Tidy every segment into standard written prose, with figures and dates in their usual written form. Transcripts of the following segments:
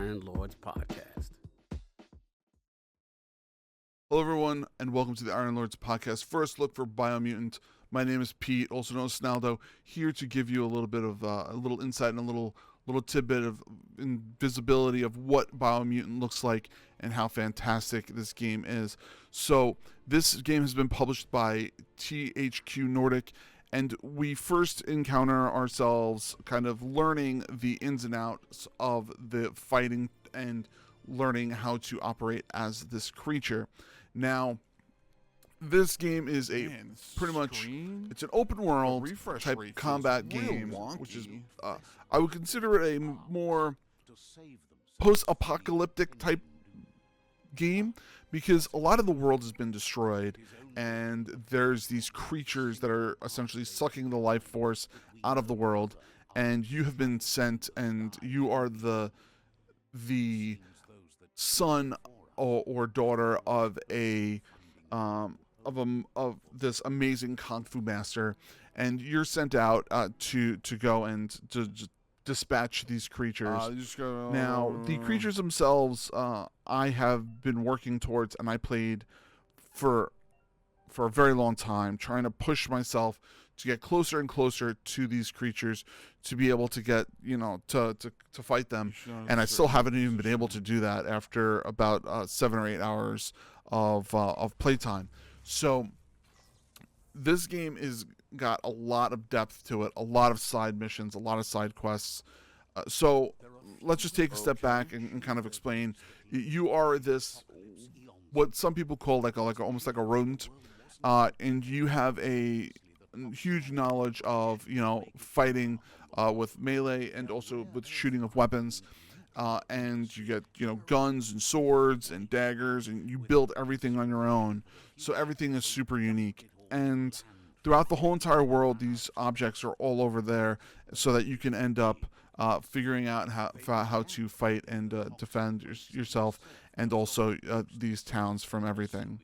Iron Lords podcast. Hello, everyone, and welcome to the Iron Lords podcast. First look for BioMutant. My name is Pete, also known as Snalydo, here to give you a little bit of a little insight and a little tidbit of visibility of what BioMutant looks like and how fantastic this game is. So this game has been published by THQ Nordic, and we first encounter ourselves kind of learning the ins and outs of the fighting and learning how to operate as this creature. Now, this game is pretty much, it's an open world type combat game, which is, I would consider it a more post-apocalyptic type game, because a lot of the world has been destroyed and there's these creatures that are essentially sucking the life force out of the world, and you have been sent, and you are the son or daughter of of this amazing kung fu master, and you're sent out to go and to dispatch these creatures. Now, the creatures themselves, I have been working towards, and I played for a very long time, trying to push myself to get closer and closer to these creatures, to be able to get, to fight them. And I still haven't even been able to do that after about 7 or 8 hours of playtime. So this game is got a lot of depth to it, a lot of side missions, a lot of side quests. So let's just take a step back and kind of explain. You are this, what some people call almost like a rodent, and you have a huge knowledge of fighting with melee and also with shooting of weapons, and you get guns and swords and daggers, and you build everything on your own, so everything is super unique. And throughout the whole entire world, these objects are all over there, so that you can end up figuring out how to fight and defend yourself, and also these towns from everything.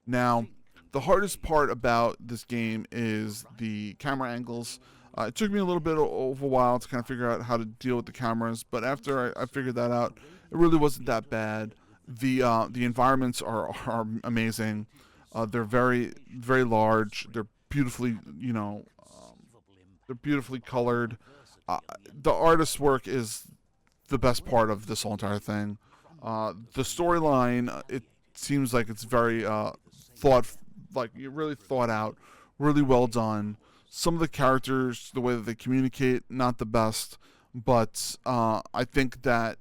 Now, the hardest part about this game is the camera angles. It took me a little bit of a while to kind of figure out how to deal with the cameras, but after I figured that out, it really wasn't that bad. The environments are amazing. They're very, very large. They're beautifully, they're beautifully colored. The artist's work is the best part of this whole entire thing. The storyline, it seems like it's very really thought out, really well done. Some of the characters, the way that they communicate, not the best, but I think that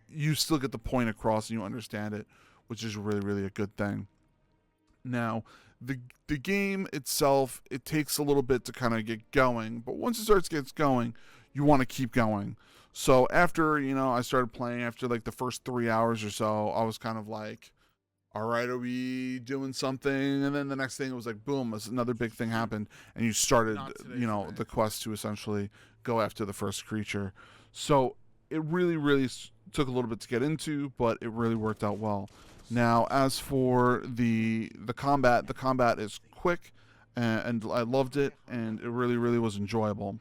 you still get the point across and you understand it, which is really, really a good thing. Now, the game itself, it takes a little bit to kind of get going, but once it gets going, you want to keep going. So after, I started playing, after like the first 3 hours or so, I was kind of like, all right, are we doing something? And then the next thing, it was like, boom, another big thing happened, and you started, the quest to essentially go after the first creature. So it really, really took a little bit to get into, but it really worked out well. Now, as for the combat is quick, and I loved it, and it really, really was enjoyable.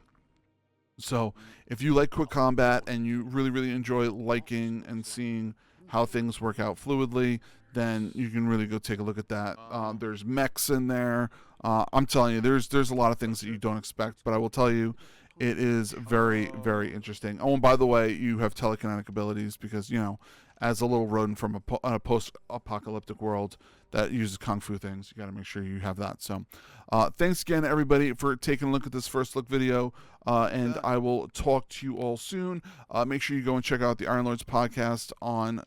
So if you like quick combat and you really, really enjoy liking and seeing how things work out fluidly, then you can really go take a look at that. There's mechs in there. I'm telling you, there's a lot of things that you don't expect, but I will tell you, it is very, very interesting. Oh, and by the way, you have telekinetic abilities because, as a little rodent from a post-apocalyptic world that uses kung fu things, you got to make sure you have that. So thanks again, everybody, for taking a look at this first look video, and I will talk to you all soon. Make sure you go and check out the Iron Lords podcast on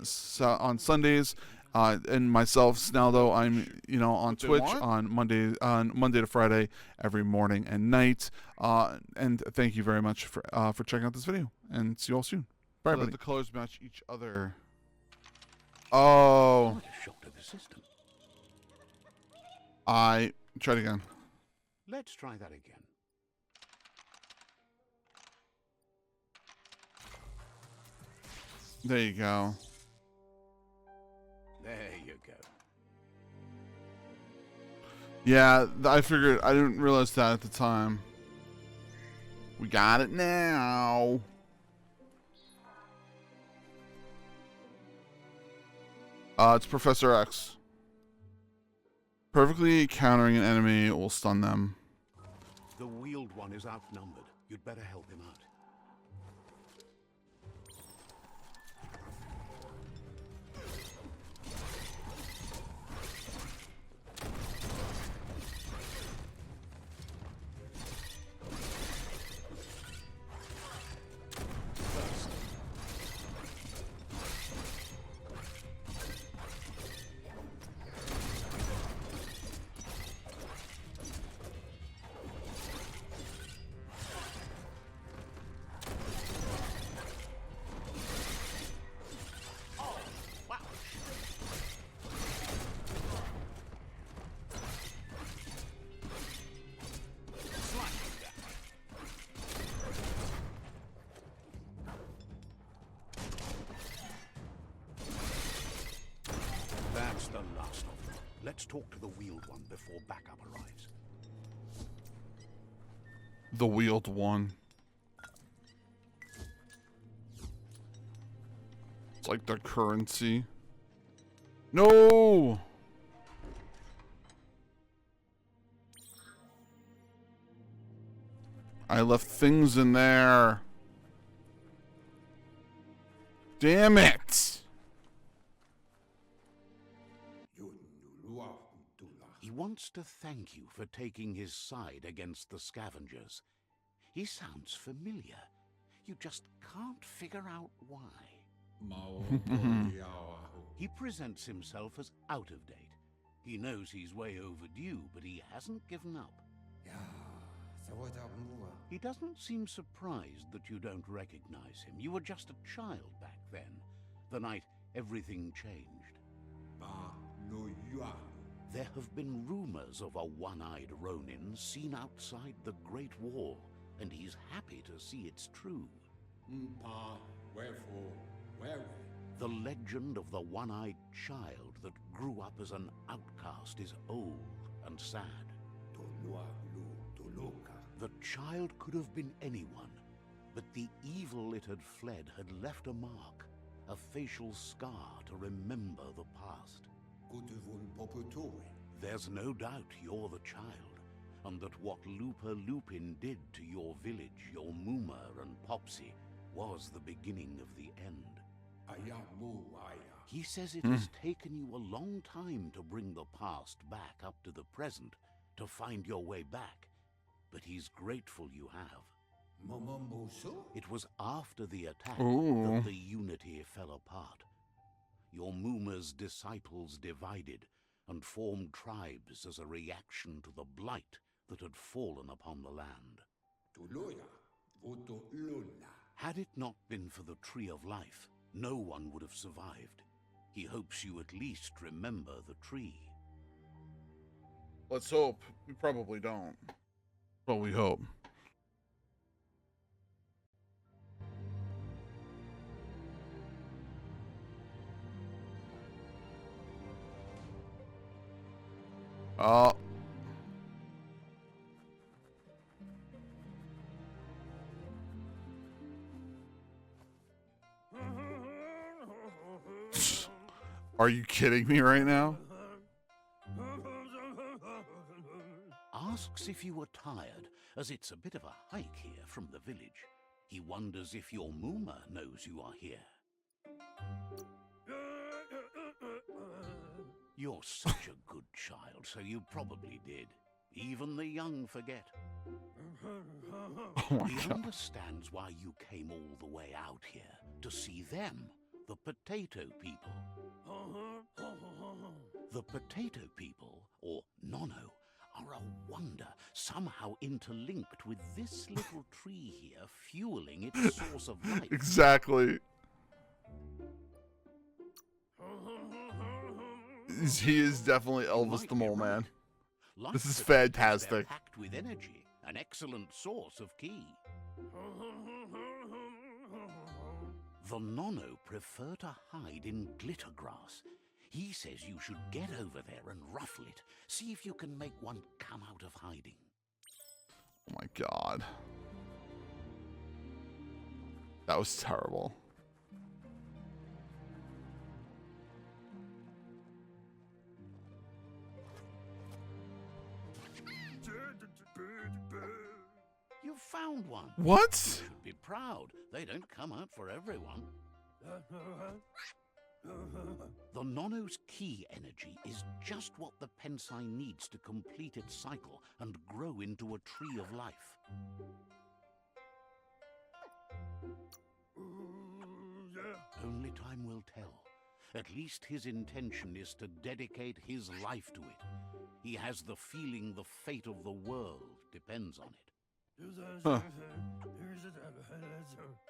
Sundays. And myself, Snalydo, I'm on Twitch on Monday to Friday every morning and night. And thank you very much for checking out this video, and see you all soon. Bye, everybody. The colors match each other. Oh. What a shock to the system. I tried again. Let's try that again. There you go. There you go. Yeah, I figured. I didn't realize that at the time. We got it now. It's Professor X. Perfectly countering an enemy will stun them. The wheeled one is outnumbered. You'd better help him out. That's the last of them. Let's talk to the wheeled one before backup arrives. The wheeled one. It's like the currency. No! I left things in there. Damn it! He wants to thank you for taking his side against the scavengers. He sounds familiar. You just can't figure out why. He presents himself as out of date. He knows he's way overdue, but he hasn't given up. He doesn't seem surprised that you don't recognize him. You were just a child back then, the night everything changed. There have been rumors of a one-eyed Ronin seen outside the Great Wall, and he's happy to see it's true. The legend of the one-eyed child that grew up as an outcast is old and sad. The child could have been anyone, but the evil it had fled had left a mark, a facial scar to remember the past. There's no doubt you're the child, and that what Lupa Lupin did to your village, your Muma and Popsy, was the beginning of the end. He says it has taken you a long time to bring the past back up to the present, to find your way back, but he's grateful you have. It was after the attack that the unity fell apart. Your Muma's disciples divided and formed tribes as a reaction to the blight that had fallen upon the land. Had it not been for the Tree of Life, no one would have survived. He hopes you at least remember the tree. Let's hope. We probably don't. But we hope. Are you kidding me right now? Asks if you were tired, as it's a bit of a hike here from the village. He wonders if your Muma knows you are here. You're such a good child, so you probably did. Even the young forget. Oh my He God. understands why you came all the way out here, to see them, the potato people. The potato people, or Nono, are a wonder, somehow interlinked with this little tree here, fueling its source of life. Exactly. He is definitely Elvis the Mole Man. Like This is potatoes, they're fantastic. packed with energy, an excellent source of ki. The Nono prefer to hide in glitter grass. He says you should get over there and ruffle it. See if you can make one come out of hiding. Oh my God. That was terrible. You've found one. What? You should be proud. They don't come out for everyone. The Nono's key energy is just what the Pensai needs to complete its cycle and grow into a tree of life. Only time will tell. At least his intention is to dedicate his life to it. He has the feeling the fate of the world depends on it. Huh.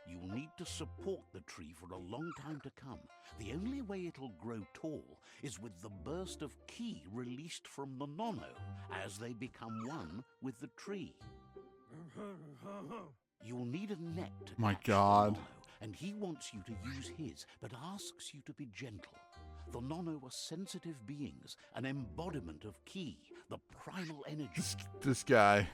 You'll need to support the tree for a long time to come. The only way it'll grow tall is with the burst of ki released from the Nono as they become one with the tree. You'll need a net to My catch God. the Nono, and he wants you to use his, but asks you to be gentle. The Nono are sensitive beings, an embodiment of ki, the primal energy. This guy.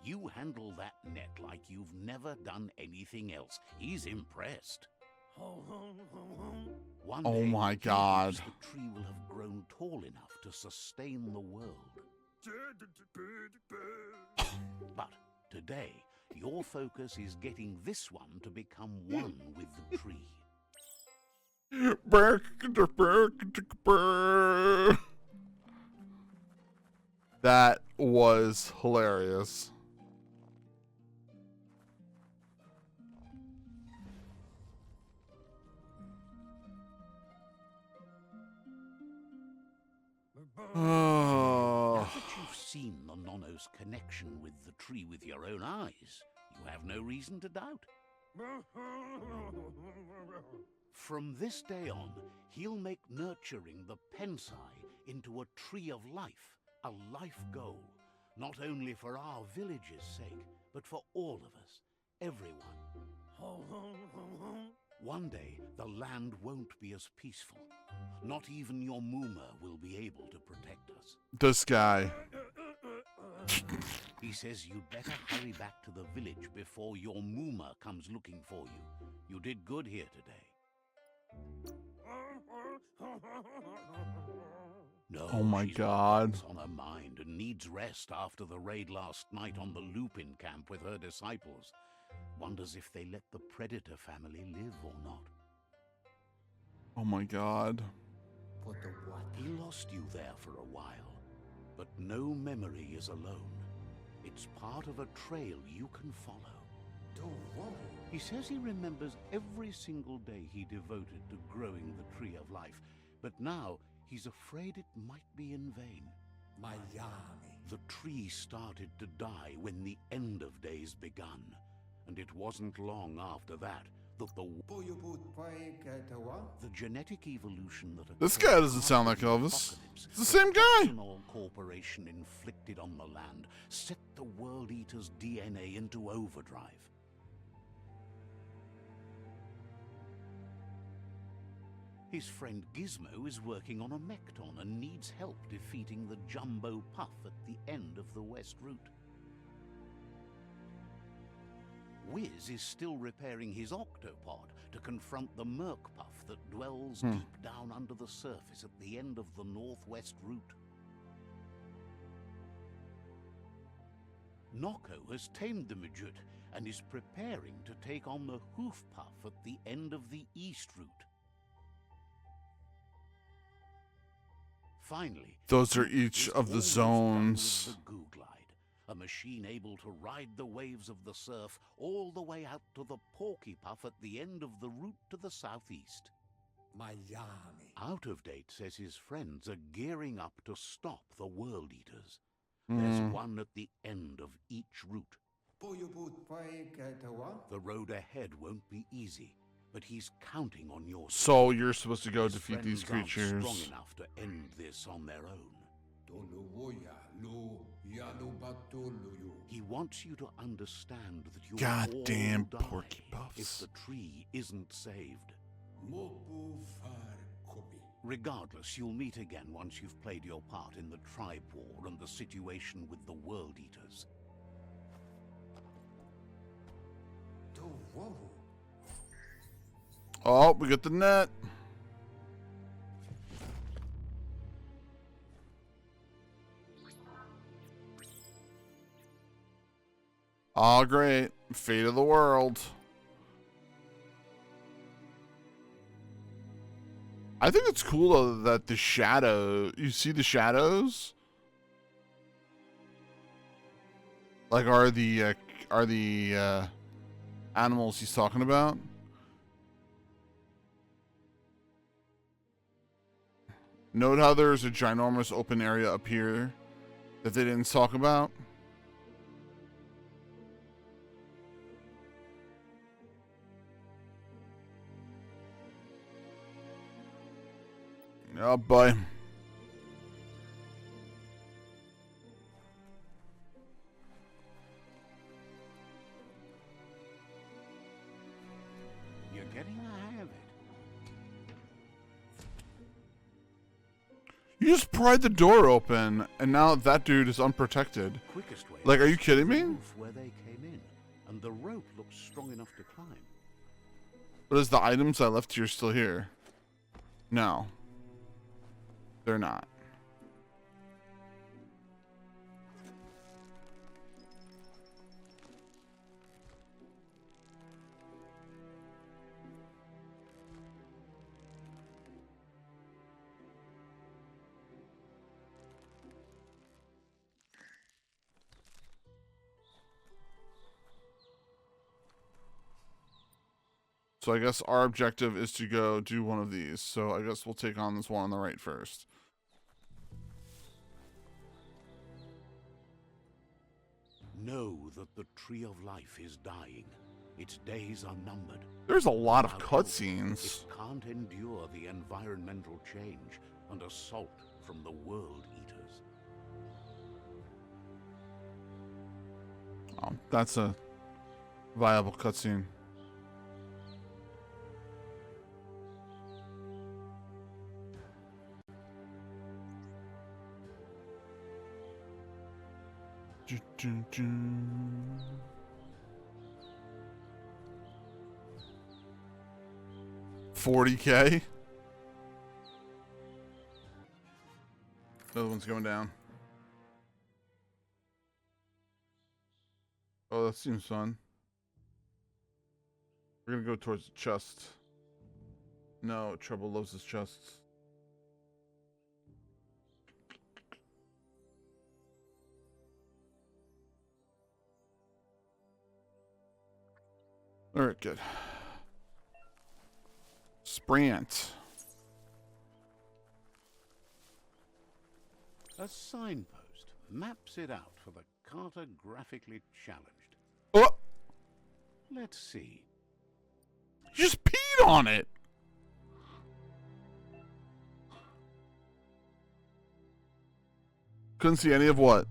You handle that net like you've never done anything else. He's impressed. One Oh day, my he God. believes the tree will have grown tall enough to sustain the world. But today, your focus is getting this one to become one with the tree. That was hilarious. Now that you've seen the Nono's connection with the tree with your own eyes, you have no reason to doubt. From this day on, he'll make nurturing the Pensai into a tree of life, a life goal, not only for our village's sake, but for all of us, everyone. One day, the land won't be as peaceful. Not even your Muma will be able to protect us. This guy. He says you'd better hurry back to the village before your Muma comes looking for you. You did good here today. No, Oh my she's got God. things on her mind and needs rest after the raid last night on the Lupin camp with her disciples. Wonders if they let the Predator family live or not. Oh my God. He lost you there for a while, but no memory is alone. It's part of a trail you can follow. He says he remembers every single day he devoted to growing the tree of life, but now he's afraid it might be in vain. The tree started to die when the end of days begun, and it wasn't long after that that the genetic evolution that This guy doesn't sound like Elvis. It's the same guy. Corporation inflicted on the land set the World Eater's DNA into overdrive. His friend Gizmo is working on a Mekton and needs help defeating the Jumbo Puff at the end of the West Route. Wiz is still repairing his octopod to confront the Merc Puff that dwells deep down under the surface at the end of the Northwest Route. Noko has tamed the Majut and is preparing to take on the Hoof Puff at the end of the East Route. Finally, Those are each of the zones. the Goo Glide, a machine able to ride the waves of the surf all the way out to the Porky Puff at the end of the route to the southeast. Out of Date says his friends are gearing up to stop the World Eaters. There's one at the end of each route. The road ahead won't be easy, but he's counting on your support. So you're supposed to go His defeat these friends aren't creatures. strong enough to end this on their own. He wants you to understand that you'll Goddamn all die Porky if Puffs. the tree isn't saved. Regardless, you'll meet again once you've played your part in the tribe war and the situation with the World Eaters. Oh, we got the net. Oh, great. Fate of the world. I think it's cool though that the shadow, you see the shadows? Like are the animals he's talking about? Note how there's a ginormous open area up here that they didn't talk about? Oh boy. You're getting the hang of it. You just pried the door open, and now that dude is unprotected. Quickest way. Like, are you kidding me? Where they came in, and the rope looks strong enough to climb. But is the items I left here still here? No. They're not. So I guess our objective is to go do one of these. So I guess we'll take on this one on the right first. Know that the Tree of Life is dying. Its days are numbered. There's a lot of Without cutscenes. It can't endure the environmental change and assault from the World Eaters. Oh, that's a viable cutscene. $40K. Another one's going down. Oh, that seems fun. We're gonna go towards the chest. No, Trouble loves his chests. All right, good. Sprint. A signpost maps it out for the cartographically challenged. Oh! Let's see. You just peed on it! Couldn't see any of what?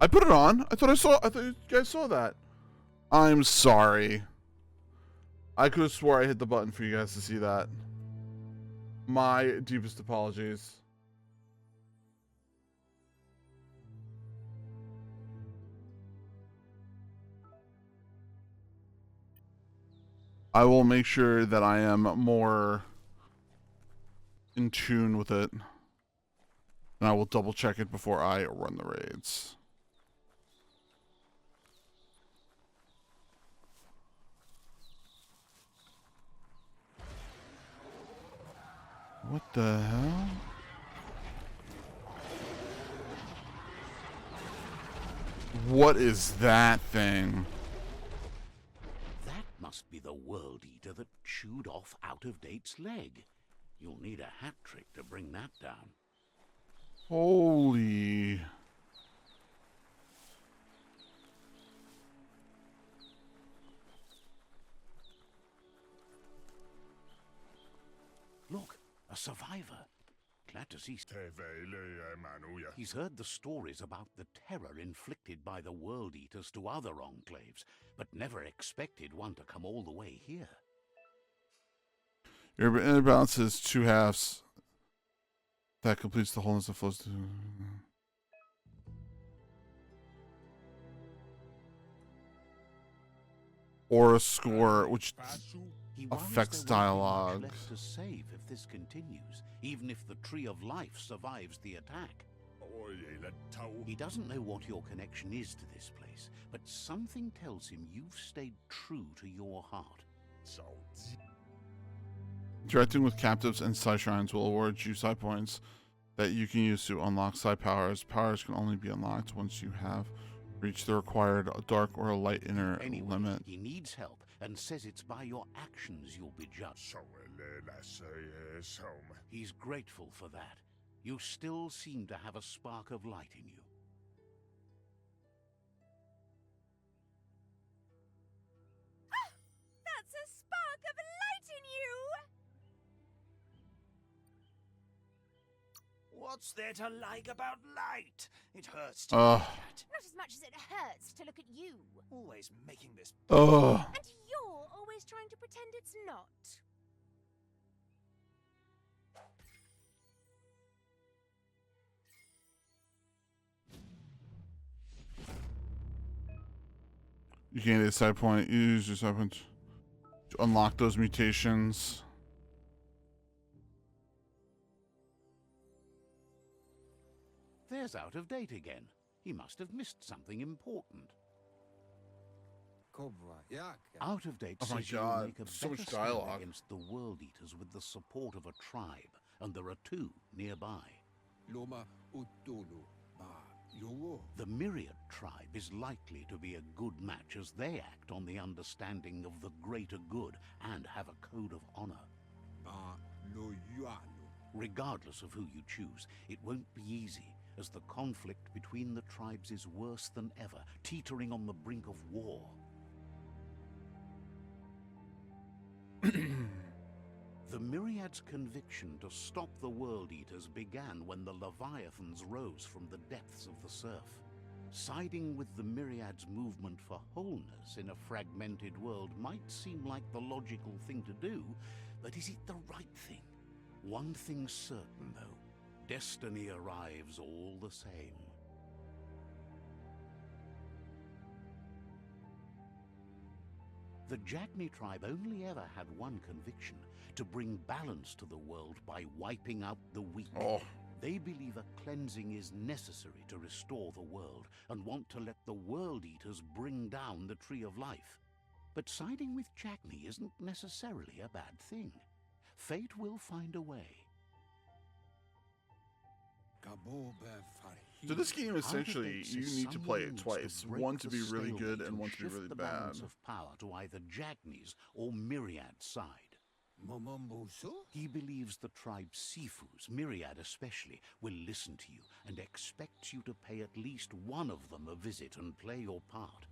I put it on. I thought you guys saw that. I'm sorry. I could have swore I hit the button for you guys to see that. My deepest apologies. I will make sure that I am more in tune with it. And I will double check it before I run the raids. What the hell? What is that thing? That must be the World Eater that chewed off Out-of-Date's leg. You'll need a hat trick to bring that down. Holy... Look, a survivor. Glad to see. He's heard the stories about the terror inflicted by the World Eaters to other enclaves, but never expected one to come all the way here. Your inner balance is 2 halves. That completes the wholeness that flows to... Aura score, which affects dialogue. Left to save if this continues, even if the Tree of Life survives the attack. He doesn't know what your connection is to this place, but something tells him you've stayed true to your heart. Interacting with captives and psi shrines will award you psi points that you can use to unlock psi powers. Powers can only be unlocked once you have reached the required dark or light inner limit. He needs help and says it's by your actions you'll be judged. He's grateful for that. You still seem to have a spark of light in you. That's a spark of light in you! What's there to like about light? It hurts to look at. Not as much as it hurts to look at you. Always making this. And you're always trying to pretend it's not. You gain a side point. You use your side point to unlock those mutations. There's Out of Date again. He must have missed something important. Out of Date says you'll make a so much better dialogue stand against the World Eaters with the support of a tribe, and there are 2 nearby. The Myriad tribe is likely to be a good match as they act on the understanding of the greater good and have a code of honor. Regardless of who you choose, it won't be easy, as the conflict between the tribes is worse than ever, teetering on the brink of war. The Myriad's conviction to stop the World Eaters began when the Leviathans rose from the depths of the surf. Siding with the Myriad's movement for wholeness in a fragmented world might seem like the logical thing to do, but is it the right thing? One thing's certain, though. Destiny arrives all the same. The Jagni tribe only ever had one conviction: to bring balance to the world by wiping out the weak. They believe a cleansing is necessary to restore the world, and want to let the World Eaters bring down the Tree of Life. But siding with Jagni isn't necessarily a bad thing. Fate will find a way. So this game, essentially, you need to play it twice. One to be really good and one to be really the bad. balance of power to either Jagni's or Myriad's side. He believes the tribe Sifu's, Myriad especially, will listen to you and expects you to pay at least one of them a visit and play your part.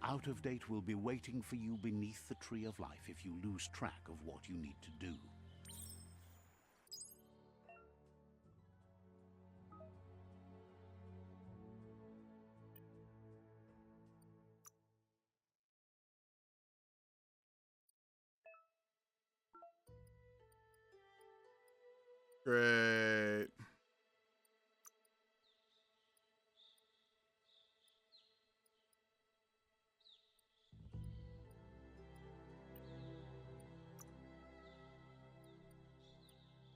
Out of Date will be waiting for you beneath the Tree of Life if you lose track of what you need to do. Great.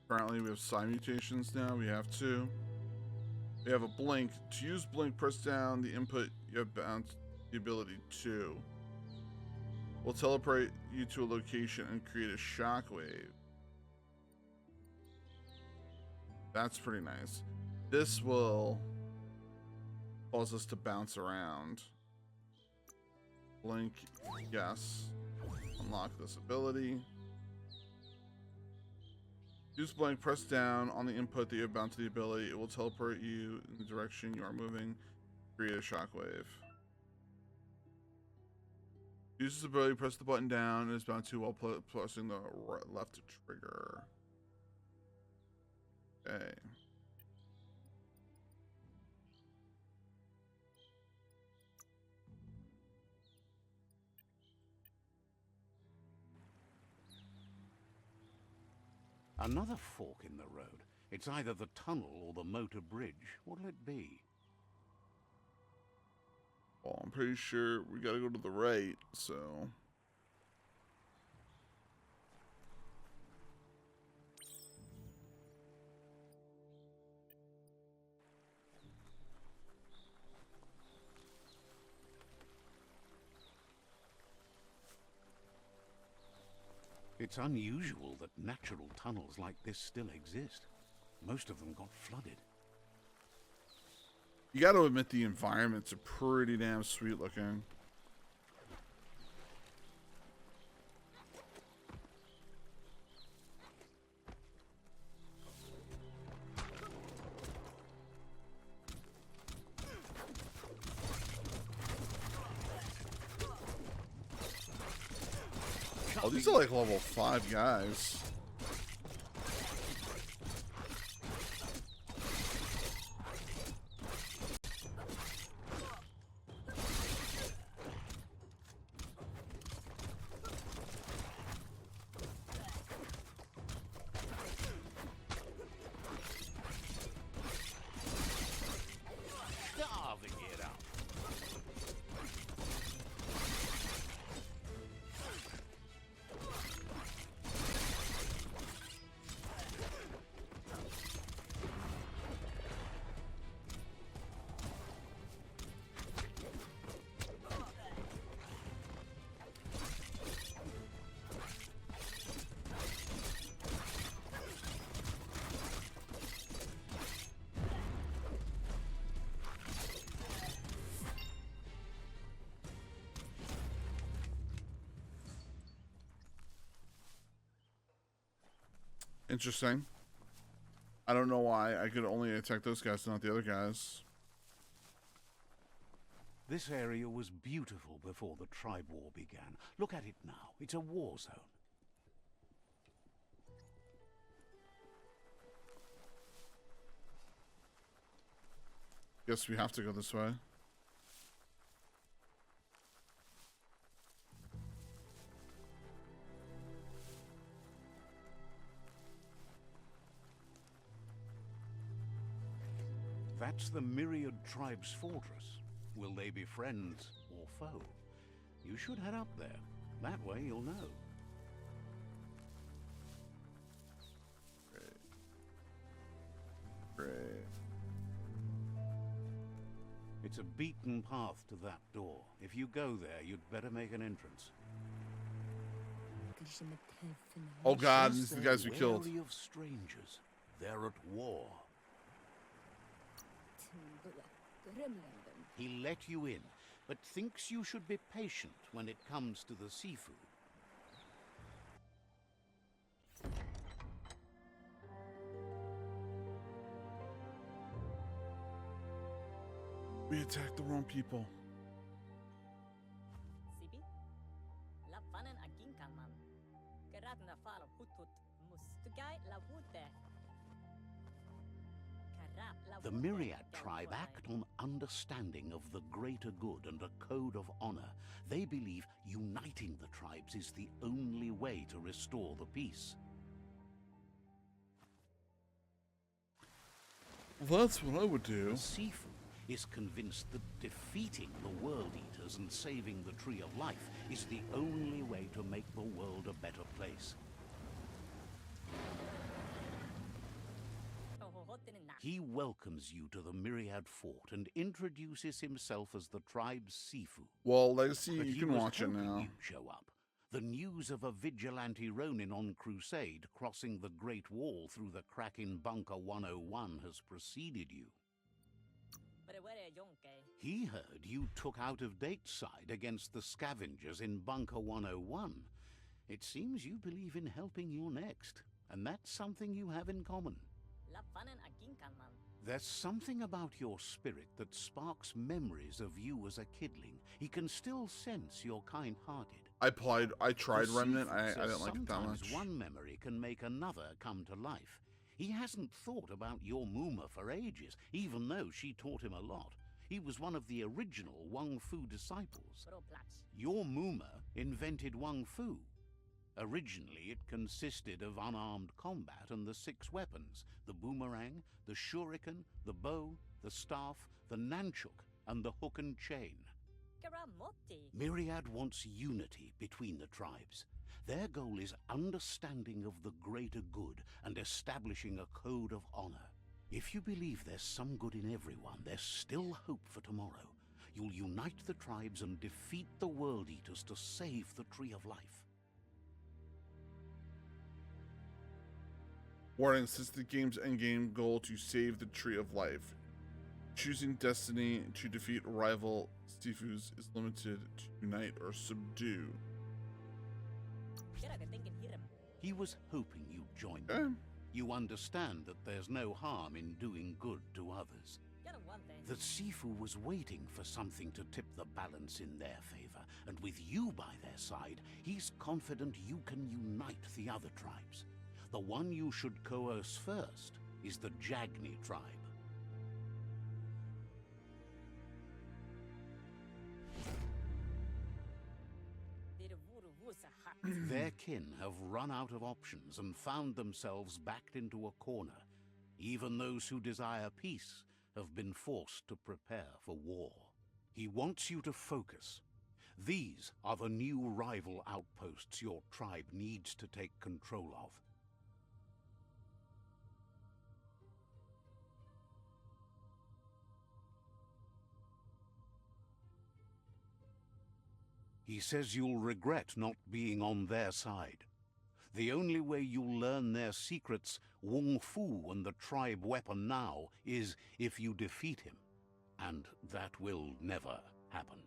Currently, we have psi mutations now. We have 2. We have a blink. To use blink, press down the input. You have bounce the ability to. We'll teleport you to a location and create a shockwave. That's pretty nice. This will cause us to bounce around. Blink, yes. Unlock this ability. Use blink, press down on the input that you have bound to the ability. It will teleport you in the direction you are moving. Create a shockwave. Use this ability, press the button down, and is bound to while pressing the left trigger. Okay. Another fork in the road. It's either the tunnel or the motor bridge. What'll it be? Well, I'm pretty sure we gotta go to the right, so... It's unusual that natural tunnels like this still exist. Most of them got flooded. You gotta admit the environments are pretty damn sweet looking. Oh, these are like level 5 guys. Starving it up. Interesting. I don't know why I could only attack those guys, not the other guys. This area was beautiful before the tribe war began. Look at it now. It's a war zone. Guess we have to go this way. That's the Myriad Tribe's fortress. Will they be friends or foe? You should head up there. That way you'll know. Great. It's a beaten path to that door. If you go there, you'd better make an entrance. Oh god, these are the guys we killed. Wary of strangers. They're at war. He let you in, but thinks you should be patient when it comes to the seafood. We attacked the wrong people. The Myriad tribe act on understanding of the greater good and a code of honor. They believe uniting the tribes is the only way to restore the peace. Well, that's what I would do. The Sifu is convinced that defeating the World Eaters and saving the Tree of Life is the only way to make the world a better place. He welcomes you to the Myriad Fort and introduces himself as the tribe's Sifu. Well, Legacy, But you he can was watch it hoping now. you'd show up. The news of a vigilante Ronin on crusade crossing the Great Wall through the crack in Bunker 101 has preceded you. He heard you took out-of-date side against the scavengers in Bunker 101. It seems you believe in helping your next, and that's something you have in common. There's something about your spirit that sparks memories of you as a kidling. He can still sense you're kind-hearted. I tried The Remnant. Sifu I says didn't like it that sometimes much. one memory can make another come to life. He hasn't thought about your Muma for ages, even though she taught him a lot. He was one of the original Wung Fu disciples. Your Muma invented Wung Fu. Originally, it consisted of unarmed combat and the 6 weapons: the boomerang, the shuriken, the bow, the staff, the nunchuk, and the hook and chain. Myriad wants unity between the tribes. Their goal is understanding of the greater good and establishing a code of honor. If you believe there's some good in everyone, there's still hope for tomorrow. You'll unite the tribes and defeat the World Eaters to save the Tree of Life. Warning, since the game's endgame goal to save the Tree of Life, choosing destiny to defeat rival Sifus is limited to unite or subdue. He was hoping you'd join them. You understand that there's no harm in doing good to others. The Sifu was waiting for something to tip the balance in their favor, and with you by their side, he's confident you can unite the other tribes. The one you should coerce first is the Jagni tribe. Their kin have run out of options and found themselves backed into a corner. Even those who desire peace have been forced to prepare for war. He wants you to focus. These are the new rival outposts your tribe needs to take control of. He says you'll regret not being on their side. The only way you'll learn their secrets, Wung Fu and the tribe weapon now, is if you defeat him. And that will never happen.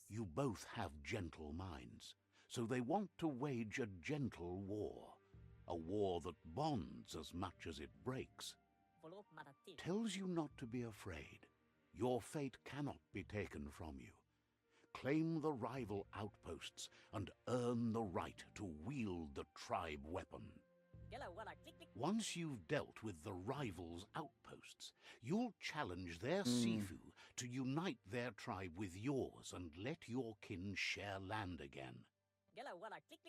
You both have gentle minds, so they want to wage a gentle war. A war that bonds as much as it breaks. Tells you not to be afraid. Your fate cannot be taken from you. Claim the rival outposts and earn the right to wield the tribe weapon. Once you've dealt with the rival's outposts, you'll challenge their Sifu to unite their tribe with yours and let your kin share land again.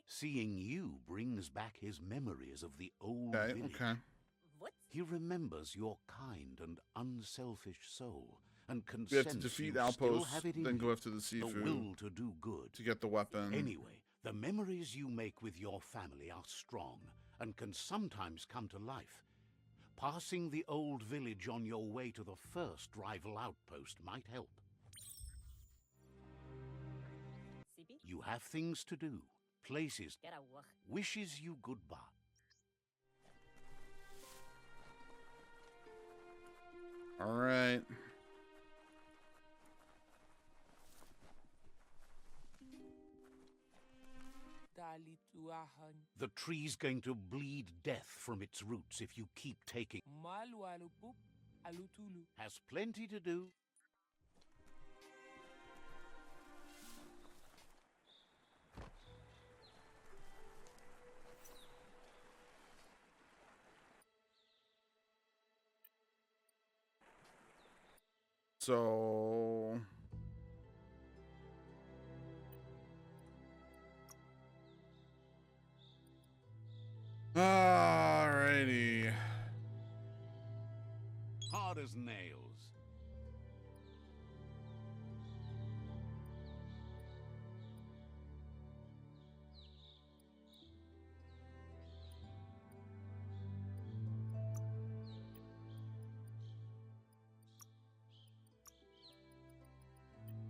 Seeing you brings back his memories of the old village. He remembers your kind and unselfish soul, and can We have to sense defeat you Outpost, still have it in then go you, after the Sifu the will to do good. to get the weapon. Anyway, the memories you make with your family are strong and can sometimes come to life. Passing the old village on your way to the first rival outpost might help. You have things to do, places, wishes you goodbye. All right. The tree's going to bleed death from its roots if you keep taking. Has plenty to do. So alrighty. Hard as nails.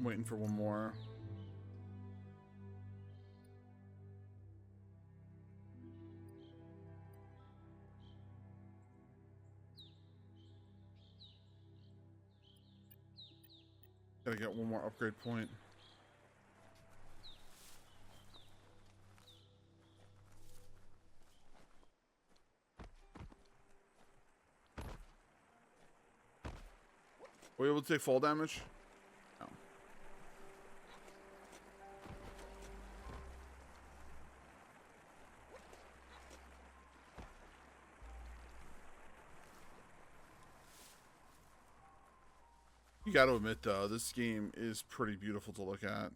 Waiting for one more. Gotta get one more upgrade point. Were you able to take fall damage? No. You got to admit, though, this game is pretty beautiful to look at.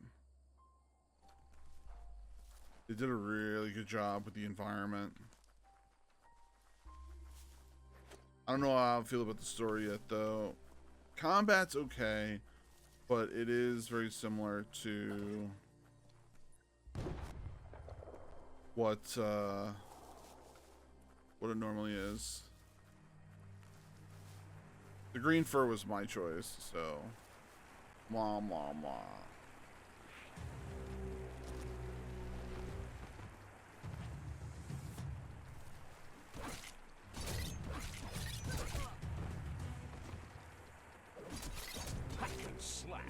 They did a really good job with the environment. I don't know how I feel about the story yet, though. Combat's okay, but it is very similar to what it normally is. The green fur was my choice, so blah blah blah. Hack and slash.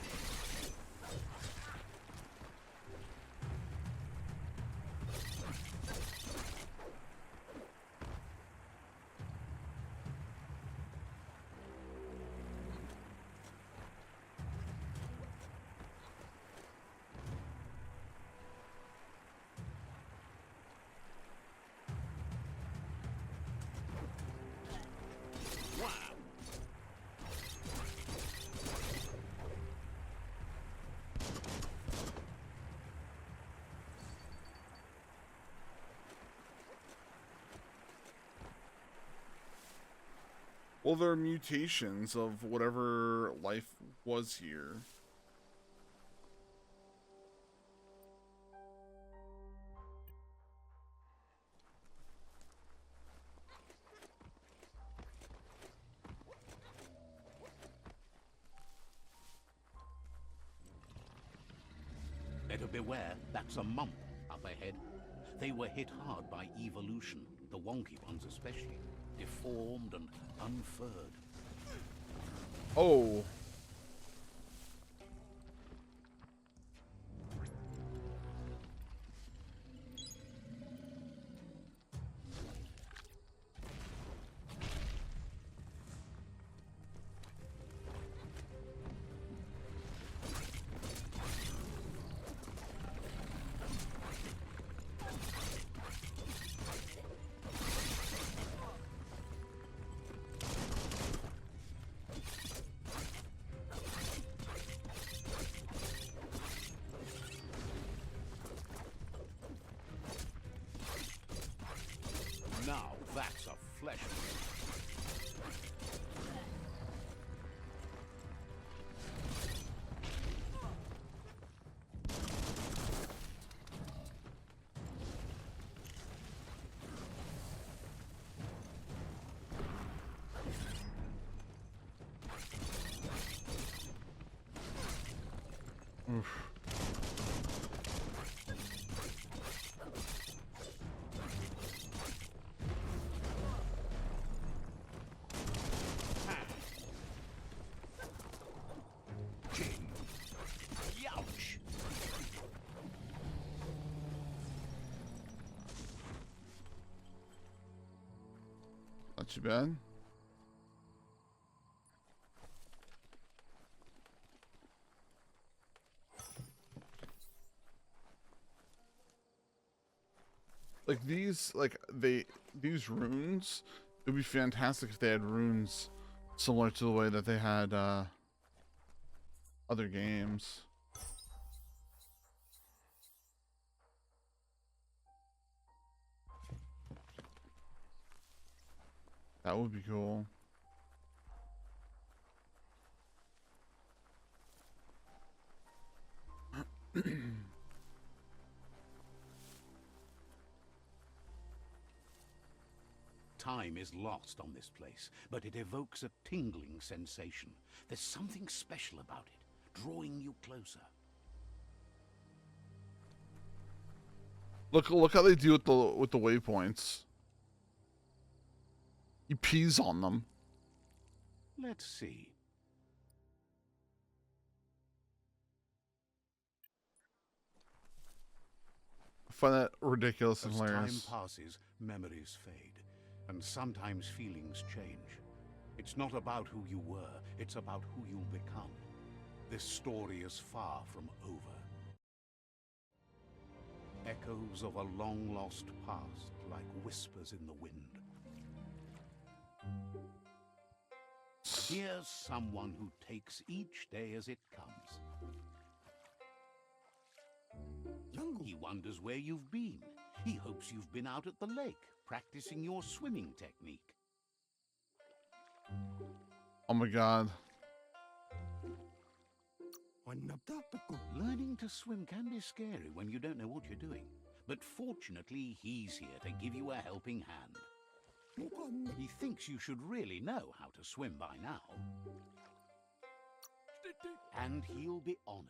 Well, they're mutations of whatever life was here. Better beware, that's a mump up ahead. They were hit hard by evolution, the wonky ones especially. Deformed and unfurred. Oh. Now that's a flesh wound. Oof. Youch! Not too bad. Like these runes, it would be fantastic if they had runes similar to the way that they had other games. That would be cool. Time is lost on this place, but it evokes a tingling sensation. There's something special about it, drawing you closer. Look how they deal with the waypoints. He pees on them. Let's see. I find that ridiculous and As hilarious. time passes, memories fade, and sometimes feelings change. It's not about who you were, it's about who you'll become. This story is far from over. Echoes of a long-lost past, like whispers in the wind. Here's someone who takes each day as it comes. He wonders where you've been. He hopes you've been out at the lake, practicing your swimming technique. Oh my god. Learning to swim can be scary when you don't know what you're doing. But fortunately, he's here to give you a helping hand. He thinks you should really know how to swim by now. And he'll be honored.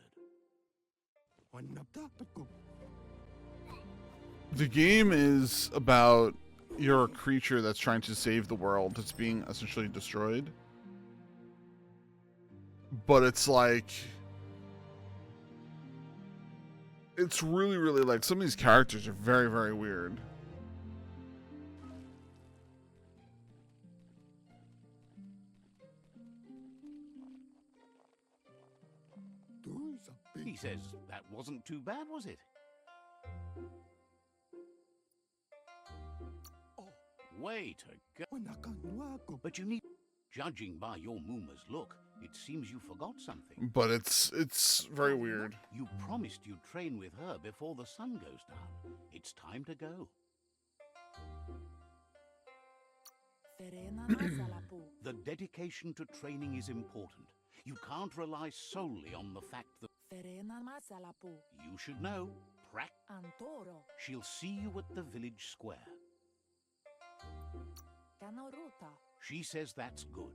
The game is about you're a creature that's trying to save the world that's being essentially destroyed. But it's like... It's really, really like... Some of these characters are very, very weird. He says that wasn't too bad, was it? Way to go. But you need... Judging by your Mooma's look, it seems you forgot something. But it's very weird. You promised you'd train with her before the sun goes down. It's time to go. The dedication to training is important. You can't rely solely on the fact that... You should know. She'll see you at the village square. She says that's good.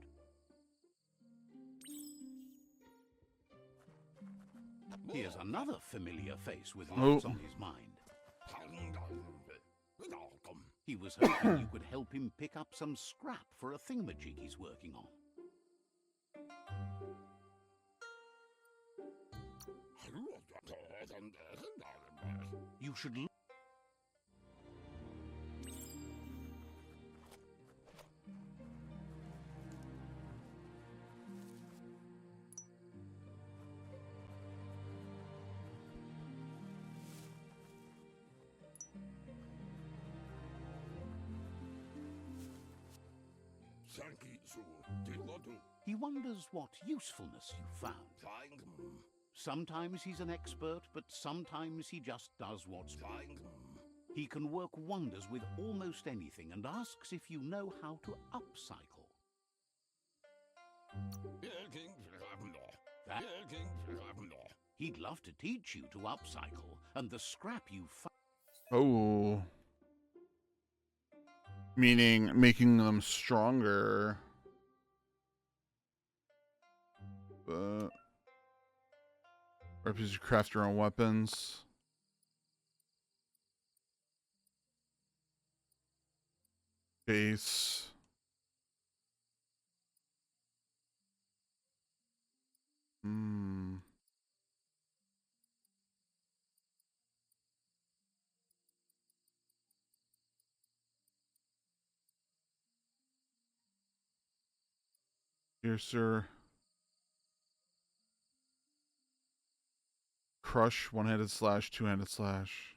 Here's another familiar face with lots on his mind. He was hoping you could help him pick up some scrap for a thingamajig he's working on. You should look. He wonders what usefulness you found. Sometimes he's an expert, but sometimes he just does what's right. He can work wonders with almost anything and asks if you know how to upcycle. He'd love to teach you to upcycle, and the scrap you found... Oh. Meaning making them stronger. But... Or you craft your own weapons. Base. Piercer. Crush, one-handed slash, two-handed slash.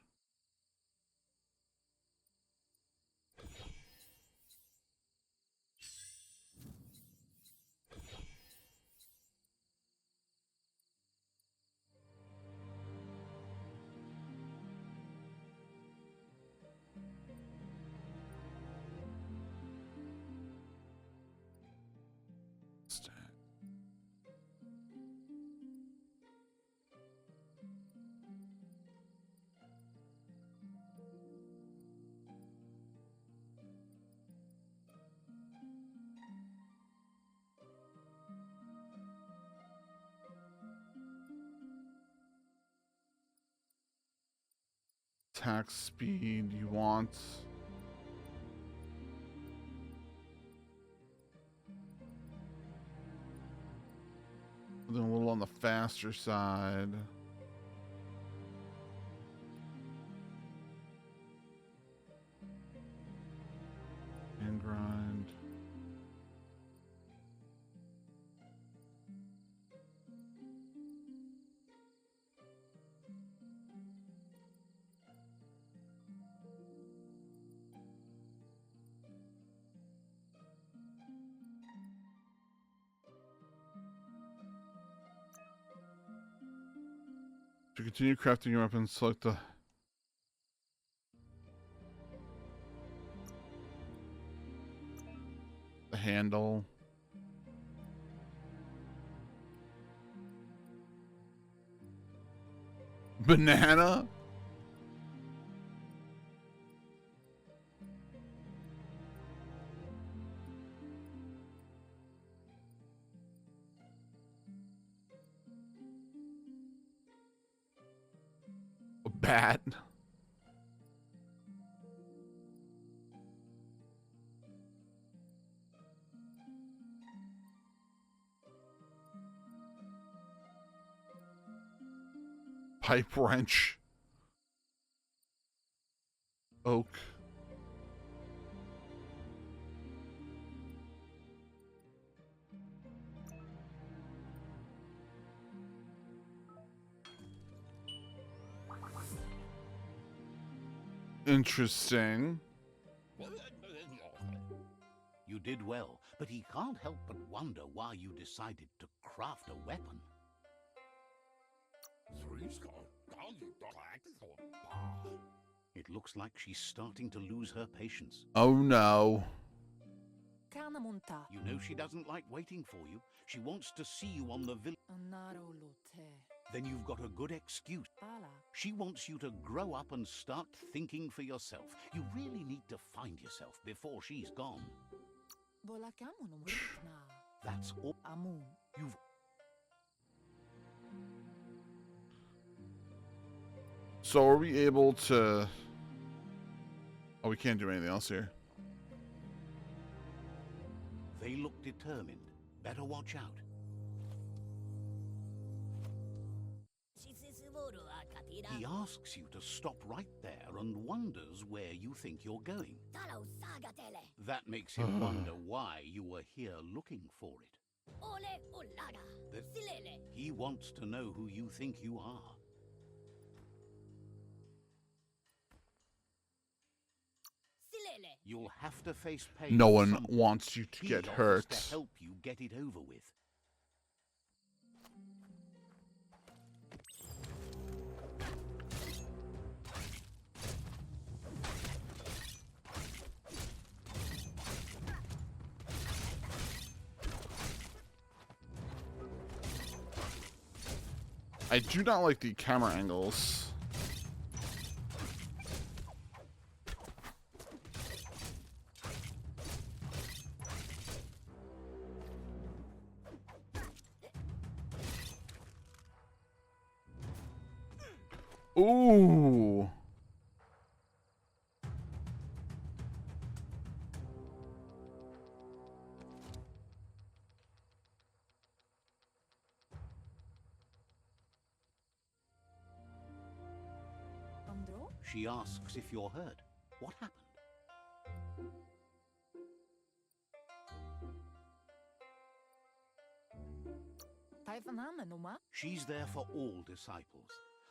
Attack speed you want. Something a little on the faster side. And grind. continue crafting your weapons, select the handle. Banana? A bat? Pipe wrench. Oak. Interesting. You did well, but he can't help but wonder why you decided to craft a weapon. It looks like she's starting to lose her patience. Oh no. You know she doesn't like waiting for you. She wants to see you on the village. Then you've got a good excuse. She wants you to grow up and start thinking for yourself. You really need to find yourself before she's gone. That's all. You've... So are we able to... Oh, we can't do anything else here. They look determined. Better watch out. He asks you to stop right there and wonders where you think you're going. That makes him wonder why you were here looking for it. He wants to know who you think you are. You'll have to face pain. No one wants you to get hurt. To help you get it over with. I do not like the camera angles. Ooh. She asks if you're hurt. What happened? She's there for all disciples.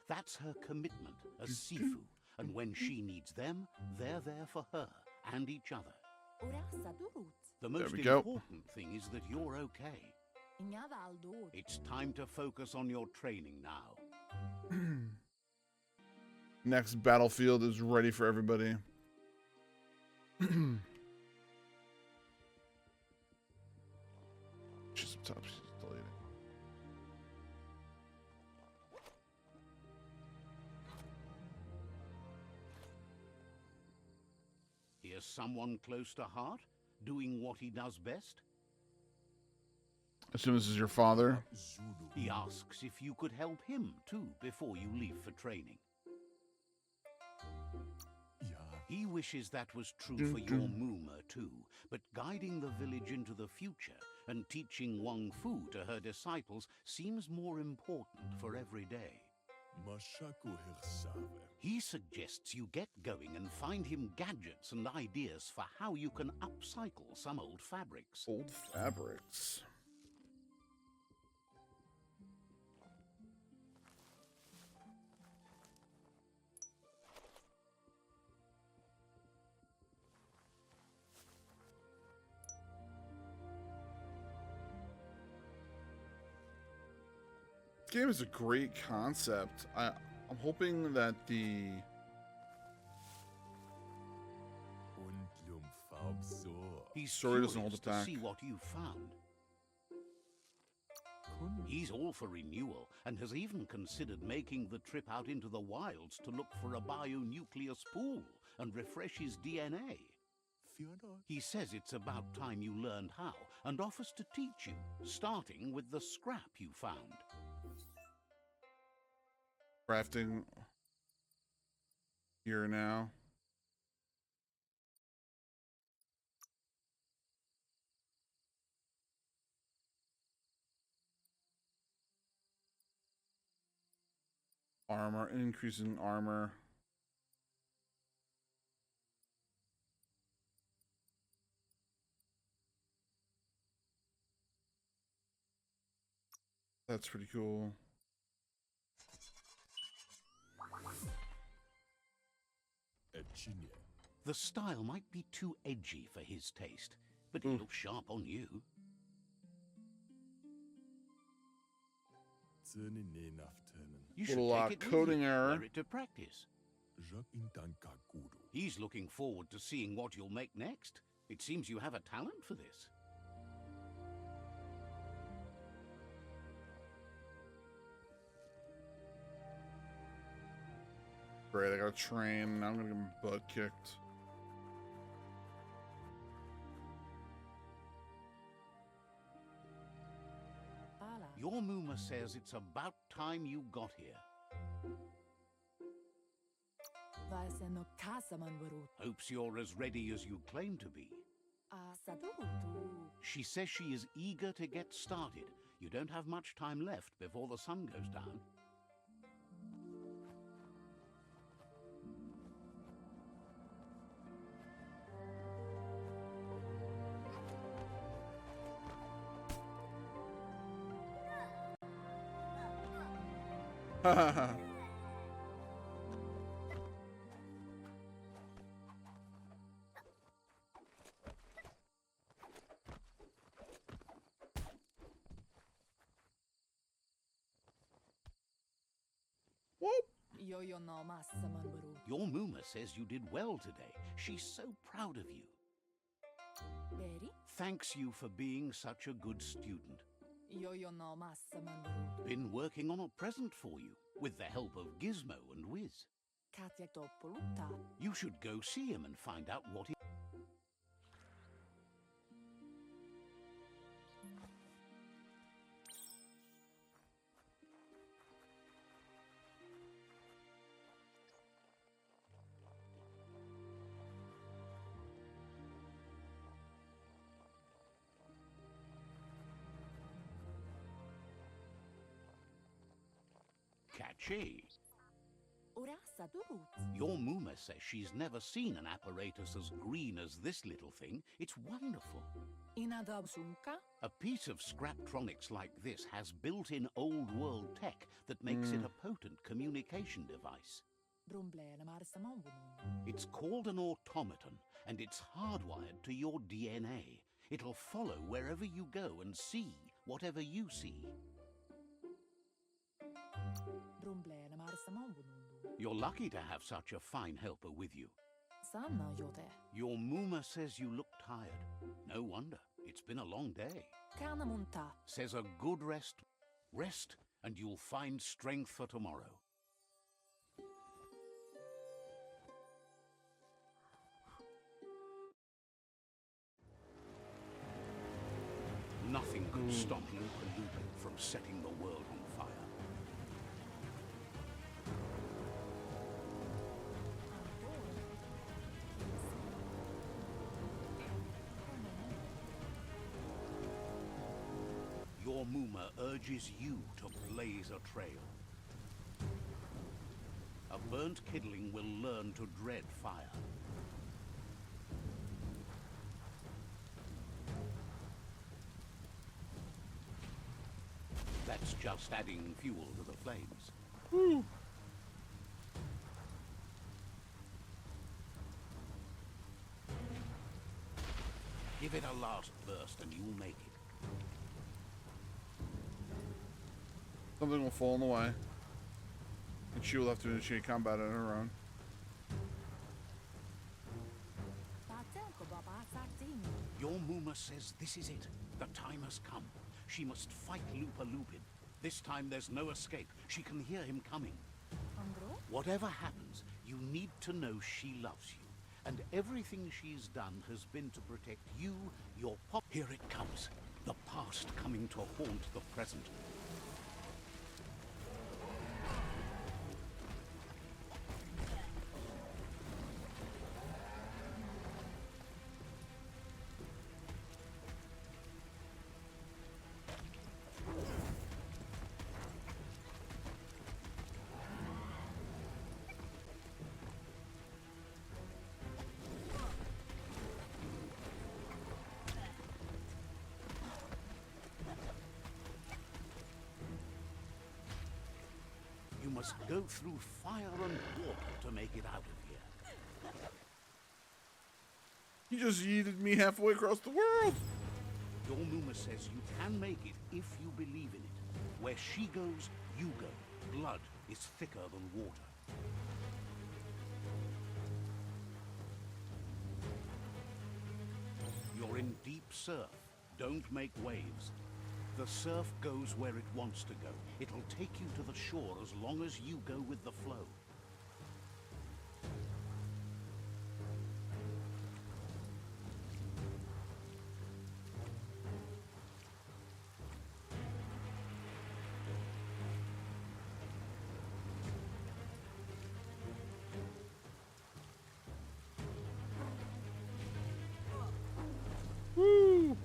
That's her commitment as Sifu. And when she needs them, they're there for her and each other. The most important thing is that you're okay. It's time to focus on your training now. Next battlefield is ready for everybody. She's up top. She's deleting. Here's someone close to heart, doing what he does best. Assume this is your father. He asks if you could help him too before you leave for training. He wishes that was true for your Muma too, but guiding the village into the future and teaching Wang Fu to her disciples seems more important for every day. He suggests you get going and find him gadgets and ideas for how you can upcycle some old fabrics. Old fabrics. game is a great concept. I'm hoping that the He's story doesn't hold curious it to back. see what you found. He's all for renewal and has even considered making the trip out into the wilds to look for a bionucleus pool and refresh his DNA. He says it's about time you learned how and offers to teach you, starting with the scrap you found. Crafting here now. Armor, increasing armor. That's pretty cool. The style might be too edgy for his taste, but it looks sharp on you. You should Little, take it with coding you, error. wear it to practice. He's looking forward to seeing what you'll make next. It seems you have a talent for this. Great, I got a train. Now I'm gonna get my butt kicked. Your Muma says it's about time you got here. Hopes you're as ready as you claim to be. She says she is eager to get started. You don't have much time left before the sun goes down. Your Muma says you did well today. She's so proud of you. Thanks you for being such a good student. Been working on a present for you, with the help of Gizmo and Wiz. You should go see him and find out what he... Catchy. Your Muma says she's never seen an apparatus as green as this little thing. It's wonderful. A piece of Scraptronics like this has built-in old-world tech that makes it a potent communication device. It's called an automaton, and it's hardwired to your DNA. It'll follow wherever you go and see whatever you see. You're lucky to have such a fine helper with you. Your Muma says you look tired. No wonder. It's been a long day. Says a good rest. Rest, and you'll find strength for tomorrow. Nothing could stop Lupin from setting the world on fire. Your Muma urges you to blaze a trail. A burnt kidling will learn to dread fire. That's just adding fuel to the flames. Woo. Give it a last burst and you'll make it. Something will fall in the way. And she will have to initiate combat on her own. Your Muma says this is it. The time has come. She must fight Lupa Lupin. This time there's no escape. She can hear him coming. Whatever happens, you need to know she loves you. And everything she's done has been to protect you, your pop. Here it comes. The past coming to haunt the present. You must go through fire and water to make it out of here. He just yeeted me halfway across the world. Your Muma says you can make it if you believe in it. Where she goes, you go. Blood is thicker than water. You're in deep surf. Don't make waves. The surf goes where it wants to go. It'll take you to the shore as long as you go with the flow. Woo!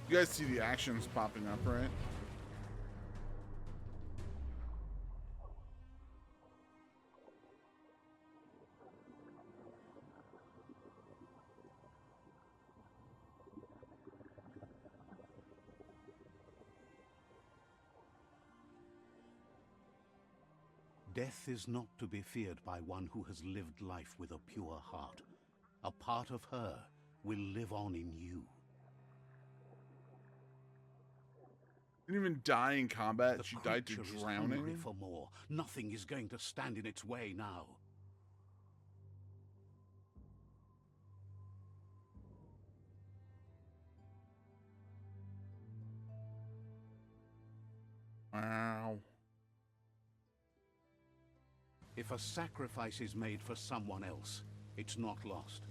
You guys see the actions popping up, right? Death is not to be feared by one who has lived life with a pure heart. A part of her will live on in you. Didn't even die in combat. The She died to creature is drowning. hungry for more. Nothing is going to stand in its way now. Wow. If a sacrifice is made for someone else, it's not lost,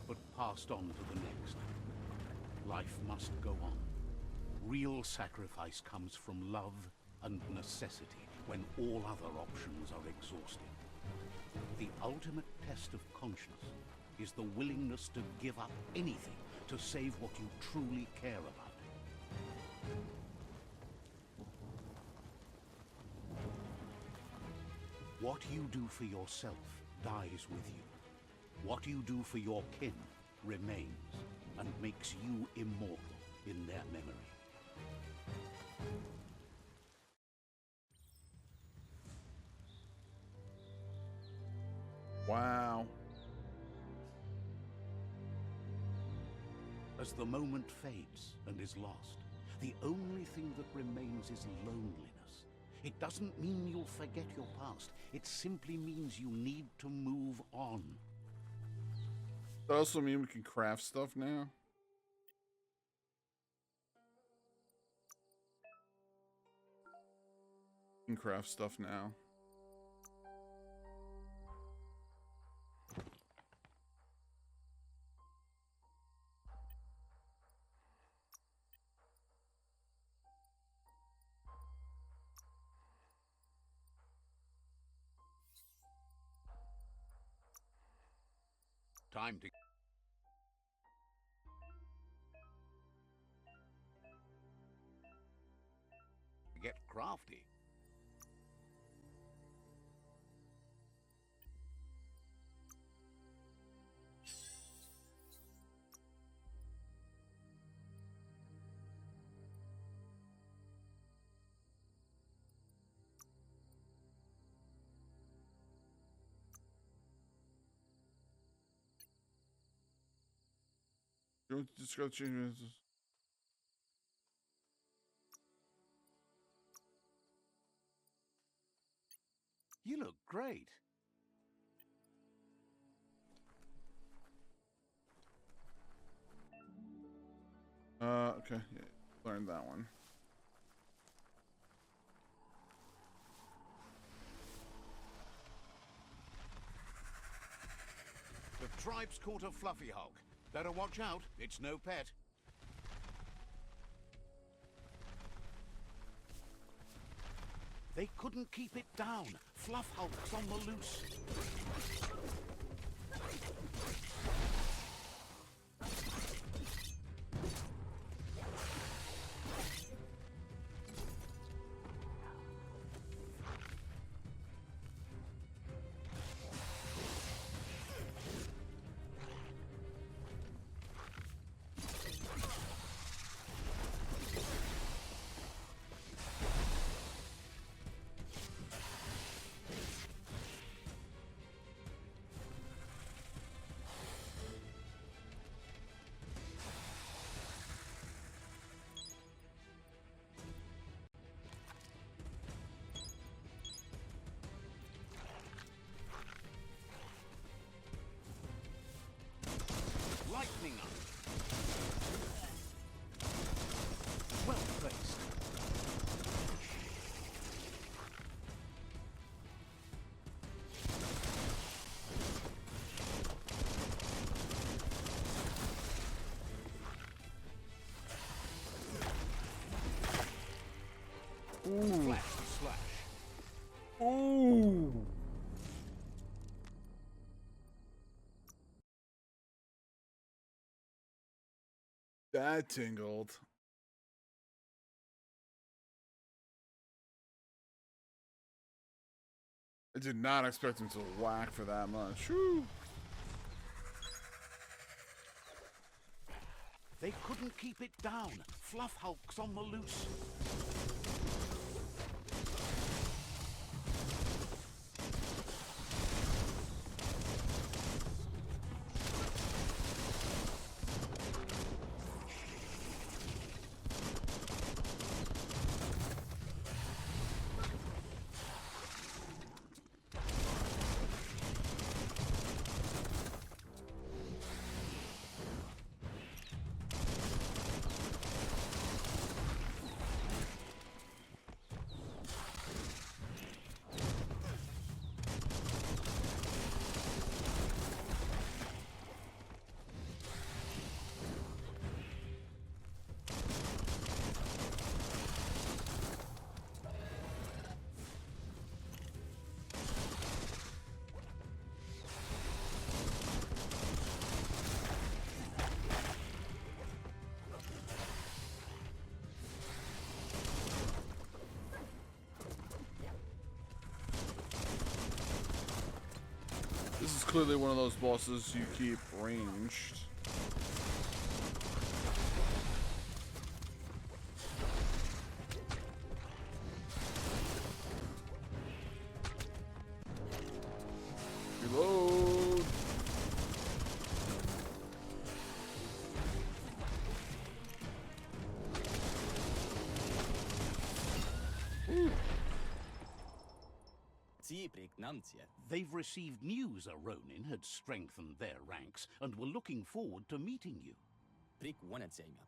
but passed on to the next. Life must go on. Real sacrifice comes from love and necessity when all other options are exhausted. The ultimate test of conscience is the willingness to give up anything to save what you truly care about. What you do for yourself dies with you. What you do for your kin remains and makes you immortal in their memory. Wow. As the moment fades and is lost, the only thing that remains is loneliness. It doesn't mean you'll forget your past. It simply means you need to move on. Does that also mean we can craft stuff now? We can craft stuff now. Time to get crafty. Just go change. You look great. Okay. Yeah, learned that one. The tribe's caught a fluffy hulk. Better watch out. It's no pet. They couldn't keep it down. Fluff hulk's on the loose. Lightning up. Well placed. Ooh. Flash slash. Ooh. That tingled. I did not expect him to whack for that much. Whew. They couldn't keep it down. Fluff hulk's on the loose. This is clearly one of those bosses you keep ranged. Reload. They've received news a Ronin had strengthened their ranks and were looking forward to meeting you.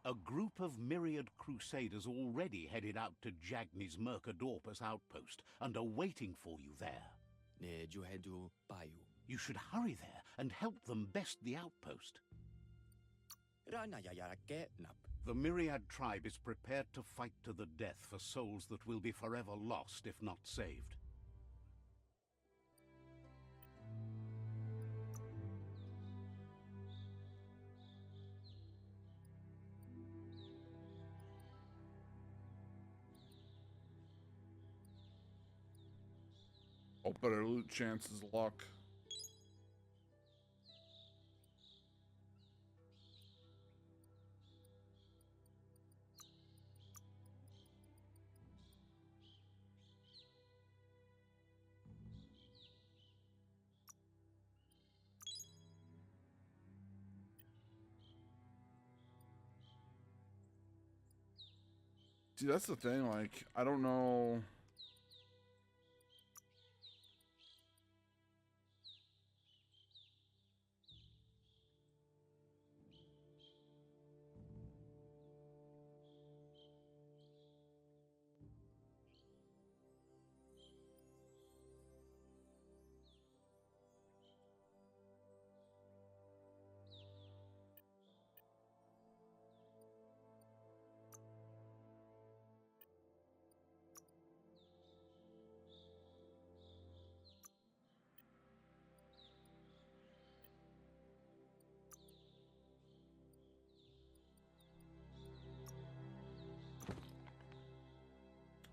A group of myriad crusaders already headed out to Jagni's Mercadorpus outpost and are waiting for you there. You should hurry there and help them best the outpost. The Myriad tribe is prepared to fight to the death for souls that will be forever lost if not saved. Oh, better loot chances luck. See, that's the thing. Like, I don't know.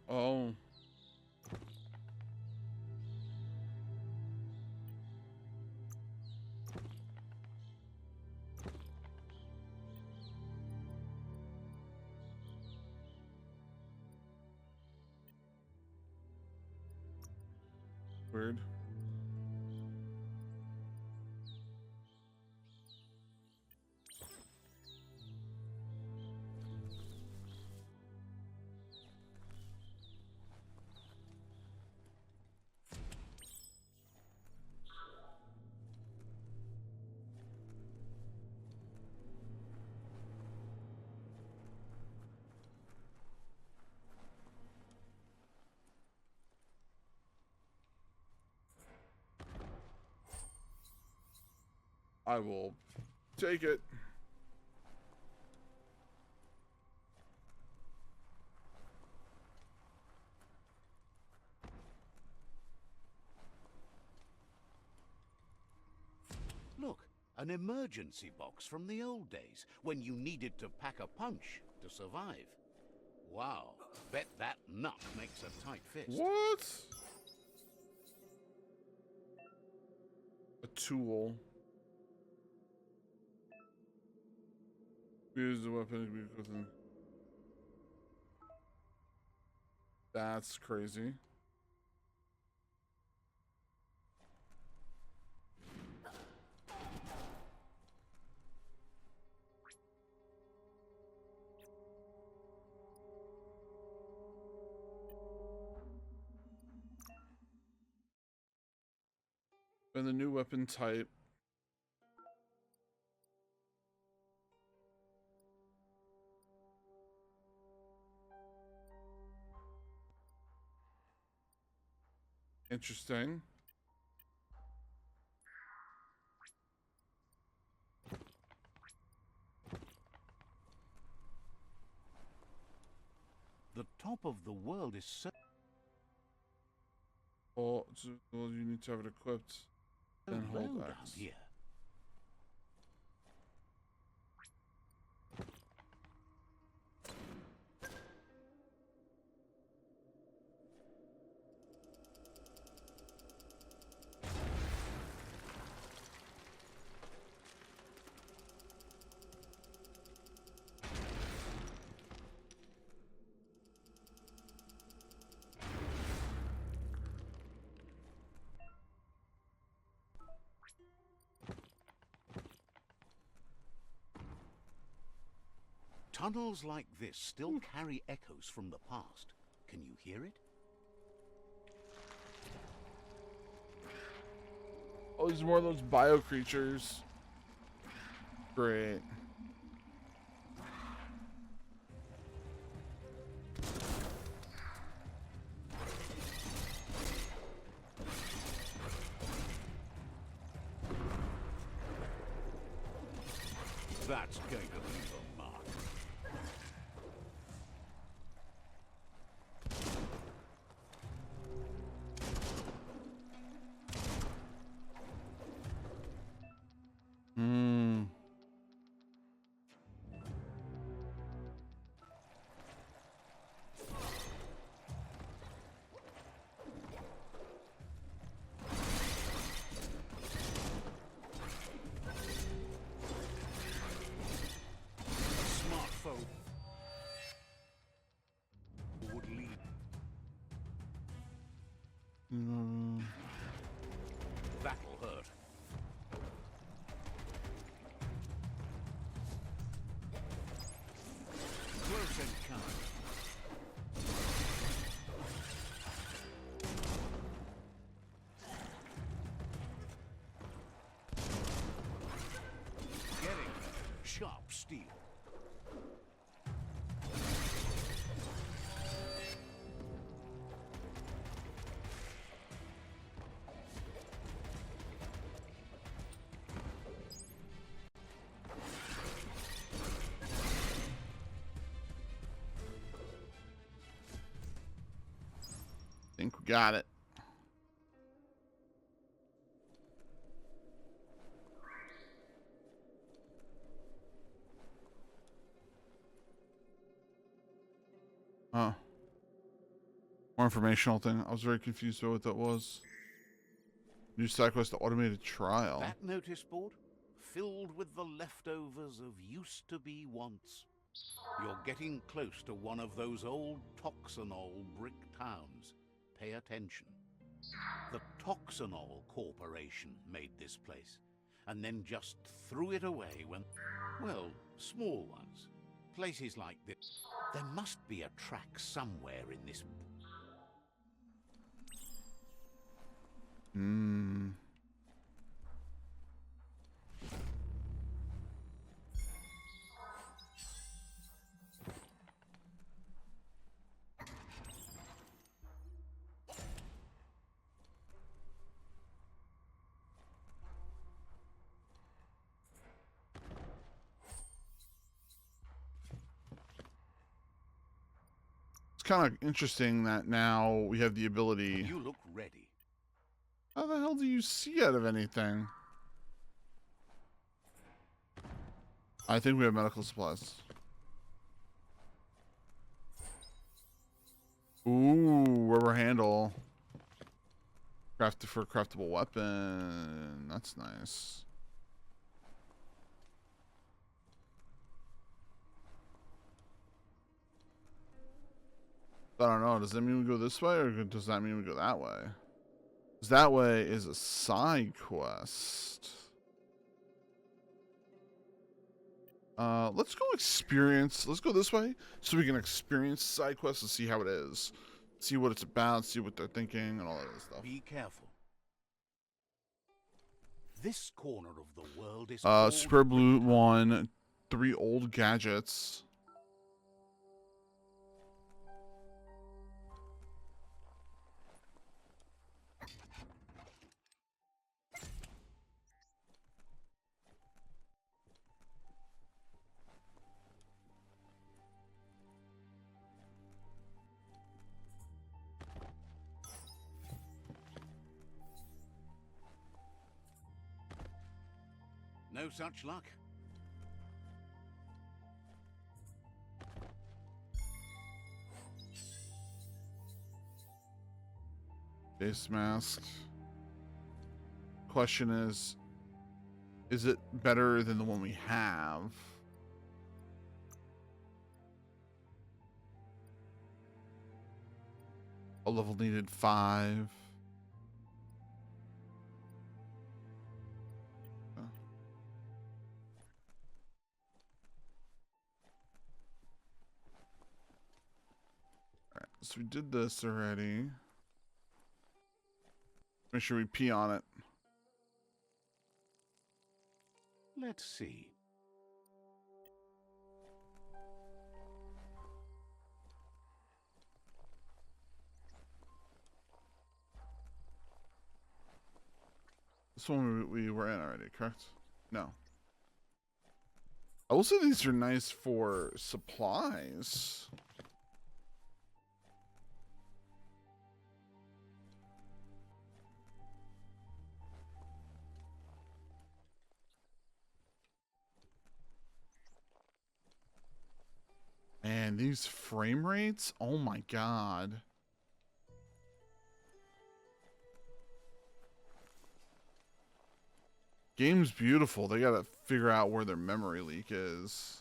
Oh. Weird. I will take it. Look, an emergency box from the old days, when you needed to pack a punch to survive. Wow, bet that nut makes a tight fist. What? A tool. Use the weapon to be within. That's crazy. And the new weapon type. Interesting. The top of the world is so Oh, so, well, you need to have it equipped. Then low hold down X. here. Tunnels like this still carry echoes from the past. Can you hear it? Oh, there's more of those bio creatures. Great. That's going to leave a mark. Hmm. Would lead. That'll hurt. Close encounter. steel. Think we got it. Oh. More informational thing. I was very confused about what that was. New side quest, the automated trial. That notice board? Filled with the leftovers of used to be once. You're getting close to one of those old Toxanol brick towns. Pay attention. The Toxanol Corporation made this place, and then just threw it away when, well, small ones. Places like this. There must be a track somewhere in this. It's kind of interesting that now we have the ability. You look ready. How the hell do you see out of anything? I think we have medical supplies. Ooh, rubber handle. Crafted for a craftable weapon. That's nice. I don't know. Does that mean we go this way, or does that mean we go that way? Because that way is a side quest. Let's go experience. Let's go this way so we can experience side quests and see how it is. See what it's about, see what they're thinking, and all that other stuff. Be careful. This corner of the world is Super Blue one, 3 old gadgets. No such luck. Face mask. Question is it better than the one we have? A level needed 5. Alright, so we did this already. Make sure we pee on it. Let's see. This one we were in already, correct? No. I will say these are nice for supplies. Man, these frame rates, oh my god. Game's beautiful. They gotta figure out where their memory leak is.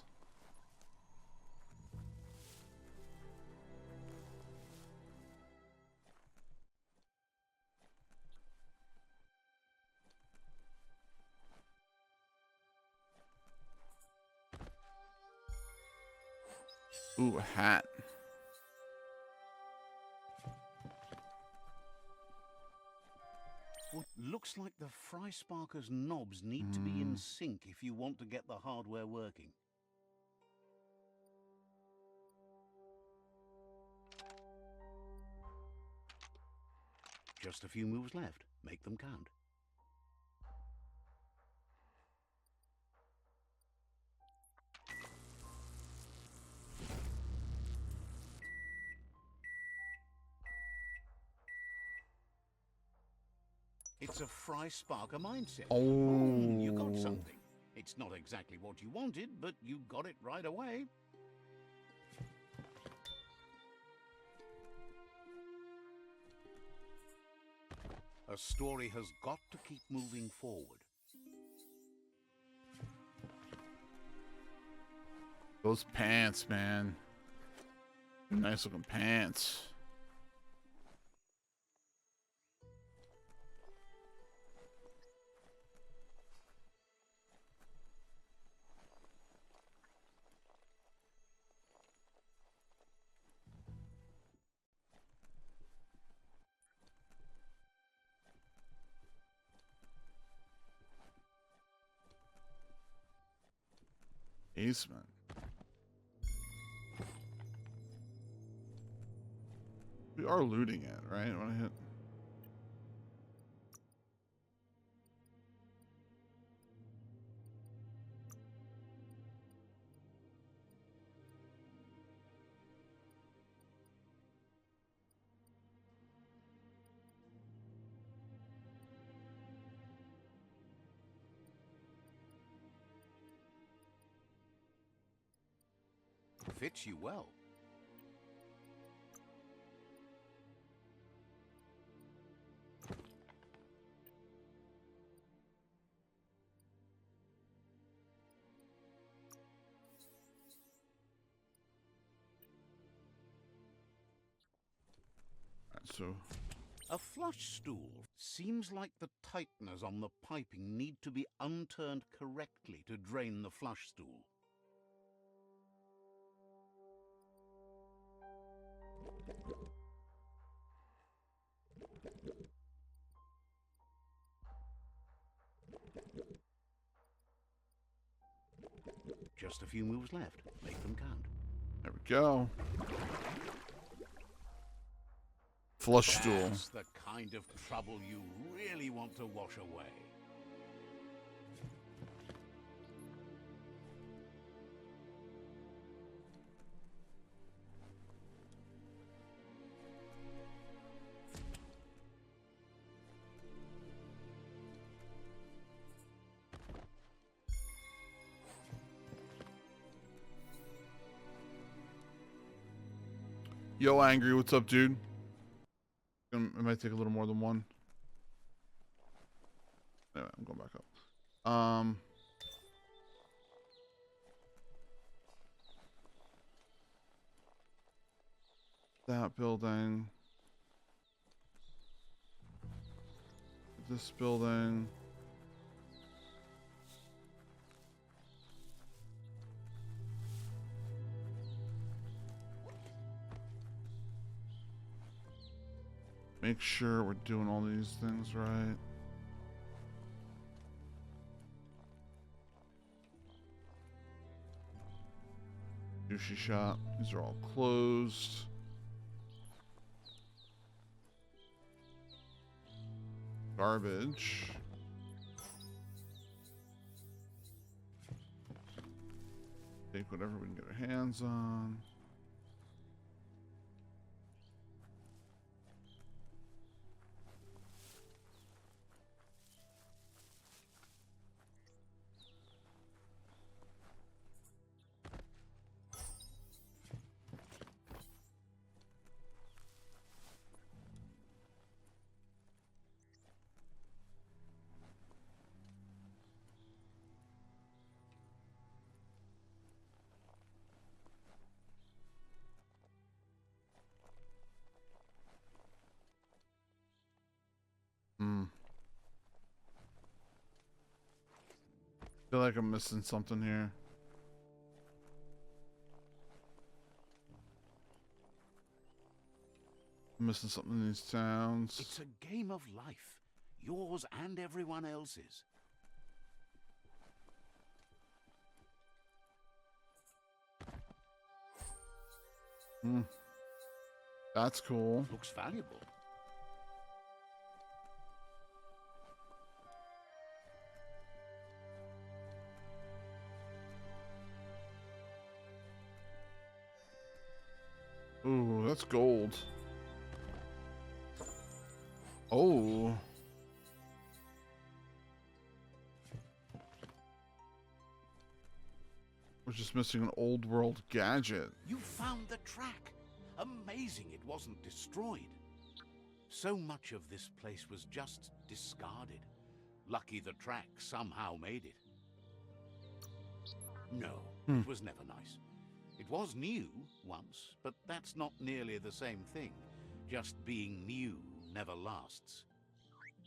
Ooh, a hat. Well, looks like the Fry Sparker's knobs need to be in sync if you want to get the hardware working. Just a few moves left. Make them count. It's a Fry Sparker mindset. Oh. Boom, you got something. It's not exactly what you wanted, but you got it right away. A story has got to keep moving forward. Those pants, man. Nice looking pants. Basement. We are looting it, right? When I hit. Fits you well. So A flush stool. Seems like the tighteners on the piping need to be unturned correctly to drain the flush stool. Just a few moves left. Make them count. there we go. Flush stool. That's the kind of trouble you really want to wash away. Yo, Angry, what's up, dude? It might take a little more than one. Anyway, I'm going back up. That building. This building. Make sure we're doing all these things right. Sushi shop. These are all closed. Garbage. Take whatever we can get our hands on. Feel like I'm missing something here. I'm missing something in these towns. It's a game of life. Yours and everyone else's. That's cool. Looks valuable. Ooh, that's gold. Oh. We're just missing an old world gadget. You found the track. Amazing it wasn't destroyed. So much of this place was just discarded. Lucky the track somehow made it. No, it was never nice. It was new once, but that's not nearly the same thing. Just being new never lasts.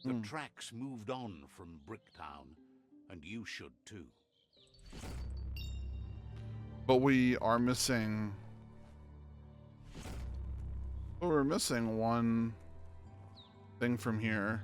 The tracks moved on from Bricktown, and you should too. But we are missing... But we're missing one thing from here.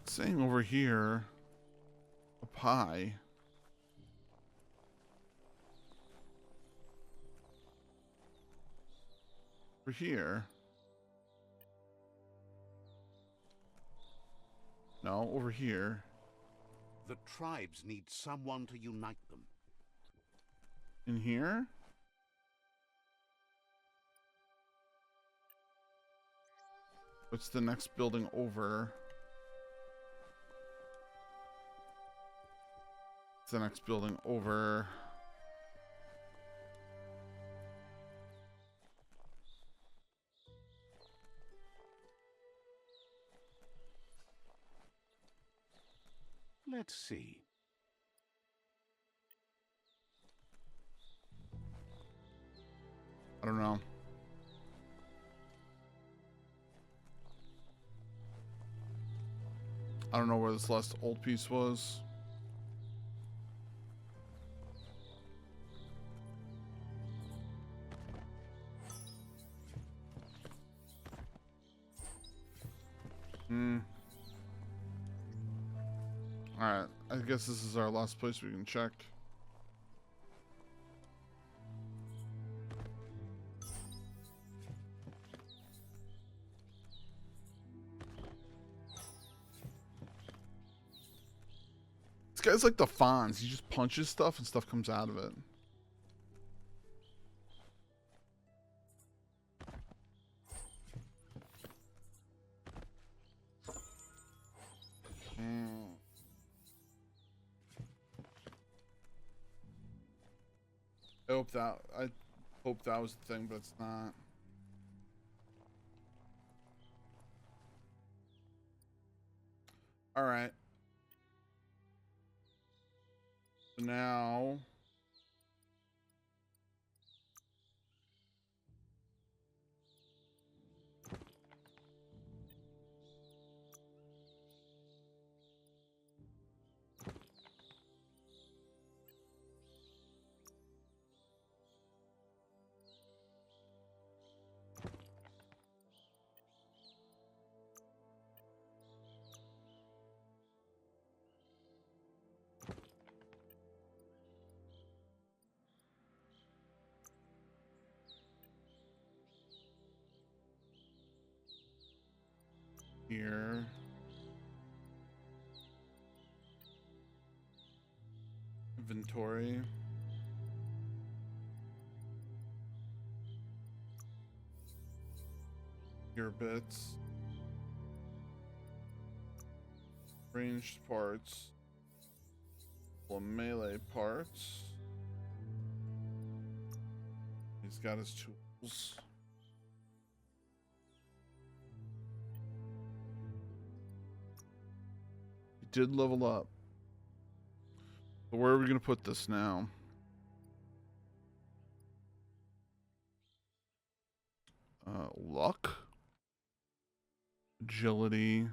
Saying over here, a pie. Over here. No, over here. The tribes need someone to unite them. In here? What's the next building over? What's the next building over? Let's see. I don't know. I don't know where this last old piece was. Alright, I guess this is our last place we can check. This guy's like the Fonz. He just punches stuff and stuff comes out of it. I hope that was the thing, but it's not. All right. So now here. Inventory. Gear bits. Ranged parts. Melee parts. He's got his tools. did level up. But where are we going to put this now? Luck. Agility.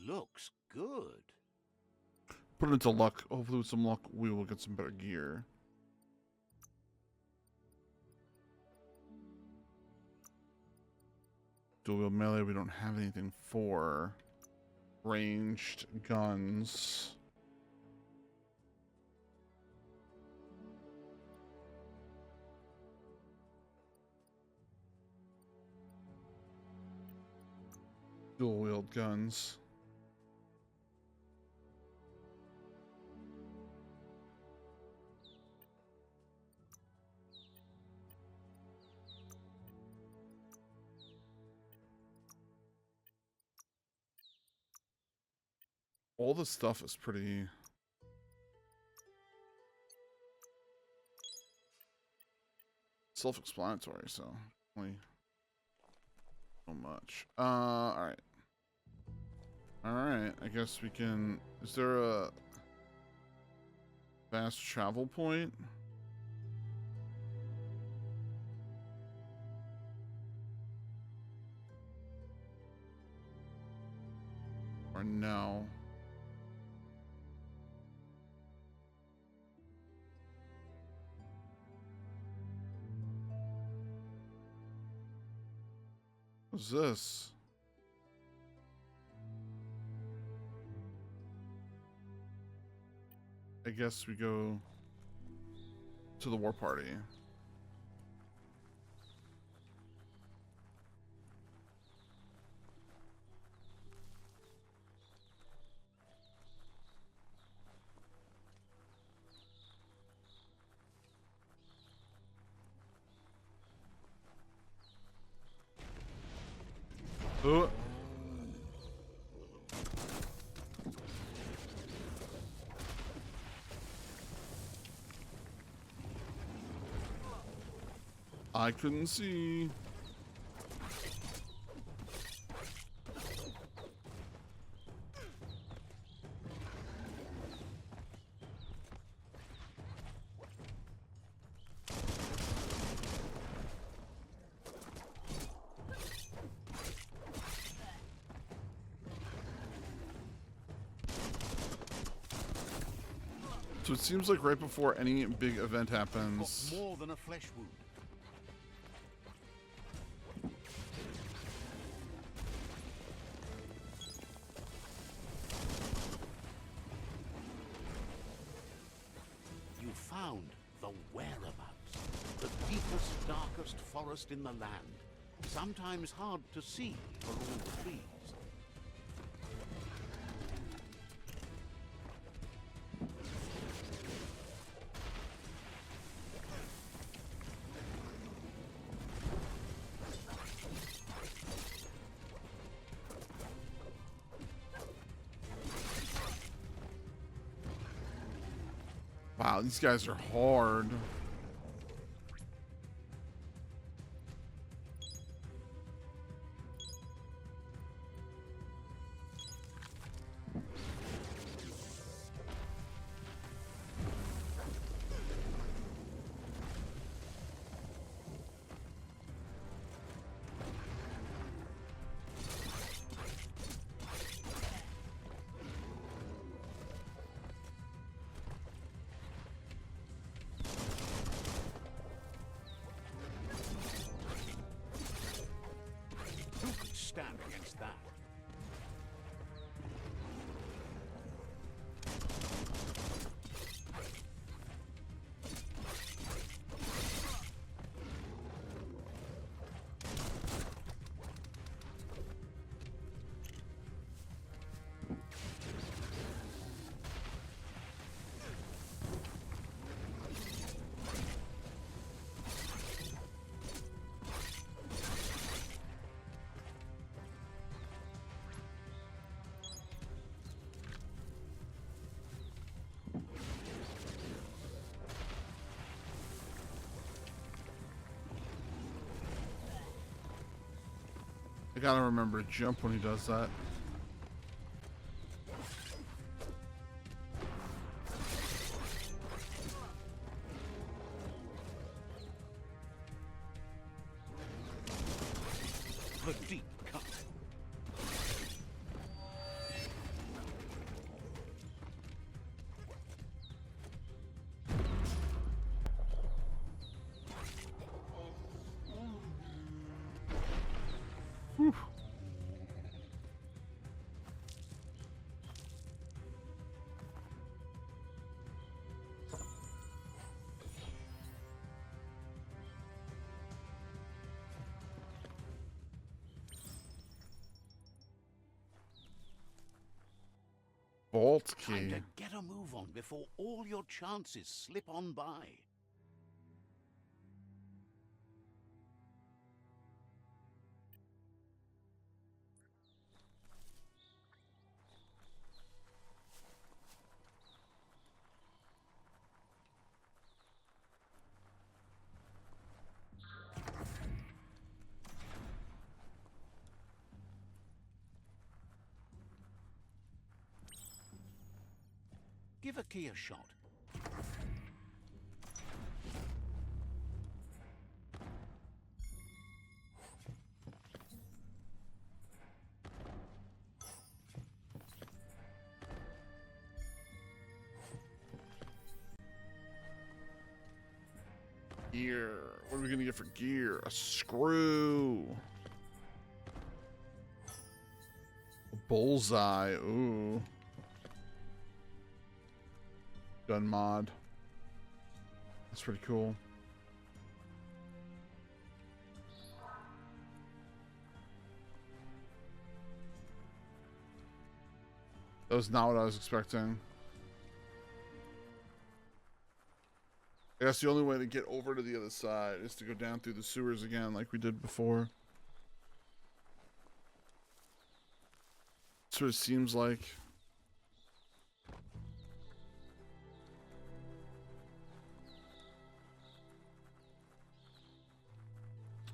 Looks good. Put it into luck. Hopefully with some luck we will get some better gear. Dual wield melee we don't have anything for. Ranged guns. Dual wield guns. All the stuff is pretty self-explanatory, so only so much. Alright. Alright, I guess we can... Is there a fast travel point? Or no? What's this? I guess we go to the war party. Oh. I couldn't see. So it seems like right before any big event happens. Got more than a flesh wound. You found the whereabouts, the deepest, darkest forest in the land. Sometimes hard to see for all the trees. Wow, these guys are hard. I gotta remember to jump when he does that. The deep cut. Whew. Vault key. Time to get a move on before all your chances slip on by. Give a key a shot. Gear. What are we gonna get for gear? A screw. A bullseye. Ooh. Gun mod. That's pretty cool. That was not what I was expecting. I guess the only way to get over to the other side is to go down through the sewers again like we did before. That's what it seems like.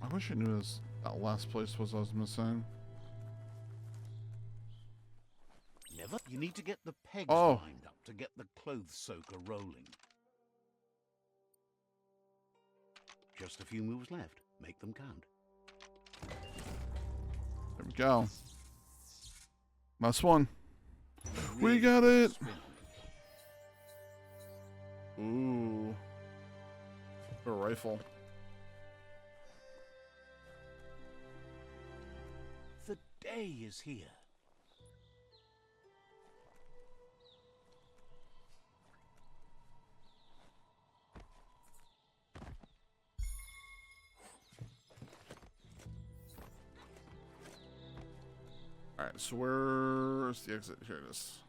I wish I knew that last place was I was missing. Never. You need to get the pegs Oh. lined up to get the clothes soaker rolling. Just a few moves left. Make them count. There we go. Last one. We got it. Ooh. A rifle. The day is here. Alright, so where's the exit? Here it is.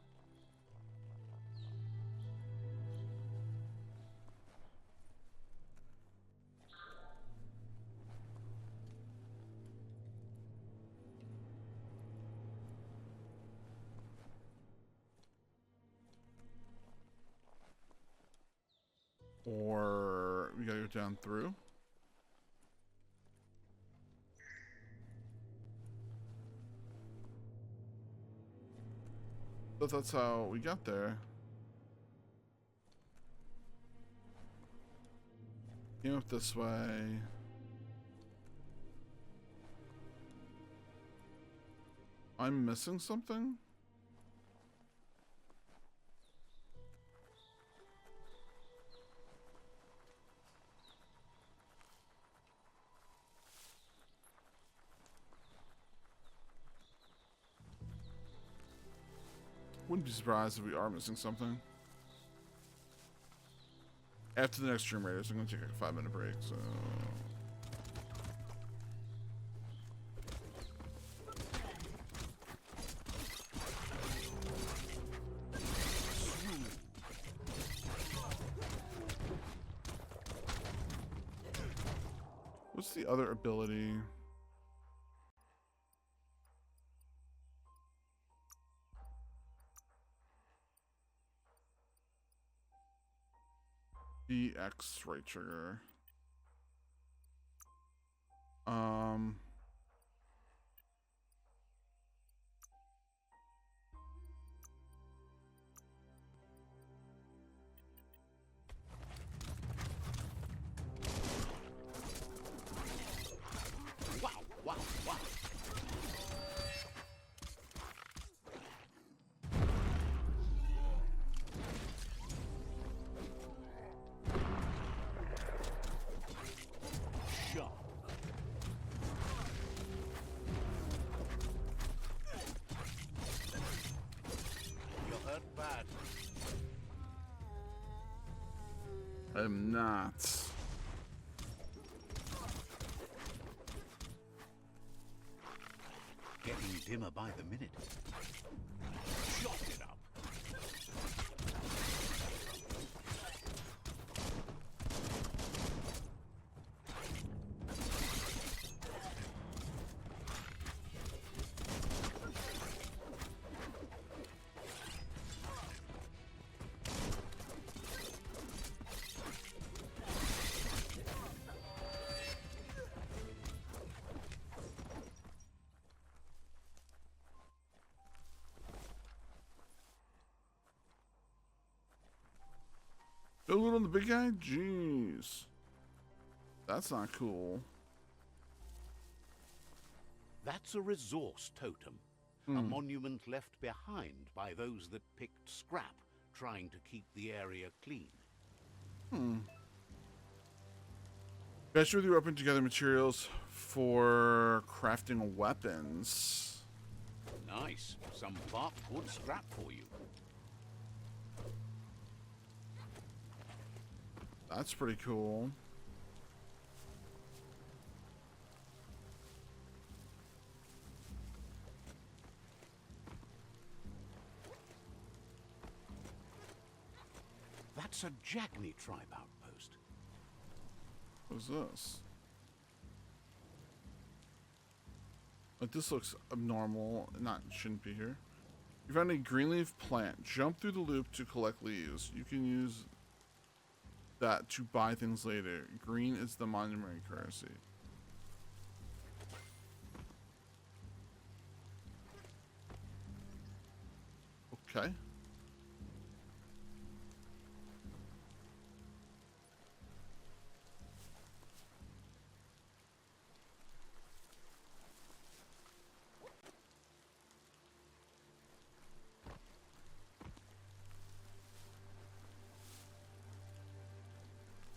Or we gotta go down through. But that's how we got there. Came up this way. I'm missing something? Wouldn't be surprised if we are missing something. After the next Dream Raiders, I'm going to take a 5-minute break, so... What's the other ability? X right trigger. hurt bad. I'm not. Getting dimmer by the minute. Shot it up. Go loot on the big guy? Jeez. That's not cool. That's a resource totem. A monument left behind by those that picked scrap, trying to keep the area clean. Best with your weapon together materials for crafting weapons. Nice. Some bark wood scrap for you. That's pretty cool. That's a Jagni tribe outpost. What's this? Like, this looks abnormal. Shouldn't be here. You found a greenleaf plant. Jump through the loop to collect leaves. You can use that to buy things later. Green is the monument currency. Okay.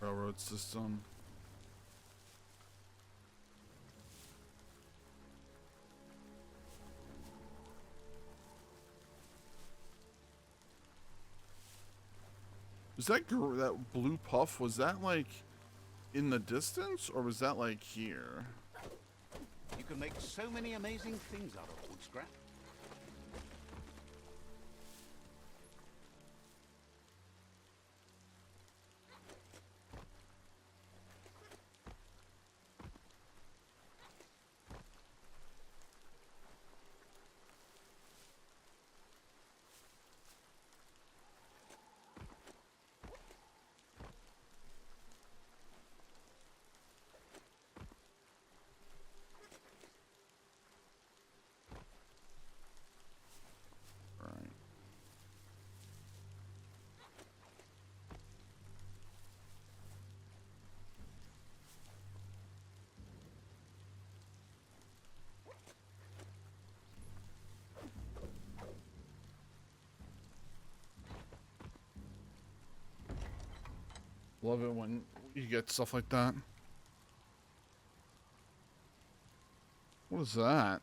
Railroad system. Was that that blue puff? Was that like in the distance, or was that like here? You can make so many amazing things out of wood scrap. Love it when you get stuff like that. What is that?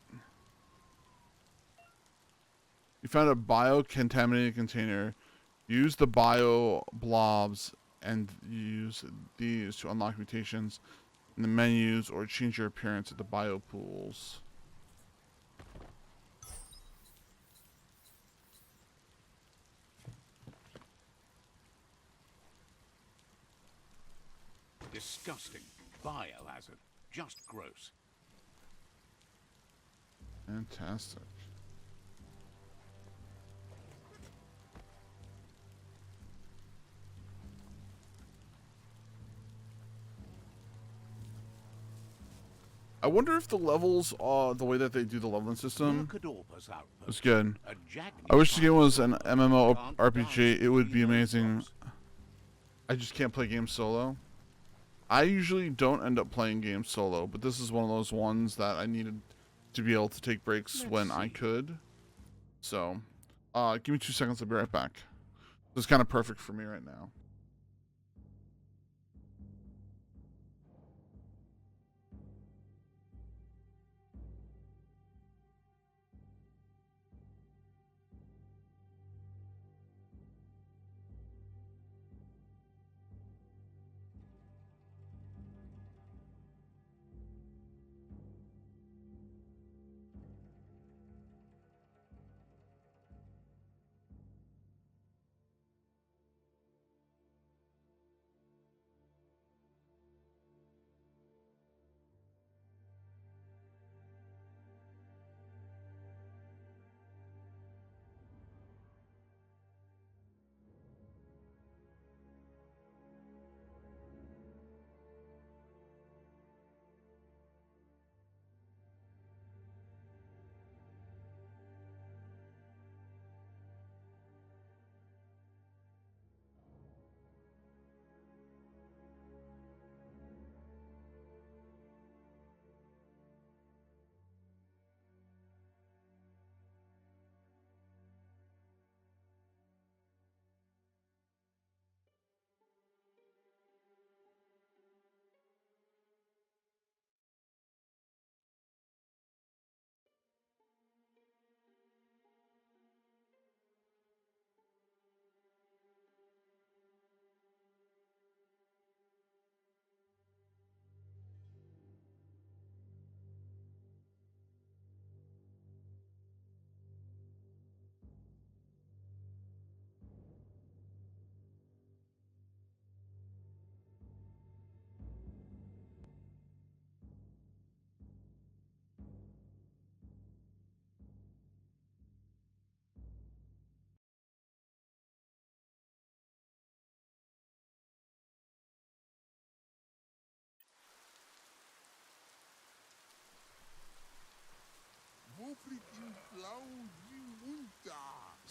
You found a bio-contaminated container. Use the bio blobs and use these to unlock mutations in the menus or change your appearance at the bio pools. Disgusting. Biohazard. Just gross. Fantastic. I wonder if the levels, the way that they do the leveling system is good. I wish the game was an MMO RPG. It would be amazing. I just can't play games solo. I usually don't end up playing games solo, but this is one of those ones that I needed to be able to take breaks when I could. So, give me 2 seconds. I'll be right back. This is kind of perfect for me right now.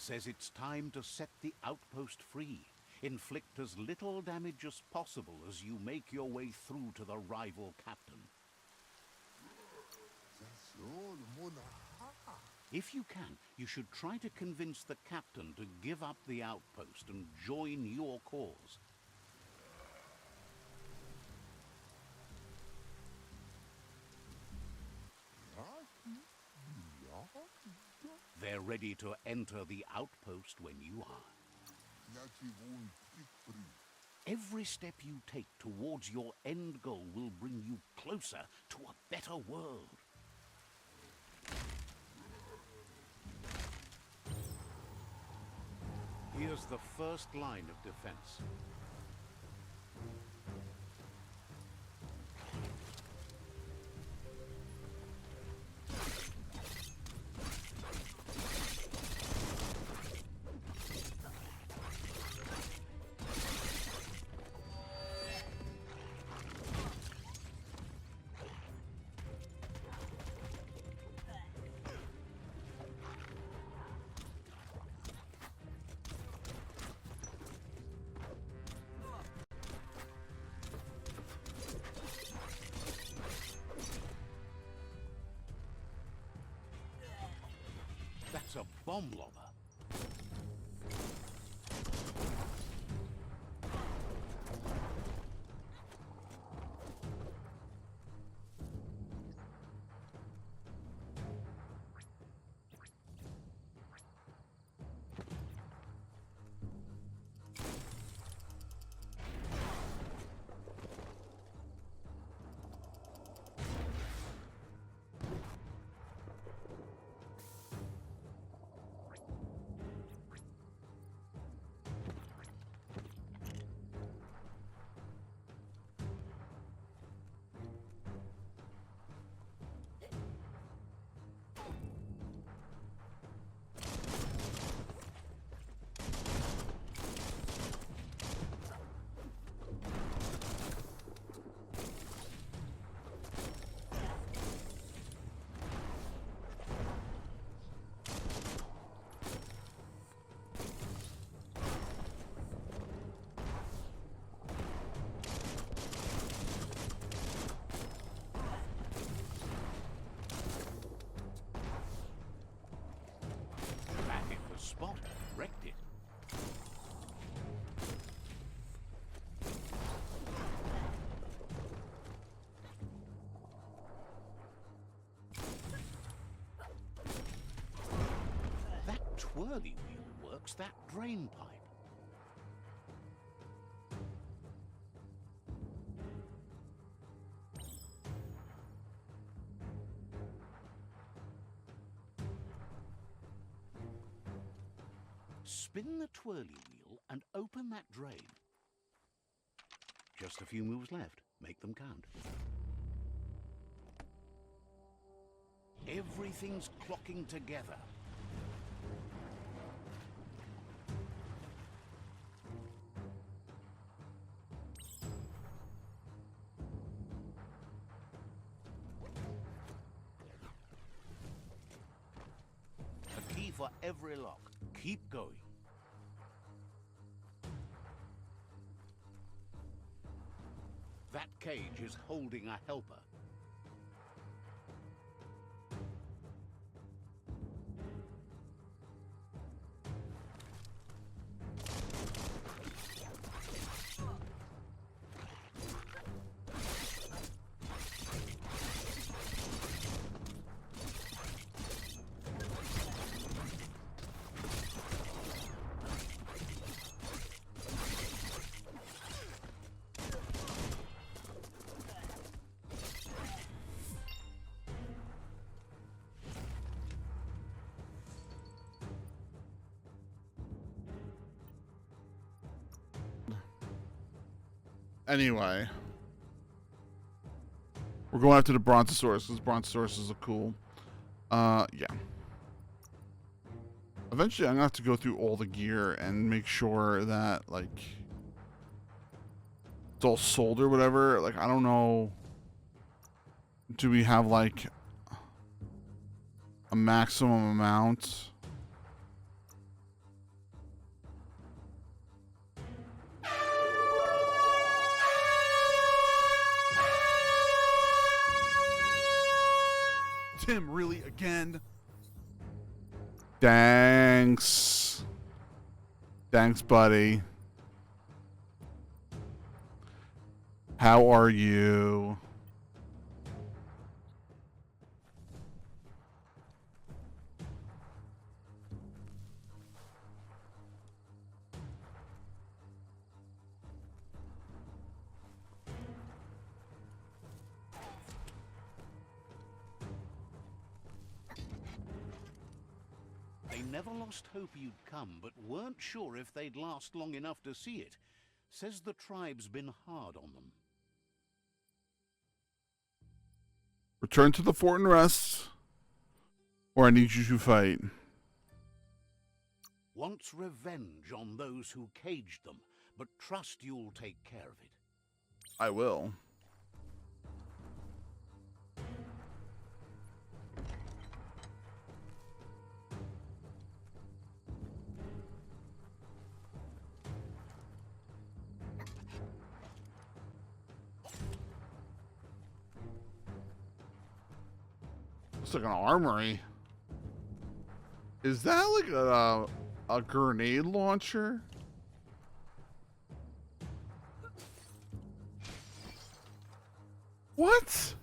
says it's time to set the outpost free. Inflict as little damage as possible as you make your way through to the rival captain. If you can, you should try to convince the captain to give up the outpost and join your cause. They're ready to enter the outpost when you are. Every step you take towards your end goal will bring you closer to a better world. Here's the first line of defense. That's a bomb lobber. Spot wrecked it. That twirly wheel works that drain pipe. Spin the twirly wheel and open that drain. Just a few moves left. Make them count. Everything's clocking together. A key for every lock. Keep going. That cage is holding a helper. Anyway, we're going after the Brontosaurus because Brontosauruses are cool. Yeah. Eventually, I'm gonna have to go through all the gear and make sure that like it's all sold or whatever. Like, I don't know. Do we have like a maximum amount Tim, really? Again? Thanks. Thanks, buddy. How are you? They never lost hope you'd come, but weren't sure if they'd last long enough to see it. Says the tribe's been hard on them. Return to the fort and rest, or I need you to fight. Wants revenge on those who caged them, but trust you'll take care of it. I will. It's like an armory. Is that like a grenade launcher? What?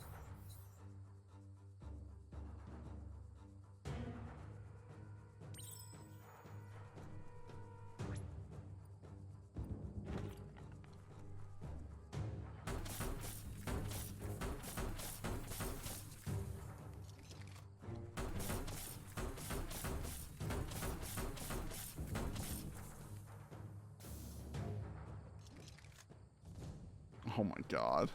Oh my God.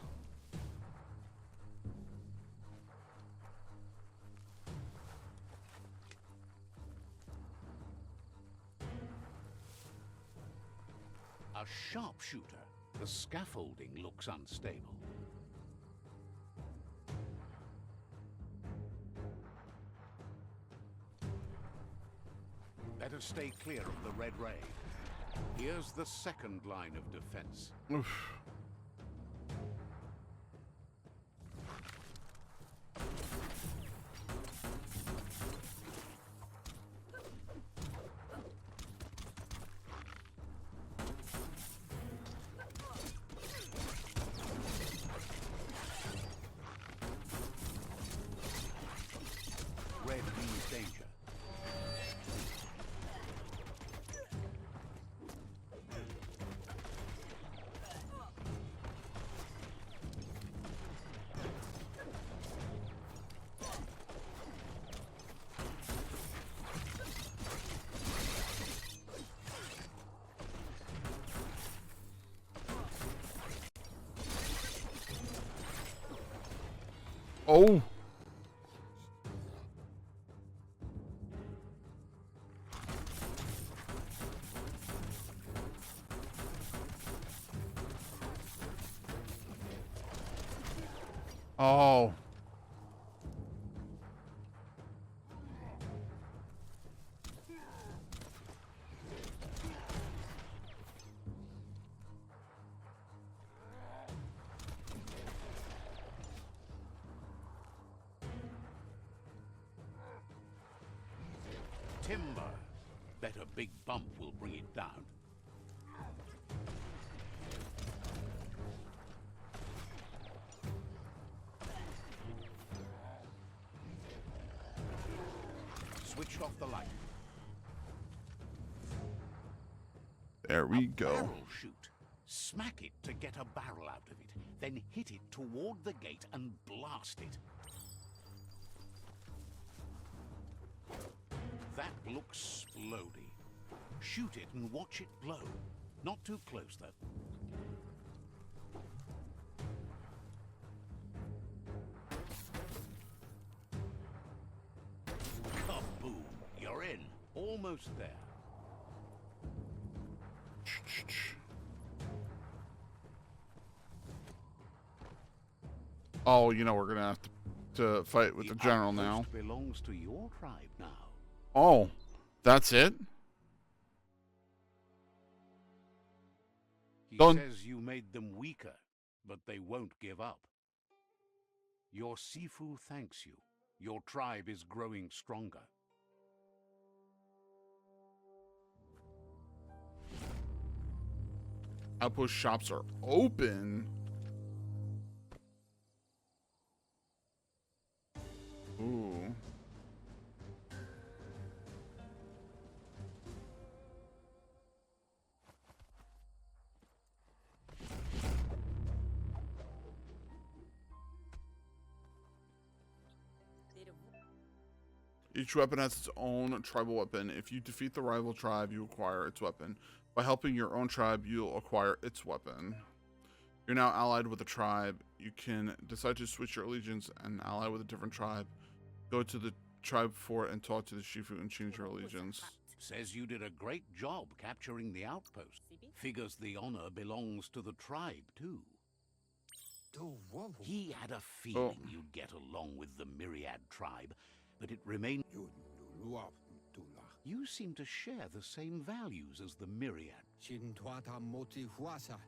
A sharpshooter. The scaffolding looks unstable. Better stay clear of the red ray. Here's the second line of defense. Oof. Red means danger. Oh. Oh. Timber. Bet a big bump will bring it down. Switched off the light. There we go. Barrel shoot. Smack it to get a barrel out of it. Then hit it toward the gate and blast it. That looks splody. Shoot it and watch it blow. Not too close, though. Kaboom! You're in. Almost there. Oh, you know we're gonna have to fight with the general now. Outpost belongs to your tribe now. Oh, that's it? He Don't- says you made them weaker, but they won't give up. Your Sifu thanks you. Your tribe is growing stronger. Outpost shops are open. Ooh. Each weapon has its own tribal weapon. If you defeat the rival tribe, you acquire its weapon. By helping your own tribe, you'll acquire its weapon. You're now allied with a tribe. You can decide to switch your allegiance and ally with a different tribe. Go to the tribe fort and talk to the Shifu and change your allegiance. Says you did a great job capturing the outpost. Figures the honor belongs to the tribe, too. He had a feeling you'd get along with the Myriad tribe, but it remained... You seem to share the same values as the Myriad.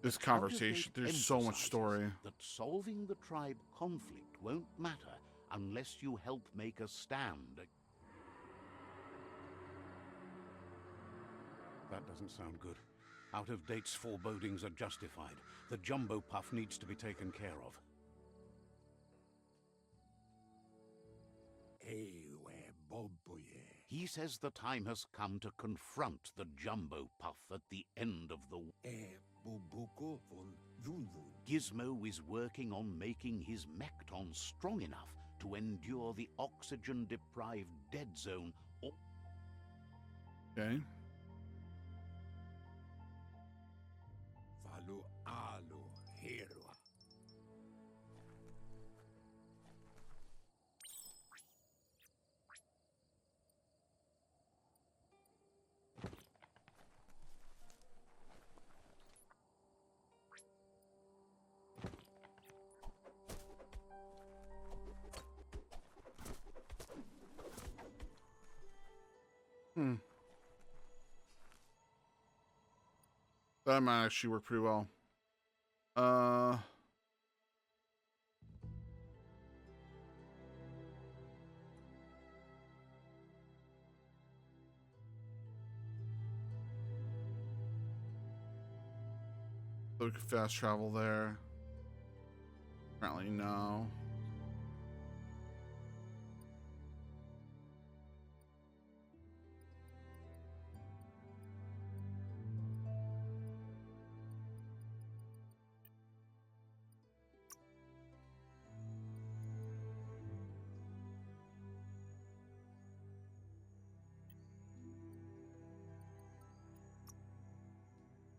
This conversation, there's so much story. That solving the tribe conflict won't matter unless you help make a stand. That doesn't sound good. Out-of-date's forebodings are justified. The jumbo puff needs to be taken care of. He says the time has come to confront the jumbo puff at the end of the... Gizmo is working on making his Mekton strong enough to endure the oxygen-deprived dead zone. Okay. That might actually work pretty well. So we could fast travel there. Apparently no.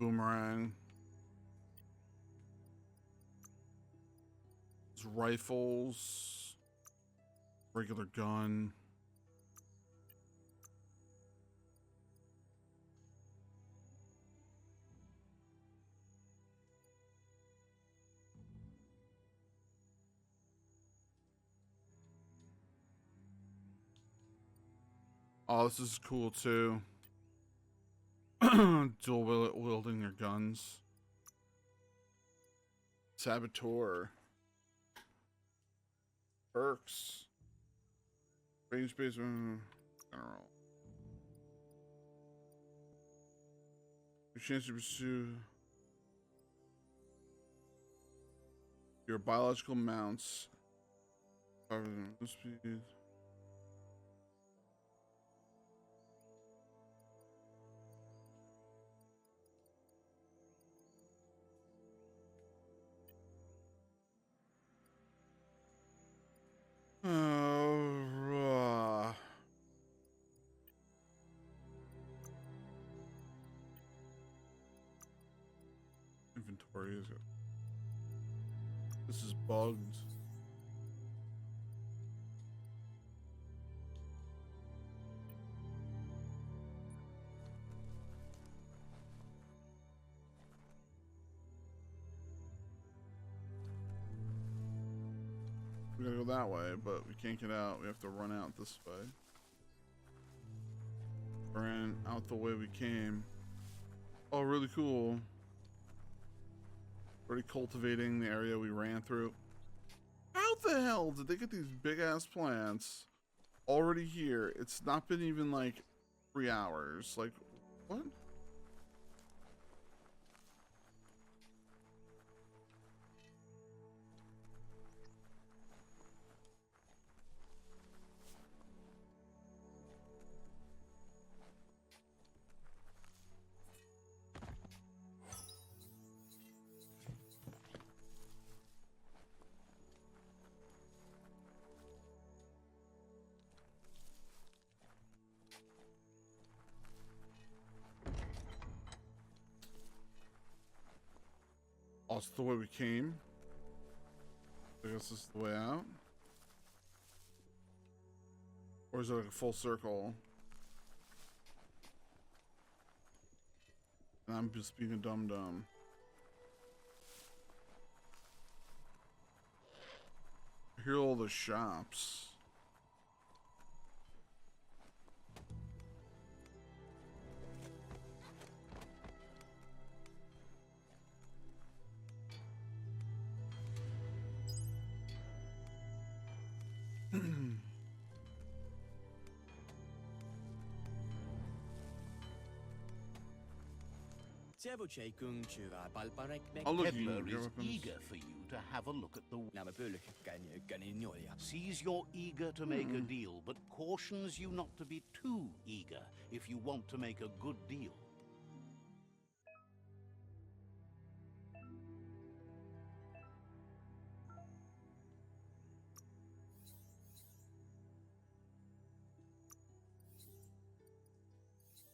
Boomerang. There's rifles. Regular gun. Oh, this is cool too. Dual wielding their guns. Saboteur. Perks. Range based. General. Your chance to pursue your biological mounts. Speed. Inventory is it? This is bugged. We gotta go that way, but we can't get out. We have to run out this way. Ran out the way we came. Oh, really cool. Already cultivating the area we ran through. How the hell did they get these big ass plants already here? It's not been even like 3 hours. Like, what? Oh, it's the way we came. I guess this is the way out. Or is it like a full circle? And I'm just being a dum-dum. I hear all the shops. I'll look at you. Peddler is eager for you to have a look at the... Sees you're eager to make a deal, but cautions you not to be too eager if you want to make a good deal.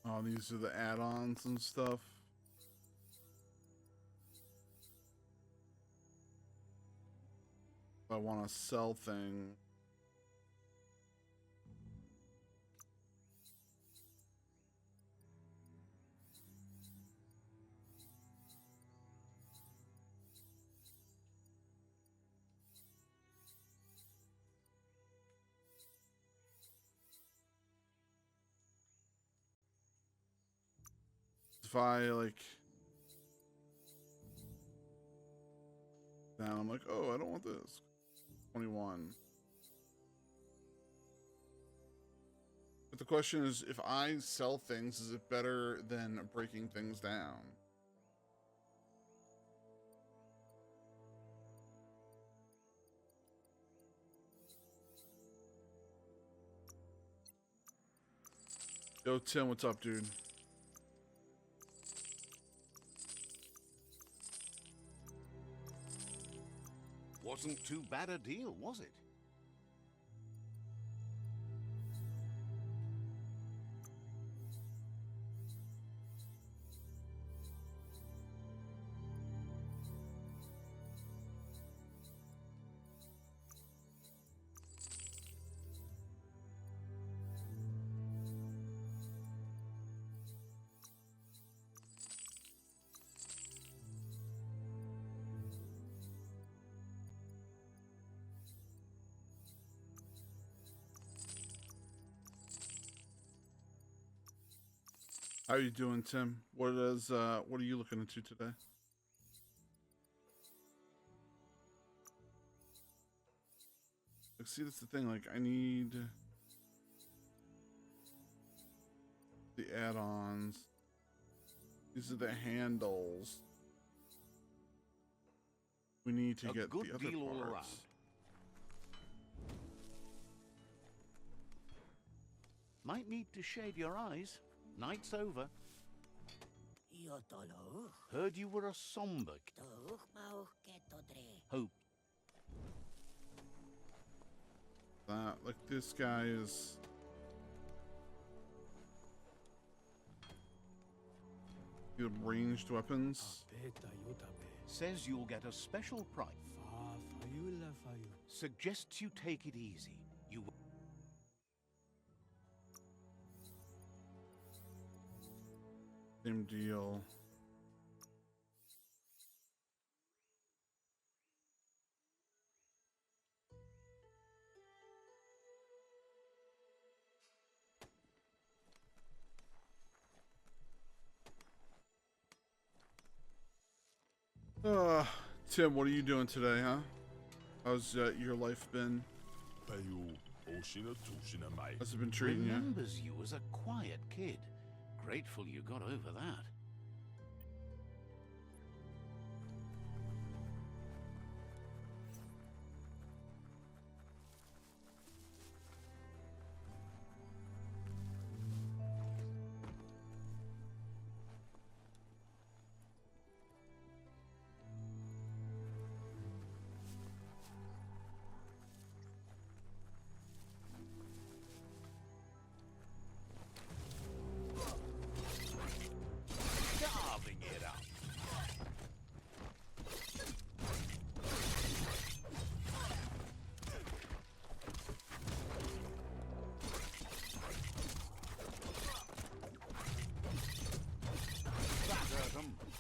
Oh, these are the add-ons and stuff. I want to sell things. If I like now, I'm like, oh, I don't want this. 21. But the question is, if I sell things, is it better than breaking things down? Yo, Tim, what's up, dude? Wasn't too bad a deal, was it? How are you doing, Tim? What are you looking into today? Like, see, that's the thing. Like, I need the add-ons. These are the handles. We need to get the other good deal all around. parts. Might need to shade your eyes. Night's over. Heard you were a somber. Hope. That, like, this guy is... You have ranged weapons. Says you'll get a special price. Suggests you take it easy. You... Same deal. Tim, what are you doing today, huh? How's your life been? How's it been treating you? Remembers you as a quiet kid. Grateful you got over that.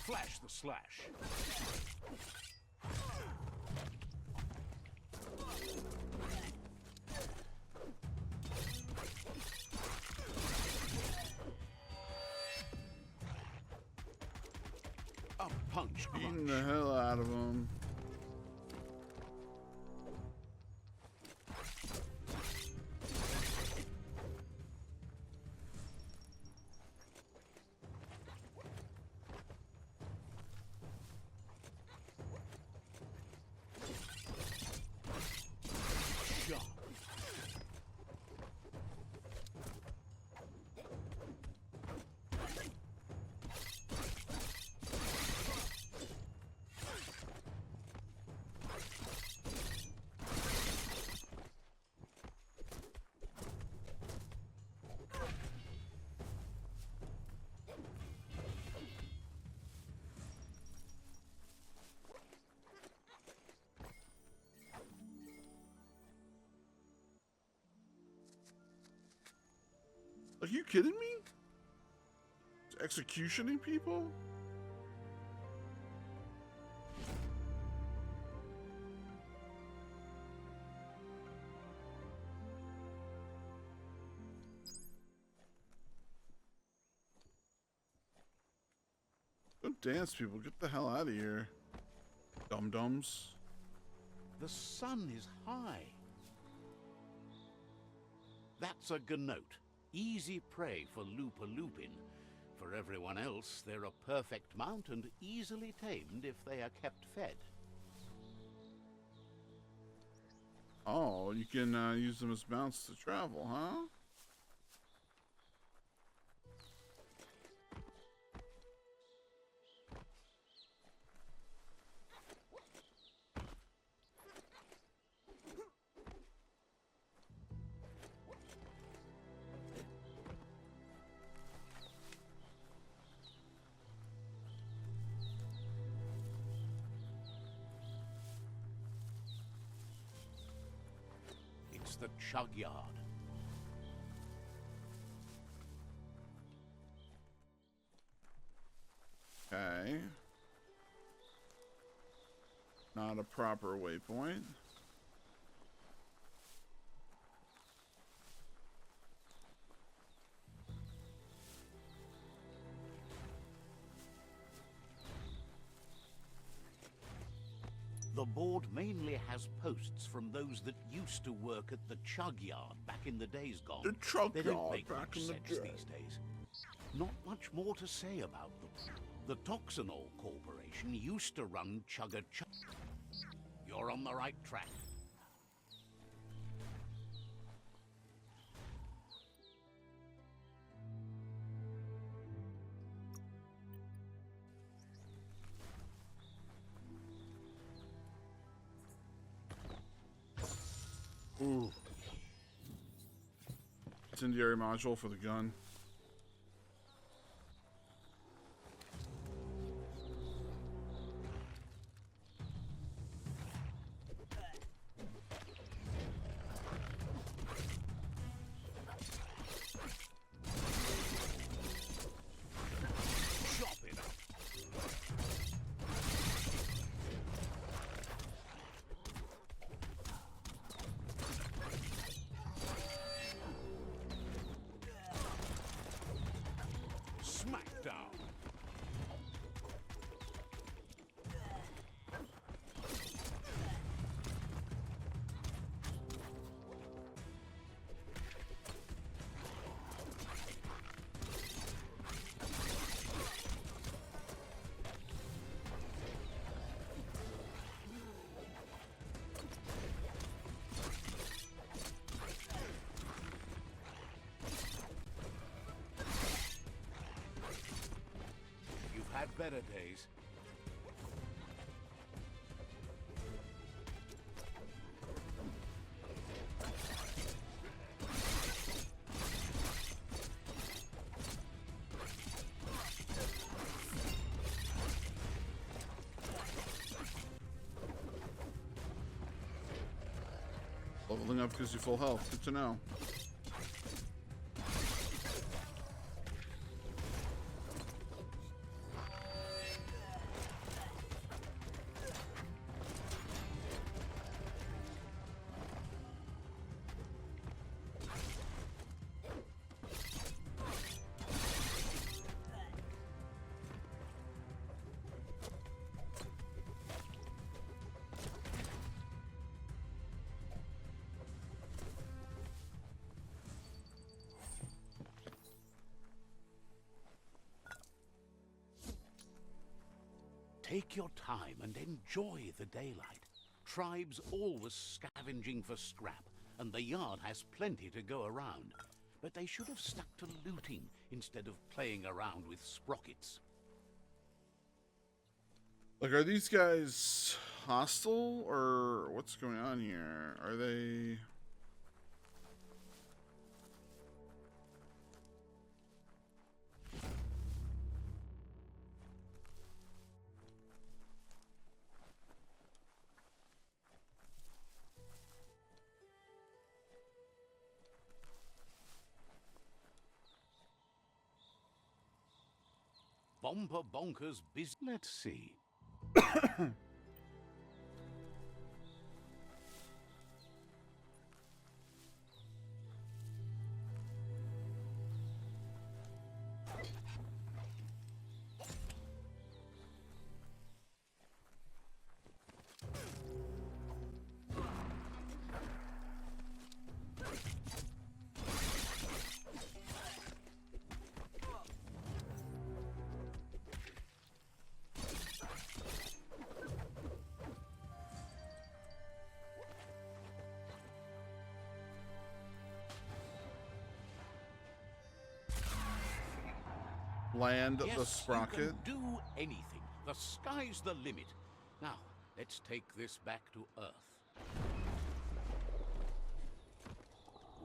Flash the slash. A punch. Beating the hell out of him. Are you kidding me? Executioning people? Don't dance, people. Get the hell out of here. Dum-dums. The sun is high. That's a gnote. Easy prey for Looper Lupin. For everyone else, they're a perfect mount and easily tamed if they are kept fed. Oh, you can use them as mounts to travel, huh? The chug yard. Okay. Not a proper waypoint. The board mainly has posts from those that used to work at the chug yard back in the days gone. The chug they don't yard make back much in the sense day. these days. Not much more to say about them. The Toxanol Corporation used to run Chugga Chug. You're on the right track. Ooh. Incendiary module for the gun. Chop it up. Smackdown. had better days. Leveling up gives you full health. Good to know. Take your time and enjoy the daylight. Tribes always scavenging for scrap, and the yard has plenty to go around. But they should have stuck to looting instead of playing around with sprockets. Like, are these guys hostile, or what's going on here? Are they... Bomper bonkers biz. Let's see. Land Yes, the sprocket? you can do anything. The sky's the limit. Now, let's take this back to Earth.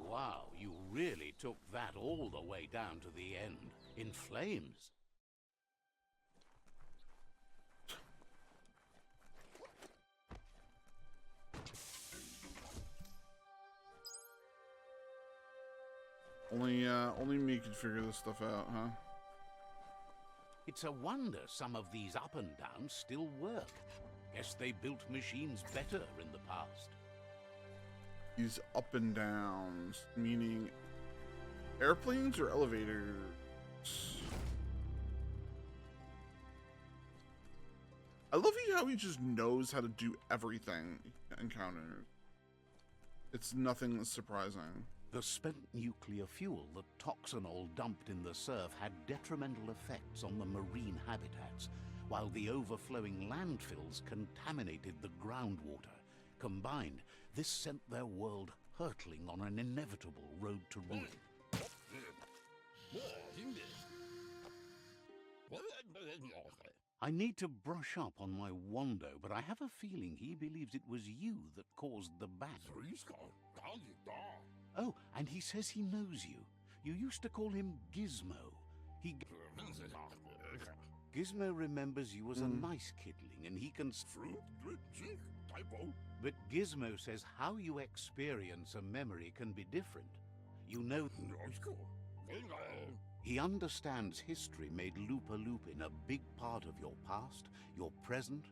Wow, you really took that all the way down to the end. In flames. Only me can figure this stuff out, huh? It's a wonder some of these up and downs still work. Guess they built machines better in the past. These up and downs, meaning airplanes or elevators? I love how he just knows how to do everything he encounters. It's nothing surprising. The spent nuclear fuel that Toxanol dumped in the surf had detrimental effects on the marine habitats, while the overflowing landfills contaminated the groundwater. Combined, this sent their world hurtling on an inevitable road to ruin. I need to brush up on my Wando, but I have a feeling he believes it was you that caused the ban. Oh, and he says he knows you. You used to call him Gizmo. Gizmo remembers you as a nice kidling, and he can... But Gizmo says how you experience a memory can be different. You know... He understands history made Looper Lupin a big part of your past, your present.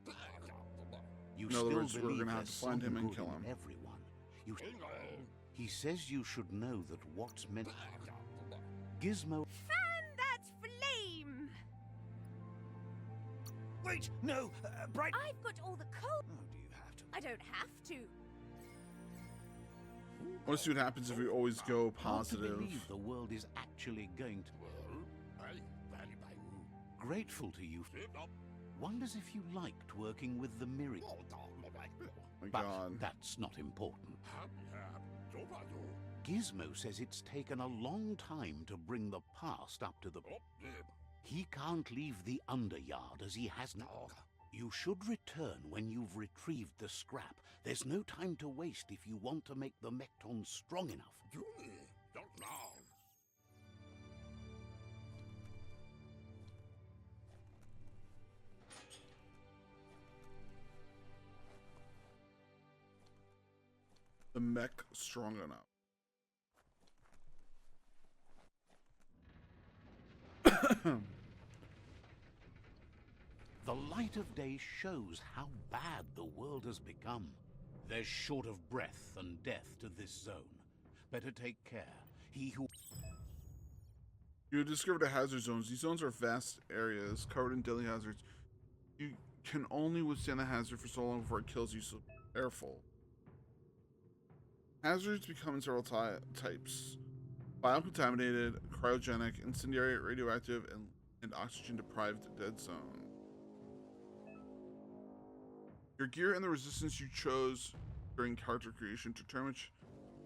You In other still words, we're believe gonna have there's to find him some and good kill in him. everyone. He says you should know that what's meant... Gizmo... Fan that flame! Wait, no, Bright. I've got all the coal. Oh, do you have to? I don't have to. I want to see what happens if we always go Hard to positive. believe the world is actually going to... Grateful to you. Wonders if you liked working with the Miri. Oh my But god. that's not important. Gizmo says it's taken a long time to bring the past up to the... He can't leave the underyard as he has no. You should return when you've retrieved the scrap. There's no time to waste if you want to make the Mekton strong enough. Not now. The mech strong enough. The light of day shows how bad the world has become. There's short of breath and death to this zone. Better take care. He who... You discovered the hazard zones. These zones are vast areas covered in deadly hazards. You can only withstand the hazard for so long before it kills you, so be careful. Hazards become in several types. Biocontaminated, cryogenic, incendiary, radioactive, and oxygen-deprived dead zone. Your gear and the resistance you chose during character creation determine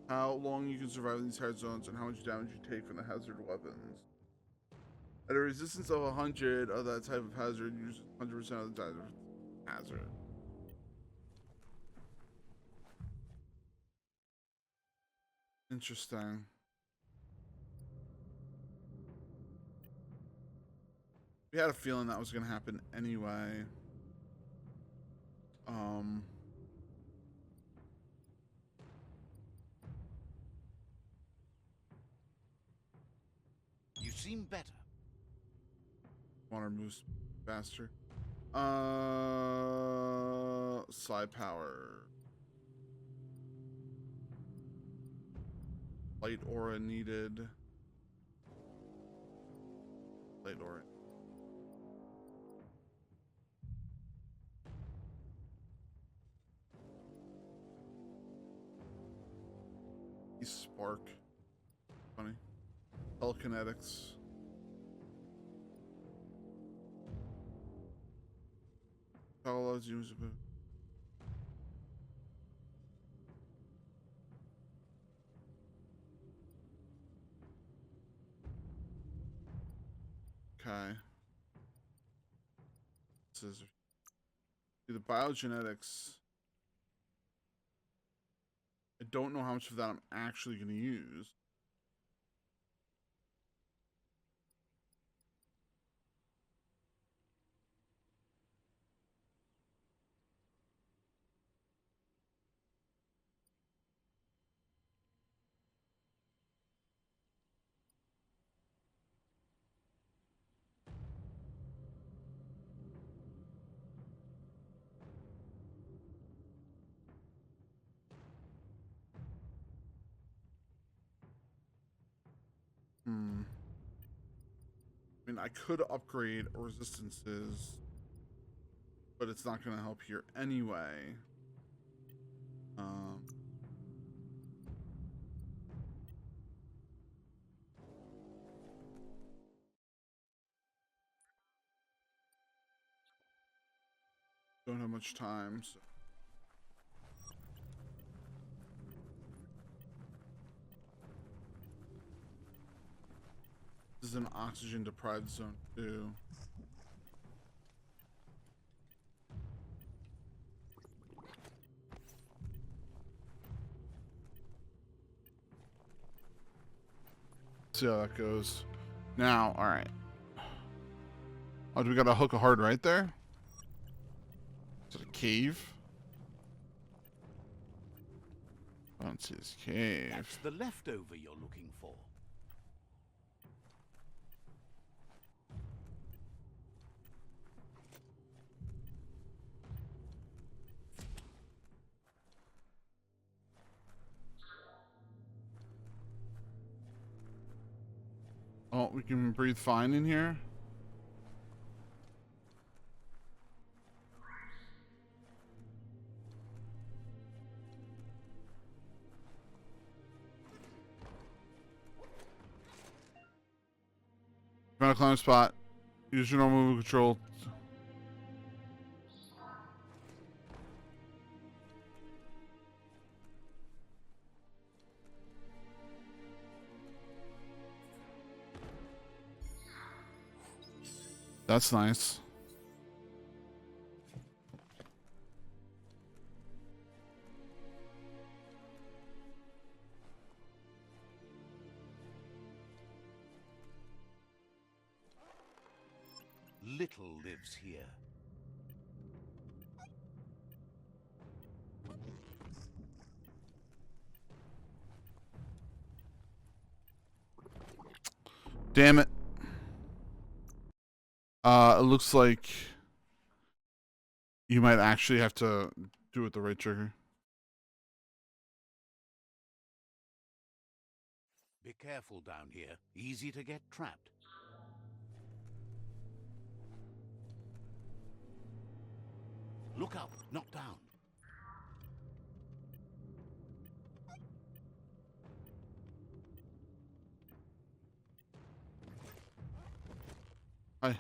how long you can survive in these hazard zones and how much damage you take from the hazard weapons. At a resistance of 100 of that type of hazard, use 100% of the hazard. Interesting. We had a feeling that was going to happen anyway. You seem better. Water moves faster. Side power. Light aura needed. Light aura. Spark. Funny. Telekinetics. Allows you to okay. Scissors. See the biogenetics. I don't know how much of that I'm actually going to use. I mean, I could upgrade resistances, but it's not going to help here anyway. Don't have much time, so. This is an oxygen deprived zone too. See how that goes. Now, all right. Oh, do we got to hook a hard right there? Is it a cave? I don't see this cave. That's the leftover you're looking for. Oh, we can breathe fine in here. Found a climb spot. Use your normal move control. That's nice. Little lives here. Damn it. It looks like you might actually have to do it the right trigger. Be careful down here. Easy to get trapped. Look up, not down. Hi.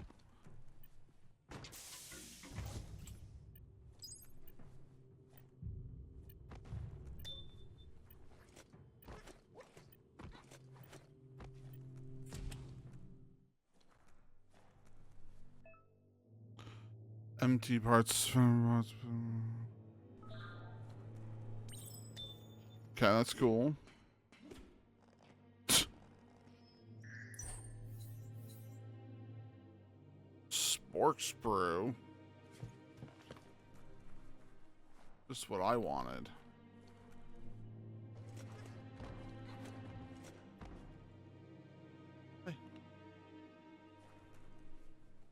Empty parts. Okay, that's cool. Spork sprue. This is what I wanted. Hey.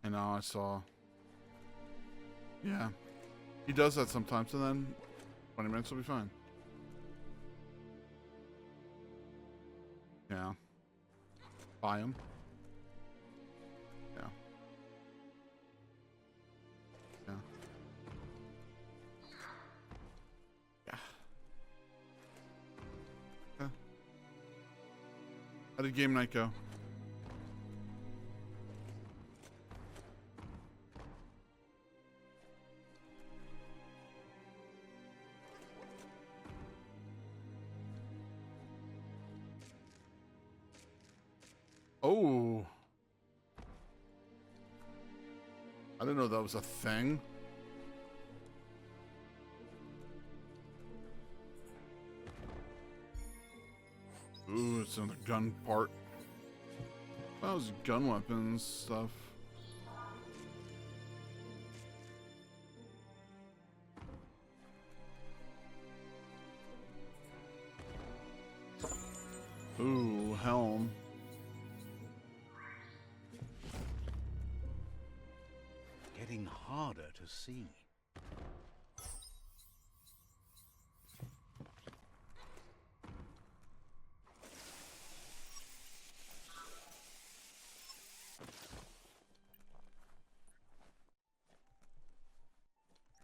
I know, I saw. Yeah. He does that sometimes, and then 20 minutes will be fine. Yeah. Buy him. Yeah. Yeah. Yeah. Okay. How did game night go? Oh. I didn't know that was a thing. Ooh, it's another gun part. That was gun weapons stuff. Ooh, helm. Getting harder to see.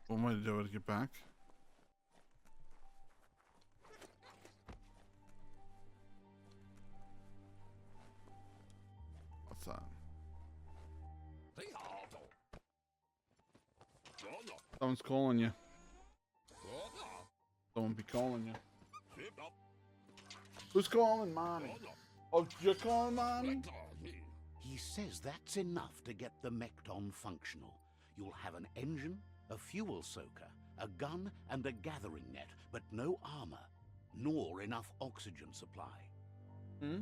What am I to do to get back? What's that? Someone's calling you. Someone be calling you. Who's calling mommy? Oh, you're calling mommy? He says that's enough to get the Mekton functional. You'll have an engine, a fuel soaker, a gun, and a gathering net, but no armor, nor enough oxygen supply. Hmm?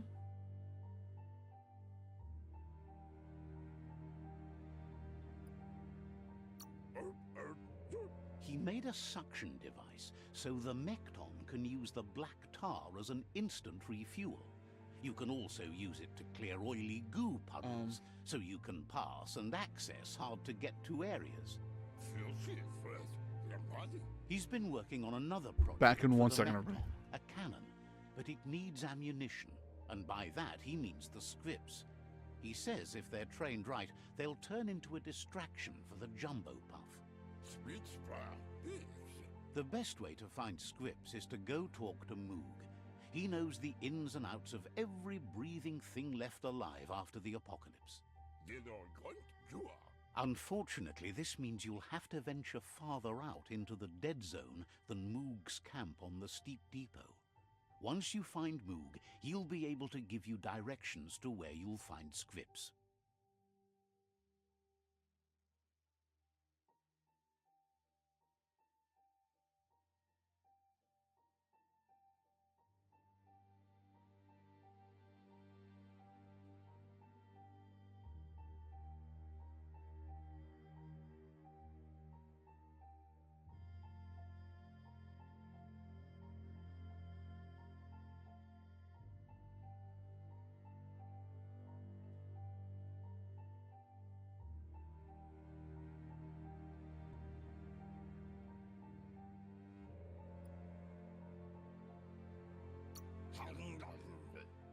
He made a suction device, so the Mekton can use the black tar as an instant refuel. You can also use it to clear oily goo puddles, so you can pass and access hard-to-get-to areas. He's been working on another project. Back in 1 for the second, Mekton, everybody. a cannon, but it needs ammunition, and by that he means the scripts. He says if they're trained right, they'll turn into a distraction for the jumbo puff. The best way to find scripts is to go talk to Moog. He knows the ins and outs of every breathing thing left alive after the apocalypse. Unfortunately, this means you'll have to venture farther out into the dead zone than Moog's camp on the steep depot. Once you find Moog, he'll be able to give you directions to where you'll find scripts.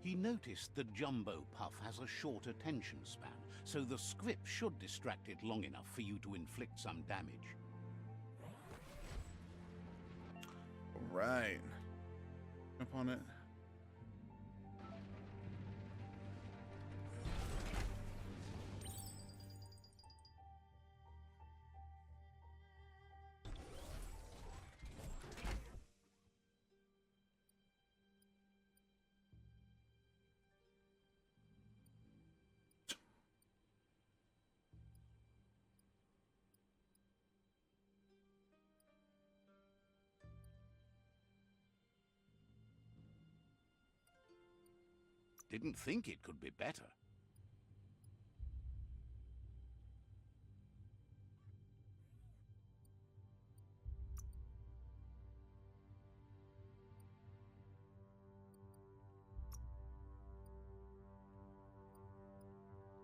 He noticed the jumbo puff has a short attention span, so the script should distract it long enough for you to inflict some damage. Right. Jump on it. Didn't think it could be better.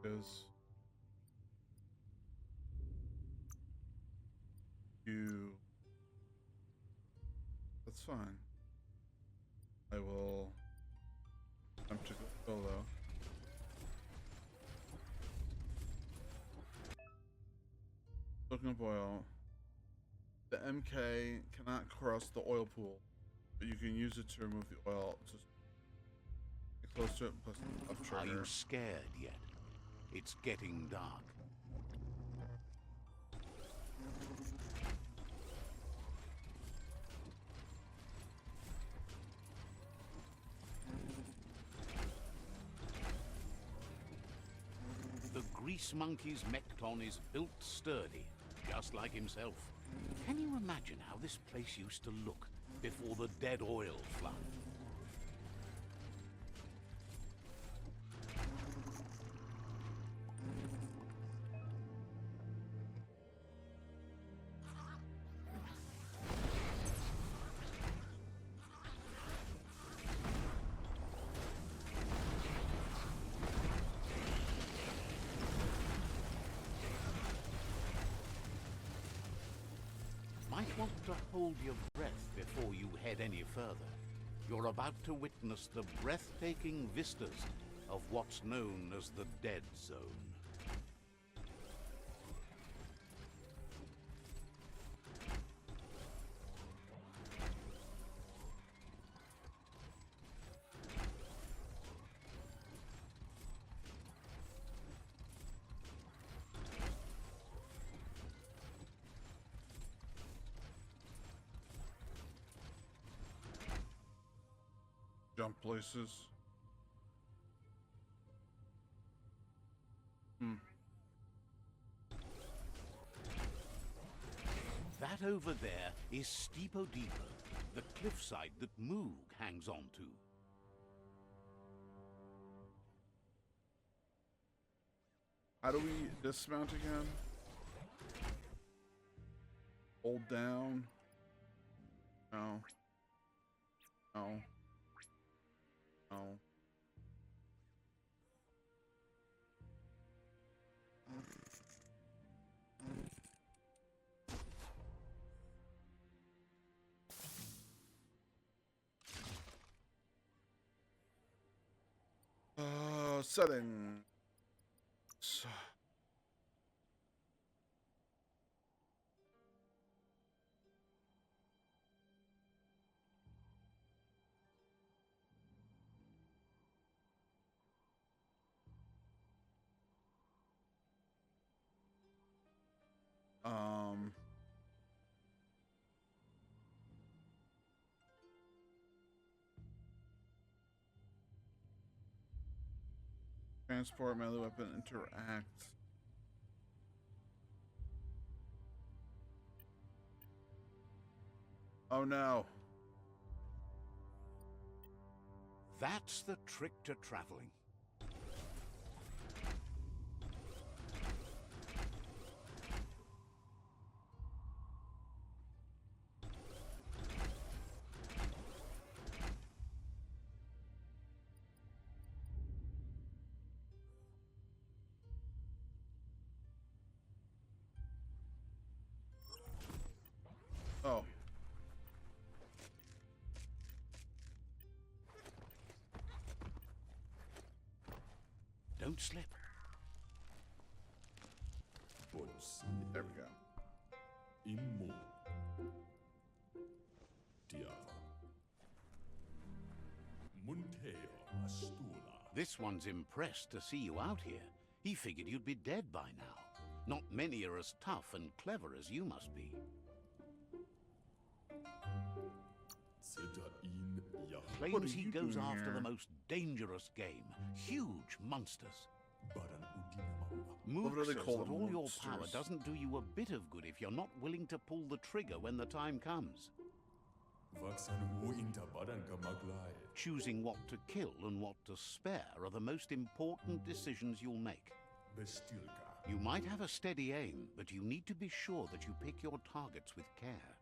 Because you... That's fine. I will attempt to go solo. Coconut oil. The MK cannot cross the oil pool, but you can use it to remove the oil. Just get close to it, plus up Are trigger. you scared yet? It's getting dark. The grease monkey's mekton is built sturdy, just like himself. Can you imagine how this place used to look before the dead oil flood? Might want to hold your breath before you head any further. You're about to witness the breathtaking vistas of what's known as the Dead Zone. Jump places. That over there is Steepo Deepo, the cliffside that Moog hangs on to. How do we dismount again? Hold down. No. No. No. Settings. Transport, melee weapon, interact. Oh no. That's the trick to traveling. Oh. Don't slip. There we go. This one's impressed to see you out here. He figured you'd be dead by now. Not many are as tough and clever as you must be. Claims he goes after the most dangerous game, huge monsters. Mook says that all your power doesn't do you a bit of good if you're not willing to pull the trigger when the time comes. Choosing what to kill and what to spare are the most important decisions you'll make. You might have a steady aim, but you need to be sure that you pick your targets with care.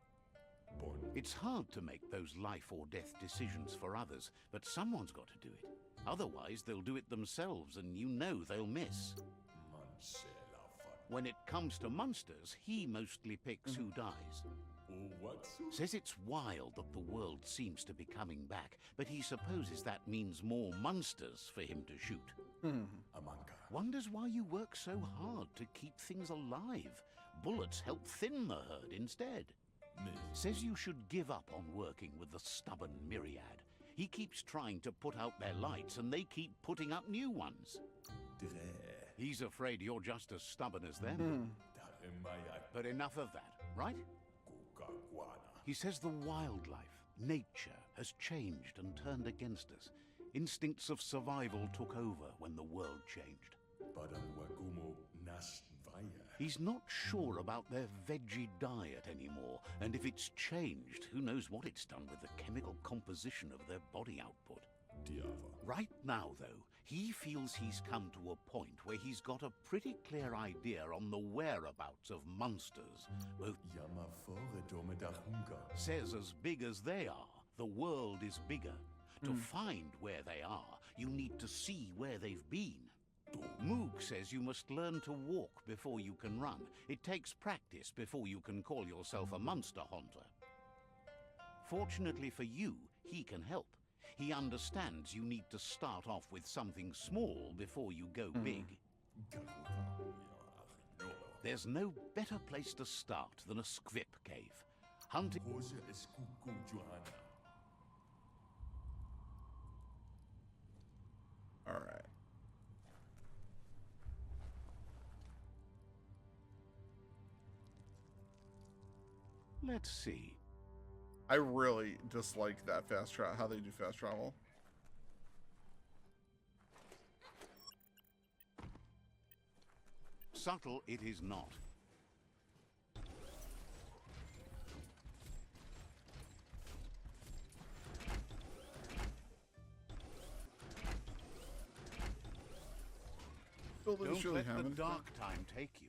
It's hard to make those life or death decisions for others, but someone's got to do it. Otherwise, they'll do it themselves, and you know they'll miss. When it comes to monsters, he mostly picks who dies. Says it's wild that the world seems to be coming back, but he supposes that means more monsters for him to shoot. Wonders why you work so hard to keep things alive. Bullets help thin the herd instead. Says you should give up on working with the stubborn myriad. He keeps trying to put out their lights, and they keep putting up new ones. He's afraid you're just as stubborn as them. But enough of that, right? He says the wildlife, nature, has changed and turned against us. Instincts of survival took over when the world changed. He's not sure about their veggie diet anymore, and if it's changed, who knows what it's done with the chemical composition of their body output. Right now, though, he feels he's come to a point where he's got a pretty clear idea on the whereabouts of monsters. Both says as big as they are, the world is bigger. To find where they are, you need to see where they've been. Moog says you must learn to walk before you can run. It takes practice before you can call yourself a monster hunter. Fortunately for you, he can help. He understands you need to start off with something small before you go big. There's no better place to start than a squip cave. Hunting... All right. Let's see. I really dislike that fast travel, how they do fast travel. Subtle it is not. Don't let the dark time take you.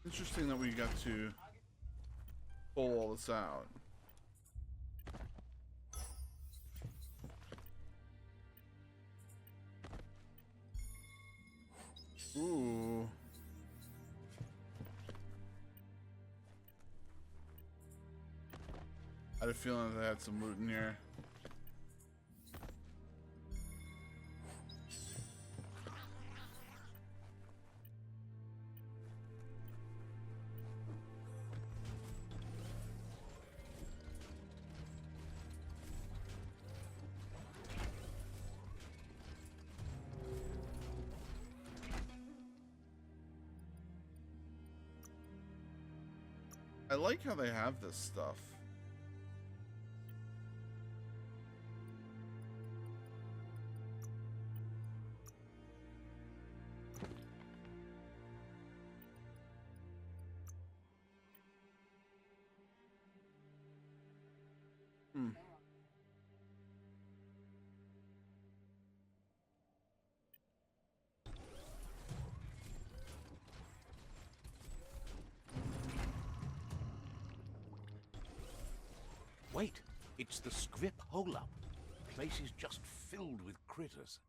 Interesting that we got to pull all this out. Ooh. I had a feeling that I had some loot in here. I like how they have this stuff. Wait, it's the script hole-up. The place is just filled with critters.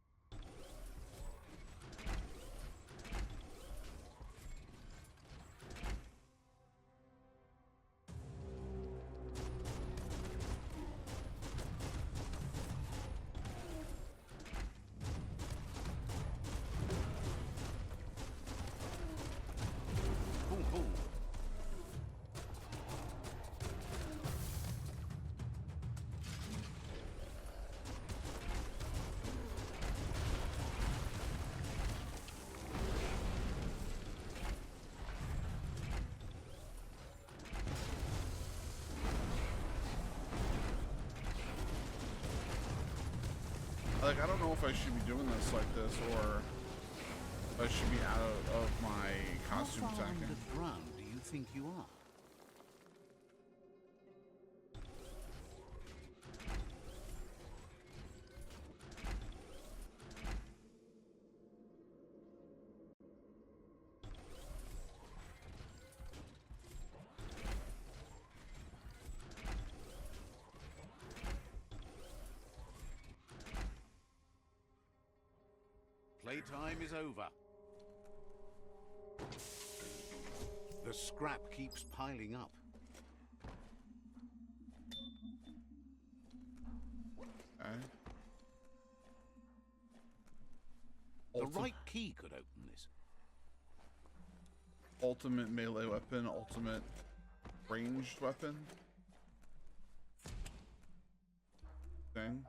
Like, I don't know if I should be doing this like this, or if I should be out of my costume How far second. underground do you think you are? Playtime is over. The scrap keeps piling up. Okay. The right key could open this. Ultimate melee weapon, ultimate ranged weapon. Thing.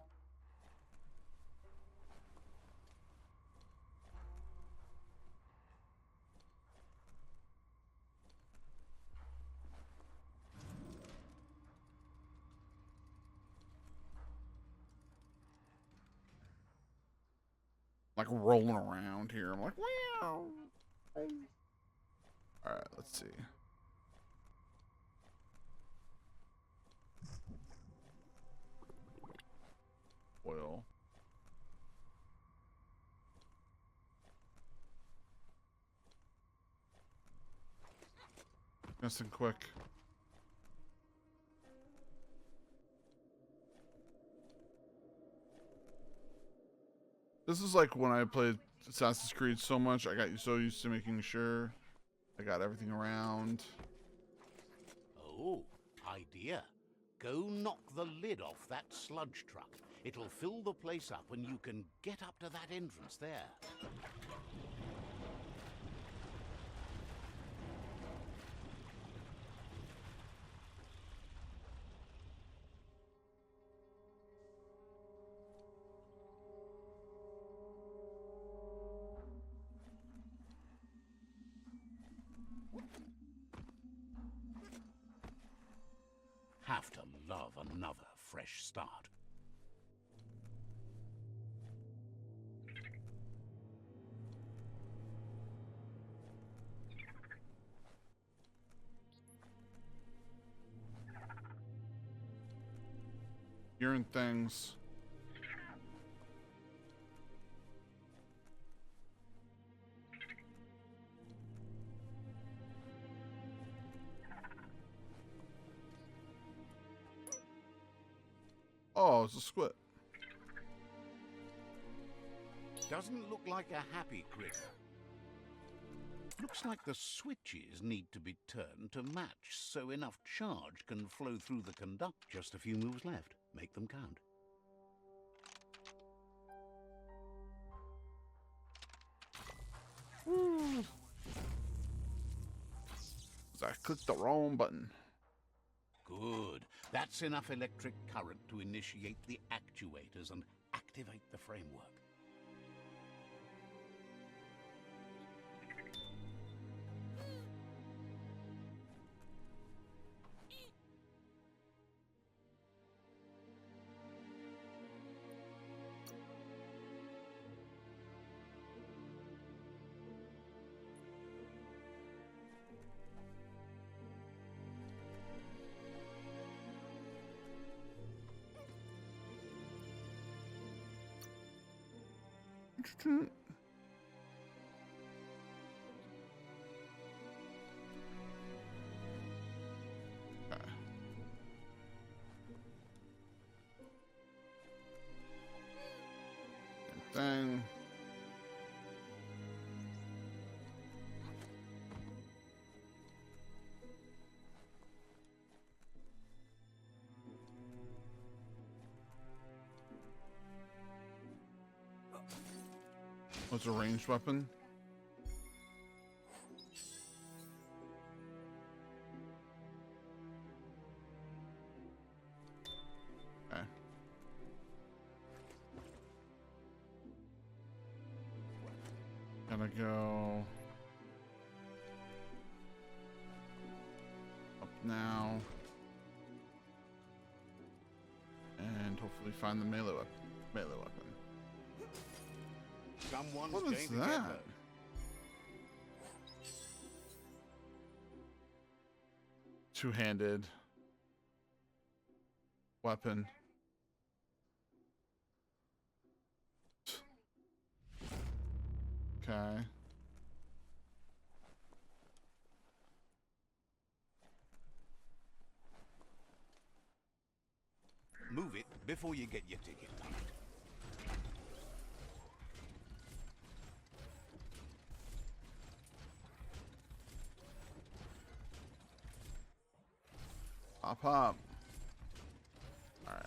Like rolling around here. I'm like, wow. Alright, let's see. Oil. Nice and quick. This is like when I played Assassin's Creed so much, I got so used to making sure I got everything around. Oh, idea. Go knock the lid off that sludge truck. It'll fill the place up and you can get up to that entrance there. Have to love another fresh start. Hearing things. Oh, it's a squid. Doesn't look like a happy critter. Looks like the switches need to be turned to match so enough charge can flow through the conduct. Just a few moves left. Make them count. I clicked the wrong button. Good. That's enough electric current to initiate the actuators and activate the framework. What's a ranged weapon? Okay. Gotta go up now and hopefully find the melee weapon. Someone's What is going to get that? her. Two-handed weapon. Okay. Move it before you get your ticket punched. Pop, pop. All right.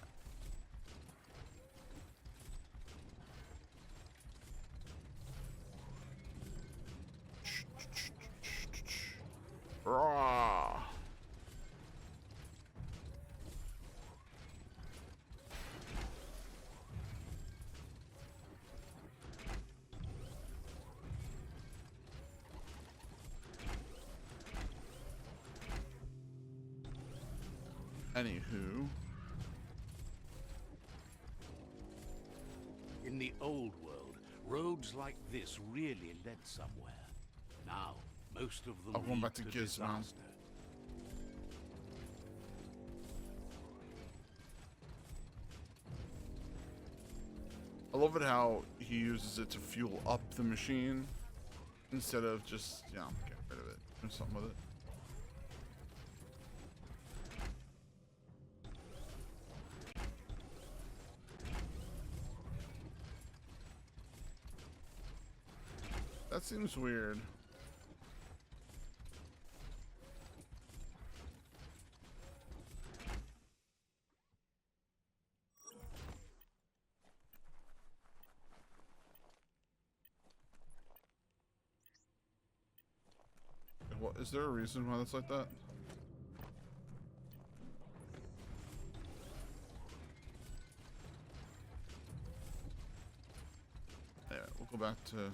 Raw. Anywho. In the old world, roads like this really led somewhere. Now, most of them Going lead back to Gizmo. disaster. I love it how he uses it to fuel up the machine instead of just, you know, get rid of it. Do something with it. That seems weird. What, is there a reason why that's like that? Anyway, we'll go back to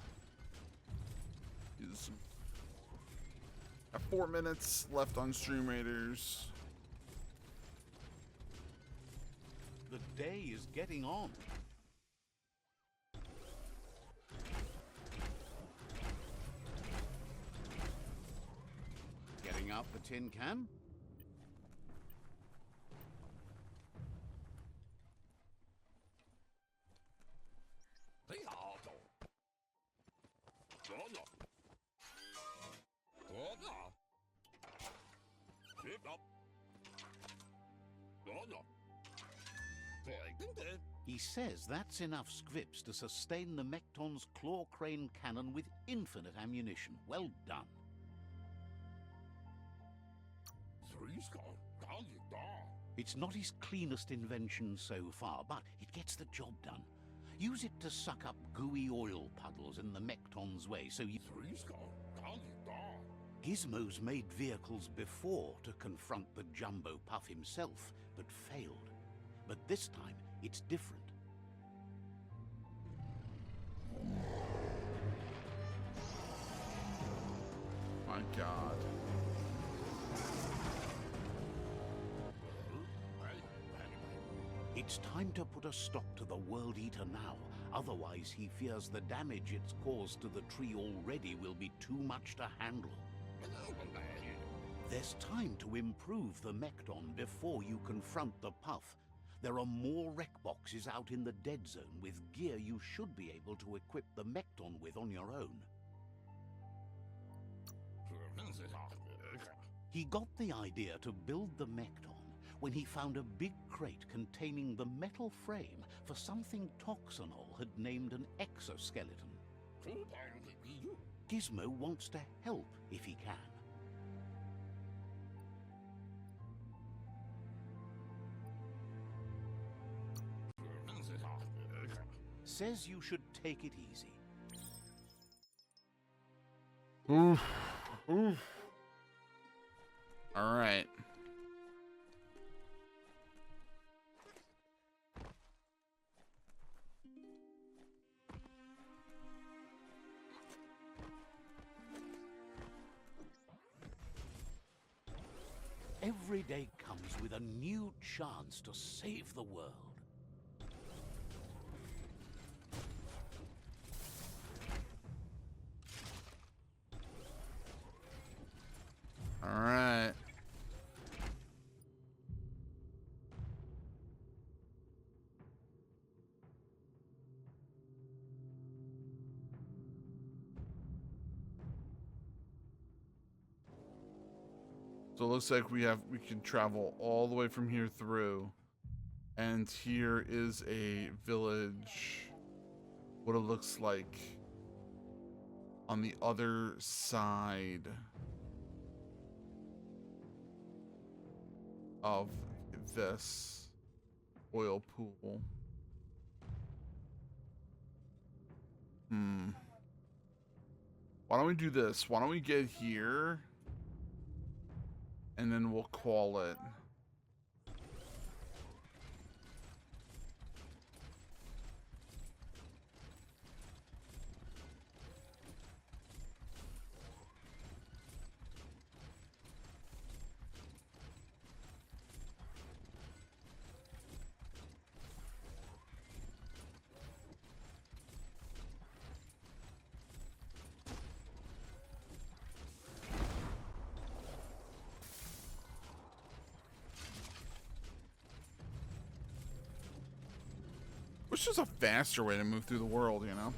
use some. Got 4 minutes left on Stream Raiders. The day is getting on. Getting out the tin can? He says that's enough scripts to sustain the Mekton's claw crane cannon with infinite ammunition. Well done. It's not his cleanest invention so far, but it gets the job done. Use it to suck up gooey oil puddles in the Mekton's way, so you... Gizmo's made vehicles before to confront the Jumbo Puff himself, but failed. But this time, it's different. My God. It's time to put a stop to the World Eater now. Otherwise, he fears the damage it's caused to the tree already will be too much to handle. There's time to improve the Mekton before you confront the Puff. There are more wreck boxes out in the dead zone with gear you should be able to equip the Mekton with on your own. He got the idea to build the Mekton when he found a big crate containing the metal frame for something Toxanol had named an exoskeleton. Gizmo wants to help if he can. Says you should take it easy. Oof. Oof. All right. Every day comes with a new chance to save the world. All right. So it looks like we can travel all the way from here through. And here is a village. What it looks like on the other side of this oil pool. Why don't we do this? Why don't we get here and then we'll call it. Which is a faster way to move through the world, you know?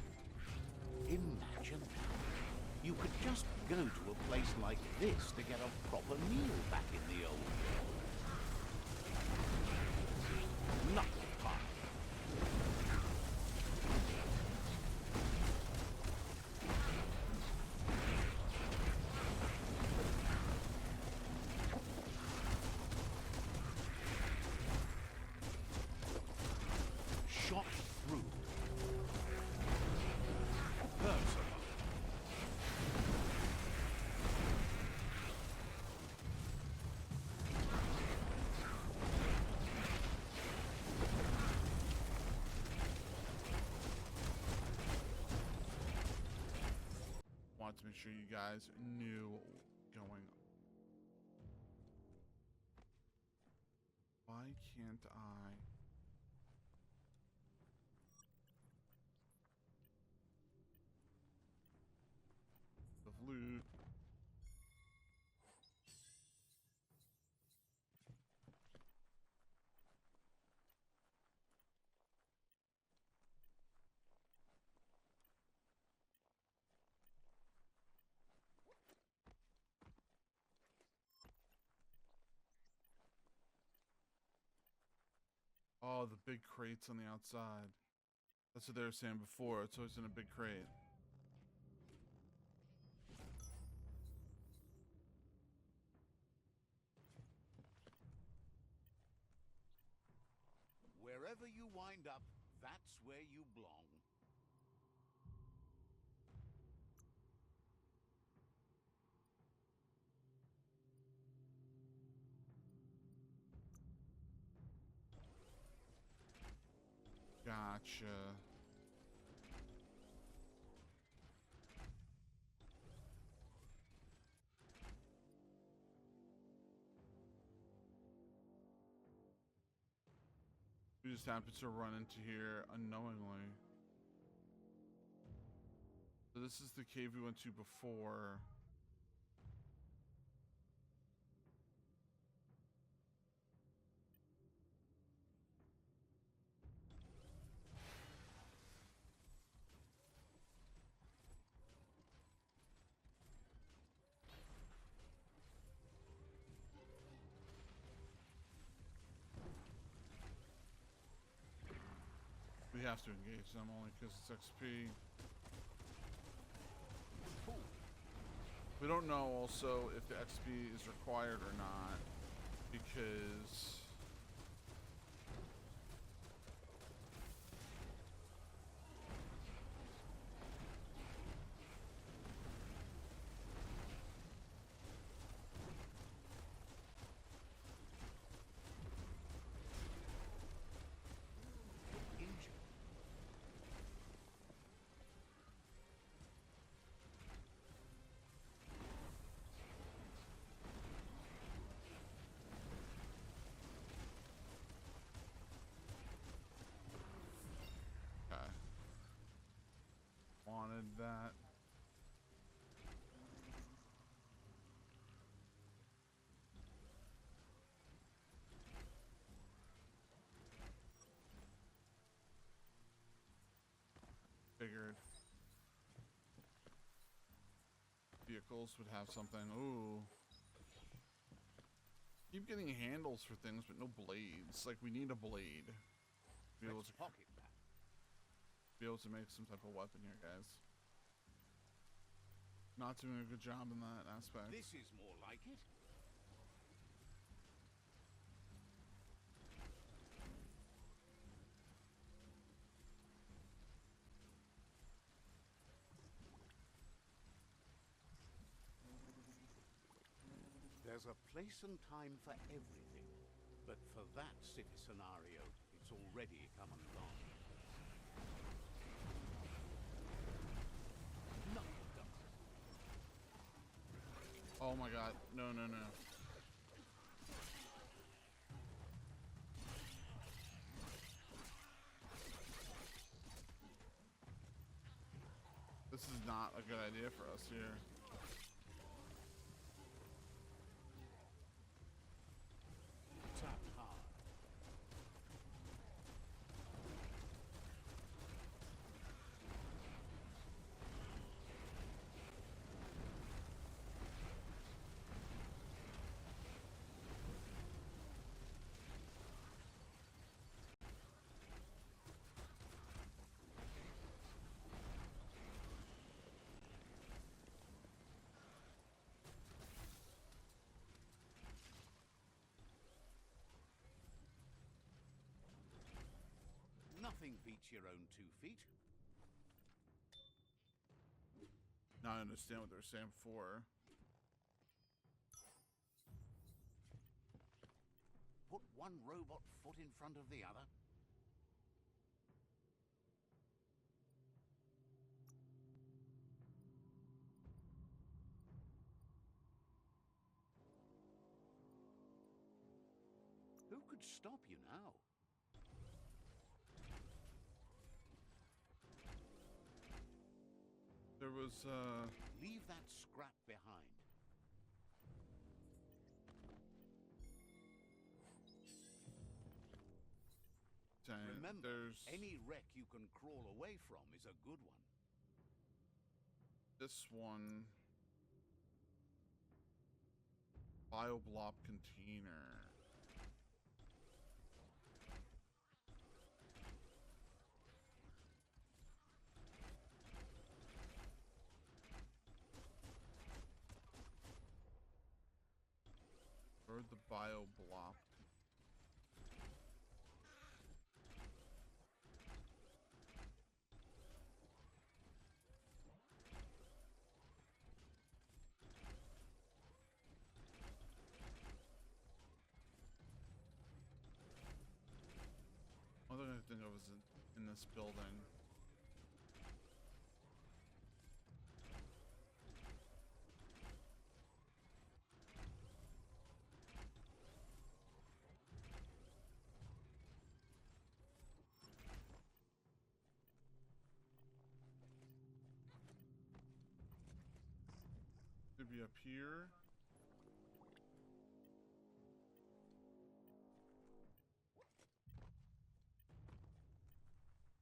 Imagine that. You could just go to a place like this to get a proper meal back in the old world. Knuckle pie. Shot through. Personal. Want to make sure you guys knew what was going on. Why can't I? The loot. Oh, the big crates on the outside. That's what they were saying before. It's always in a big crate. Wherever you wind up, that's where you belong. Gotcha. We just happened to run into here unknowingly. So this is the cave we went to before. We have to engage them only because it's XP. We don't know also if the XP is required or not, because that. Figured vehicles would have something. Ooh. Keep getting handles for things, but no blades. Like, we need a blade. Be able to make some type of weapon here, guys. Not doing a good job in that aspect. This is more like it. There's a place and time for everything, but for that city scenario, it's already come and gone. Nothing does. Oh my god. No, no, no. This is not a good idea for us here. Tap hard. Nothing beats your own 2 feet. Now I understand what they're saying before. Put one robot foot in front of the other. Who could stop you now? There was, Leave that scrap behind. Remember, there's any wreck you can crawl away from is a good one. this one. BioBlob container. Where'd the BioBlob? Other thing I think of is in this building. Could be up here.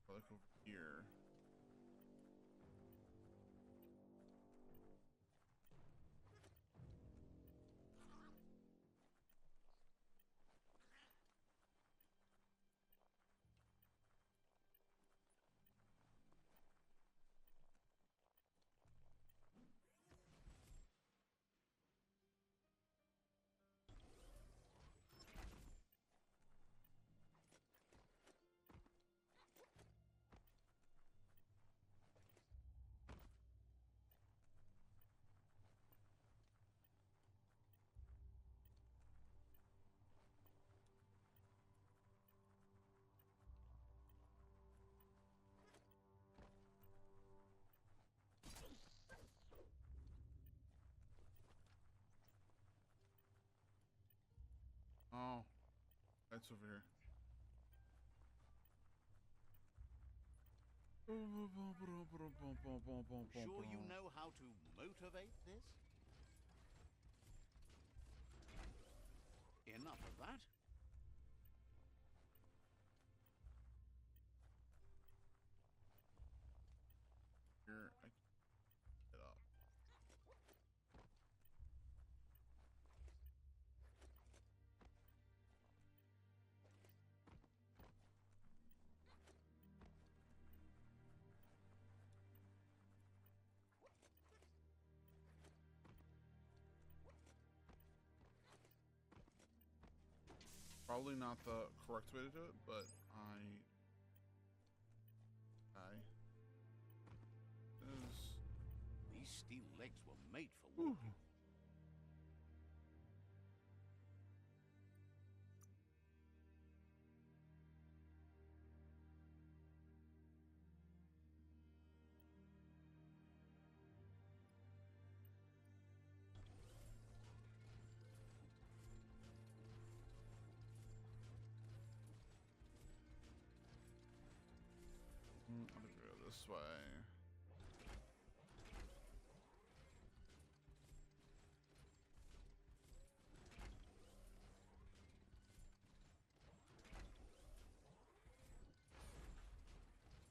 Or like over here. Oh, that's over here. Sure you know how to motivate this? Enough of that. Here, I get up. Probably not the correct way to do it, but These steel legs were made for walking. I'm gonna go this way.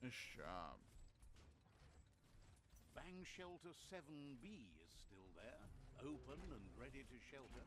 Nice job. Bang Shelter 7B is still there, open and ready to shelter.